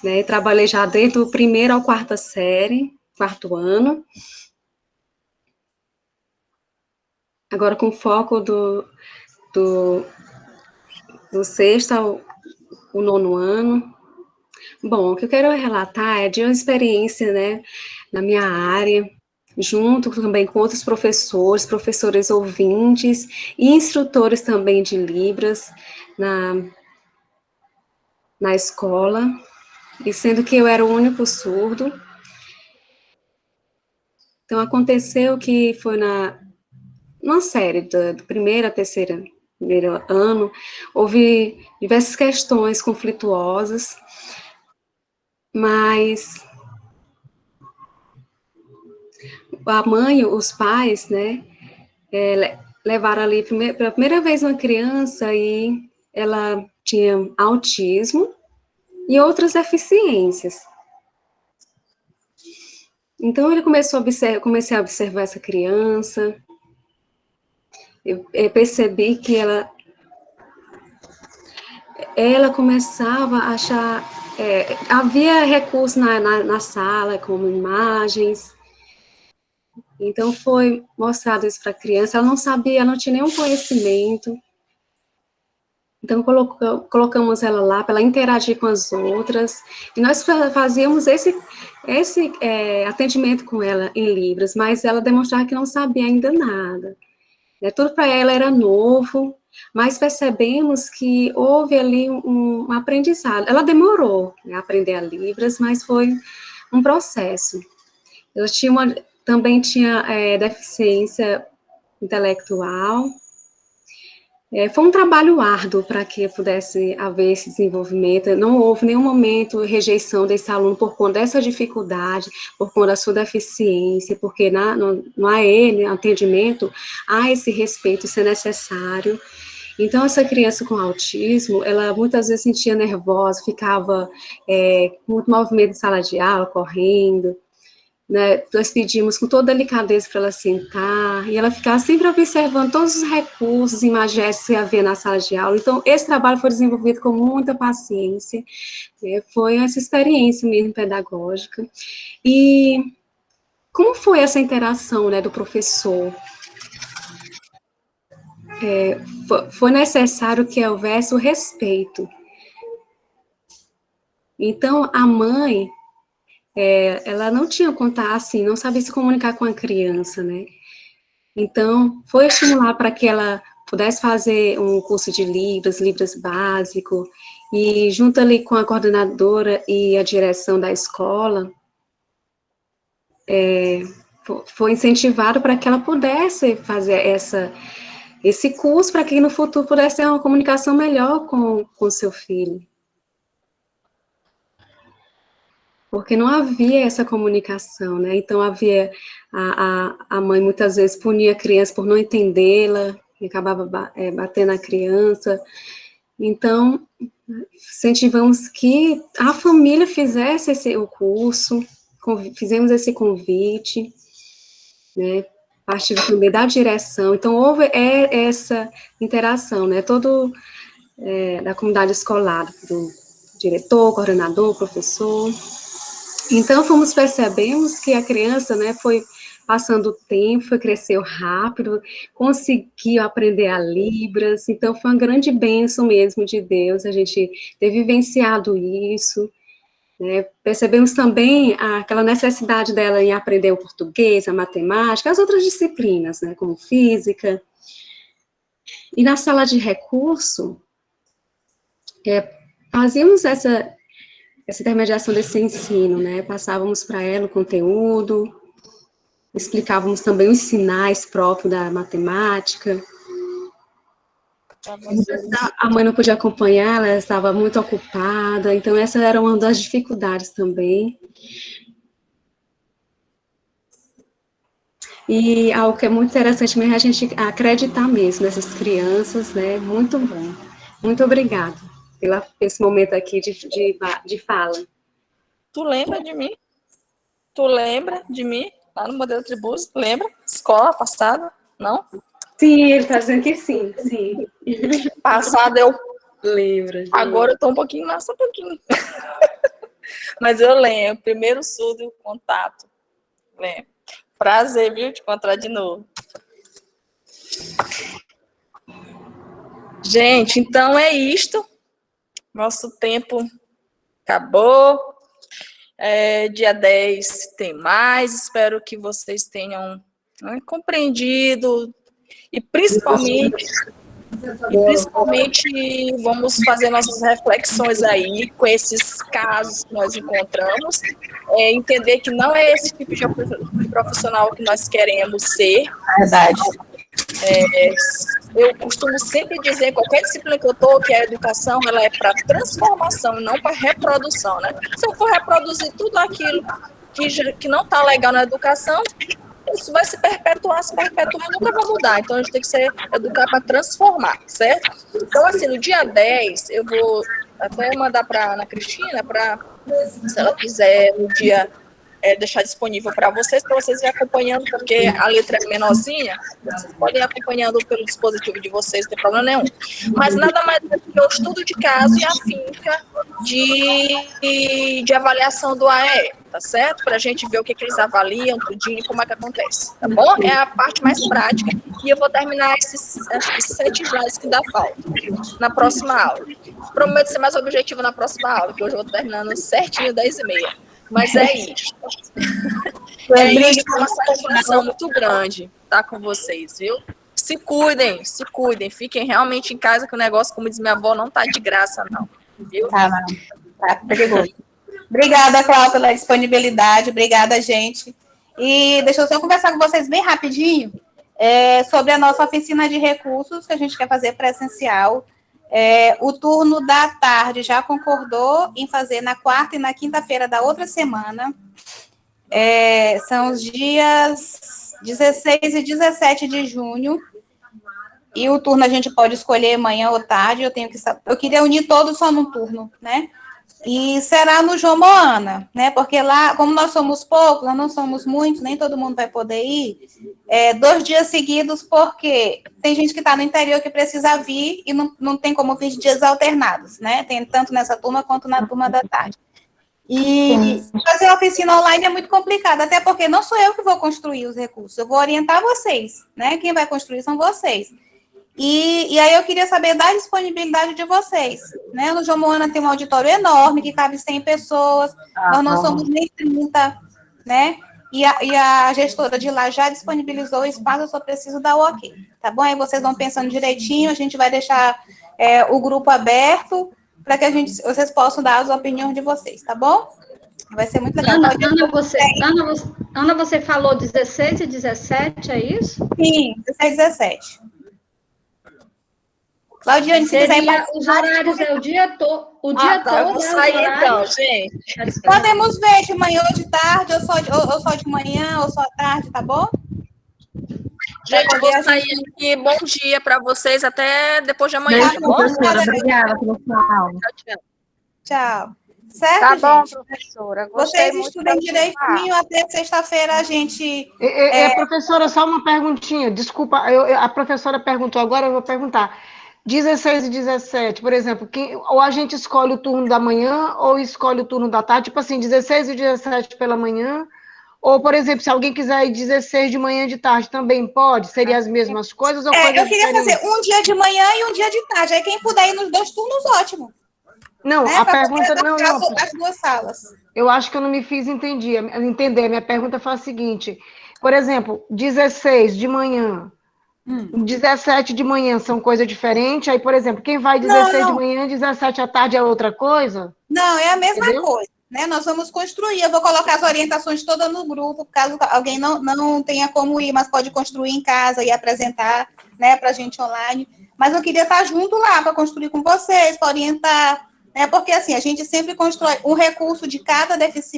né? Trabalhei já desde o 1º ao 4ª série, 4º ano. Agora com foco do 6º ao 9º ano. Bom, o que eu quero relatar é de uma experiência, né, na minha área, junto também com outros professores ouvintes e instrutores também de Libras na escola, e sendo que eu era o único surdo. Então, aconteceu que foi numa série do 1º a 3º ano, houve diversas questões conflituosas, mas a mãe, os pais, né, levaram ali pela primeira vez uma criança e ela tinha autismo e outras deficiências. Então, comecei a observar essa criança, eu percebi que ela começava a achar... havia recursos na sala, como imagens. Então, foi mostrado isso para a criança. Ela não sabia, ela não tinha nenhum conhecimento. Então, colocamos ela lá para ela interagir com as outras. E nós fazíamos esse atendimento com ela em Libras, mas ela demonstrava que não sabia ainda nada. Tudo para ela era novo, mas percebemos que houve ali um aprendizado. Ela demorou a aprender a Libras, mas foi um processo. Ela também tinha deficiência intelectual. Foi um trabalho árduo para que pudesse haver esse desenvolvimento. Não houve nenhum momento rejeição desse aluno por conta dessa dificuldade, por conta da sua deficiência, porque no AE, no atendimento, há esse respeito, isso é necessário. Então, essa criança com autismo, ela muitas vezes se sentia nervosa, ficava com muito movimento em sala de aula, correndo. né, nós pedimos com toda delicadeza para ela sentar, e ela ficava sempre observando todos os recursos e imagéticos que havia na sala de aula. Então, esse trabalho foi desenvolvido com muita paciência, né, foi essa experiência mesmo pedagógica. E como foi essa interação, né, do professor? Foi necessário que houvesse o respeito. Então, a mãe, ela não tinha contato, assim, não sabia se comunicar com a criança, né? Então, foi estimular para que ela pudesse fazer um curso de Libras básico, e junto ali com a coordenadora e a direção da escola, foi incentivado para que ela pudesse fazer esse curso, para que no futuro pudesse ter uma comunicação melhor com seu filho. Porque não havia essa comunicação, né? Então, havia a mãe muitas vezes punia a criança por não entendê-la, e acabava batendo a criança. Então, incentivamos que a família fizesse o curso, fizemos esse convite, né? Partiu também da direção. Então, houve essa interação, né? Todo da comunidade escolar, do diretor, coordenador, professor. Então, percebemos que a criança, né, foi passando o tempo, cresceu rápido, conseguiu aprender a Libras, então foi uma grande bênção mesmo de Deus, a gente ter vivenciado isso, né, percebemos também aquela necessidade dela em aprender o português, a matemática, as outras disciplinas, né, como física. E na sala de recurso, fazíamos essa intermediação desse ensino, né, passávamos para ela o conteúdo, explicávamos também os sinais próprios da matemática. A mãe não podia acompanhar, ela estava muito ocupada, então essa era uma das dificuldades também. E algo que é muito interessante mesmo é a gente acreditar mesmo nessas crianças, né, muito bom. Muito obrigada pelo esse momento aqui de fala. Tu lembra de mim? Tu lembra de mim? Lá no modelo Tribus, lembra? Escola passada? Não? Sim, ele está dizendo que sim, sim. Passada eu lembro. Agora eu tô um pouquinho mais, um pouquinho. Mas eu lembro, primeiro surdo contato. Lembro. Prazer, viu, te encontrar de novo. Gente, então é isto. Nosso tempo acabou. Dia 10 tem mais. Espero que vocês tenham compreendido. E principalmente vamos fazer nossas reflexões aí com esses casos que nós encontramos. Entender que não é esse tipo de profissional que nós queremos ser. Verdade. Eu costumo sempre dizer, qualquer disciplina que eu estou, que é a educação, ela é para transformação, não para reprodução, né? Se eu for reproduzir tudo aquilo que não está legal na educação, isso vai se perpetuar, nunca vai mudar. Então, a gente tem que educar para transformar, certo? Então, assim, no dia 10, eu vou até mandar para Ana Cristina, se ela quiser, no dia, deixar disponível para vocês ir acompanhando, porque a letra é menorzinha, vocês podem ir acompanhando pelo dispositivo de vocês, não tem problema nenhum. Mas nada mais do que o estudo de caso e a finca de avaliação do AE, tá certo? Para a gente ver o que eles avaliam, tudinho, como é que acontece, tá bom? É a parte mais prática, e eu vou terminar esses 7 slides que dá falta na próxima aula. Prometo ser mais objetivo na próxima aula, que hoje eu vou terminando certinho 10h30. Mas é isso. Isso, uma satisfação muito grande estar com vocês, viu? Se cuidem, fiquem realmente em casa, que o negócio, como diz minha avó, não tá de graça, não. Viu? Tá perigoso. Obrigada, Cláudia, pela disponibilidade. Obrigada, gente. E deixa eu só conversar com vocês bem rapidinho sobre a nossa oficina de recursos que a gente quer fazer presencial. O turno da tarde já concordou em fazer na quarta e na quinta-feira da outra semana. São os dias 16 e 17 de junho. E o turno a gente pode escolher manhã ou tarde. Eu queria unir todos só num turno, né? E será no João Moana, né? Porque lá, como nós somos poucos, nós não somos muitos, nem todo mundo vai poder ir. 2 dias seguidos, porque tem gente que está no interior que precisa vir e não tem como vir de dias alternados, né? Tem tanto nessa turma quanto na turma da tarde. E fazer a oficina online é muito complicado, até porque não sou eu que vou construir os recursos, eu vou orientar vocês, né? Quem vai construir são vocês. E aí eu queria saber da disponibilidade de vocês, né? No João Moana tem um auditório enorme, que cabe 100 pessoas, nós não somos nem 30, né? E a gestora de lá já disponibilizou o espaço, eu só preciso dar o ok, tá bom? Aí vocês vão pensando direitinho, a gente vai deixar o grupo aberto, para que vocês possam dar as opiniões de vocês, tá bom? Vai ser muito legal. Ana, você falou 16 e 17, é isso? Sim, 16 e 17. Claudiane, se quiser Os horários é o dia todo. O dia todo. Eu vou sair então, gente. Podemos ver de manhã ou de tarde, ou só de manhã, ou só à tarde, tá bom? Gente, eu vou sair aqui. Bom dia para vocês. Até depois de amanhã, tá bom? Obrigada pela sua aula. Tchau. Certo, tá bom, gente? professora. Vocês estudem direitinho, até sexta-feira a gente... Professora, só uma perguntinha. Desculpa, a professora perguntou, agora eu vou perguntar. 16 e 17, por exemplo, ou a gente escolhe o turno da manhã ou escolhe o turno da tarde, tipo assim, 16 e 17 pela manhã, ou, por exemplo, se alguém quiser ir 16 de manhã e de tarde, também pode? Seria as mesmas coisas ou coisas eu queria diferentes? fazer um dia de manhã e um dia de tarde, aí quem puder ir nos 2 turnos, ótimo. Não, né? a pergunta não. As 2 salas. Eu acho que eu não me fiz entender. Minha pergunta foi a seguinte, por exemplo, 16 de manhã, 17 de manhã são coisa diferente, aí, por exemplo, quem vai 16 de manhã e 17 à tarde é outra coisa? Não, é a mesma coisa, né? Nós vamos construir, eu vou colocar as orientações todas no grupo, caso alguém não tenha como ir, mas pode construir em casa e apresentar, né, para a gente online. Mas eu queria estar junto lá para construir com vocês, para orientar, né? Porque assim, a gente sempre constrói um recurso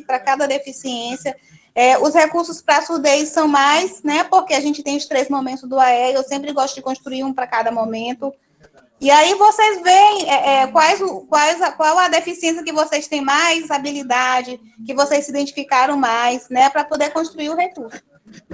para cada deficiência. Os recursos para surdez são mais, né? Porque a gente tem os 3 momentos do AE, eu sempre gosto de construir um para cada momento. E aí vocês veem qual a deficiência que vocês têm mais habilidade, que vocês se identificaram mais, né? Para poder construir o recurso.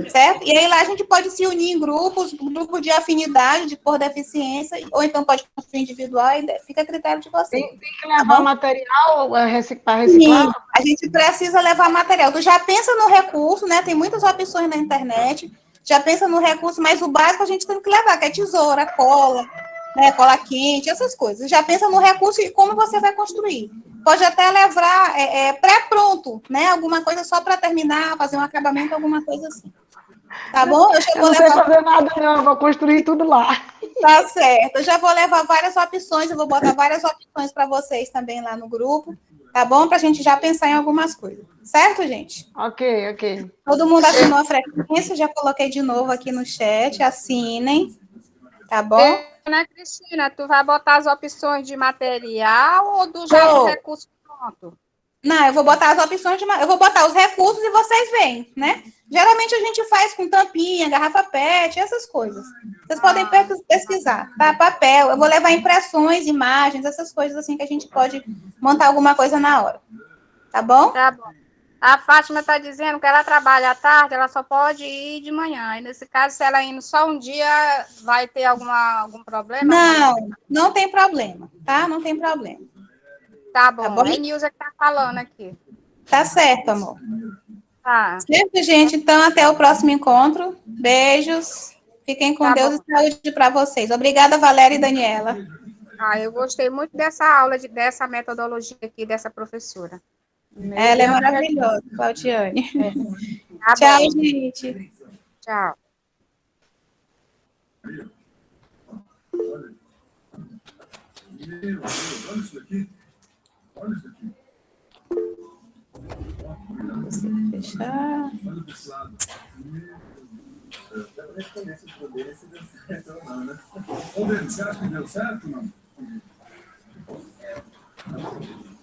Certo? E aí lá a gente pode se unir em grupos, grupo de afinidade, por deficiência, ou então pode construir individual, e fica a critério de vocês. Tem que levar material para reciclar? Sim, a gente precisa levar material. Tu já pensa no recurso, né? Tem muitas opções na internet, já pensa no recurso, mas o básico a gente tem que levar, que é tesoura, cola, né? Cola quente, essas coisas. Já pensa no recurso e como você vai construir. Pode até levar pré-pronto, né? Alguma coisa só para terminar, fazer um acabamento, alguma coisa assim. Tá bom? Eu não sei fazer nada, não. Eu vou construir tudo lá. Tá certo. Eu já vou levar várias opções, eu vou botar várias opções para vocês também lá no grupo, tá bom? Para a gente já pensar em algumas coisas. Certo, gente? Ok. Todo mundo assinou a frequência, já coloquei de novo aqui no chat, assinem, tá bom? Ana Cristina, tu vai botar as opções de material ou do já recurso pronto? Não, eu vou botar as opções eu vou botar os recursos e vocês veem, né? Geralmente a gente faz com tampinha, garrafa PET, essas coisas. Vocês podem pesquisar, tá? Papel, eu vou levar impressões, imagens, essas coisas assim que a gente pode montar alguma coisa na hora. Tá bom? Tá bom. A Fátima está dizendo que ela trabalha à tarde, ela só pode ir de manhã. E nesse caso, se ela indo só um dia, vai ter algum problema? Não tem problema, tá? Não tem problema. Tá bom. É Nilza que tá falando aqui. Tá certo, amor. Tá. Certo, gente? Então, até o próximo encontro. Beijos. Fiquem com Deus e saúde para vocês. Obrigada, Valéria e Daniela. Eu gostei muito dessa aula, dessa metodologia aqui, dessa professora. Ela é maravilhosa, Claudiane. Tchau, gente. Tchau. Olha isso daqui. Olha isso daqui. Fechar. Olha desse lado. Eu reconheço os poderes se deu certo ou não, né? Ô, Denis, você acha que deu certo ou não? Tá bonito.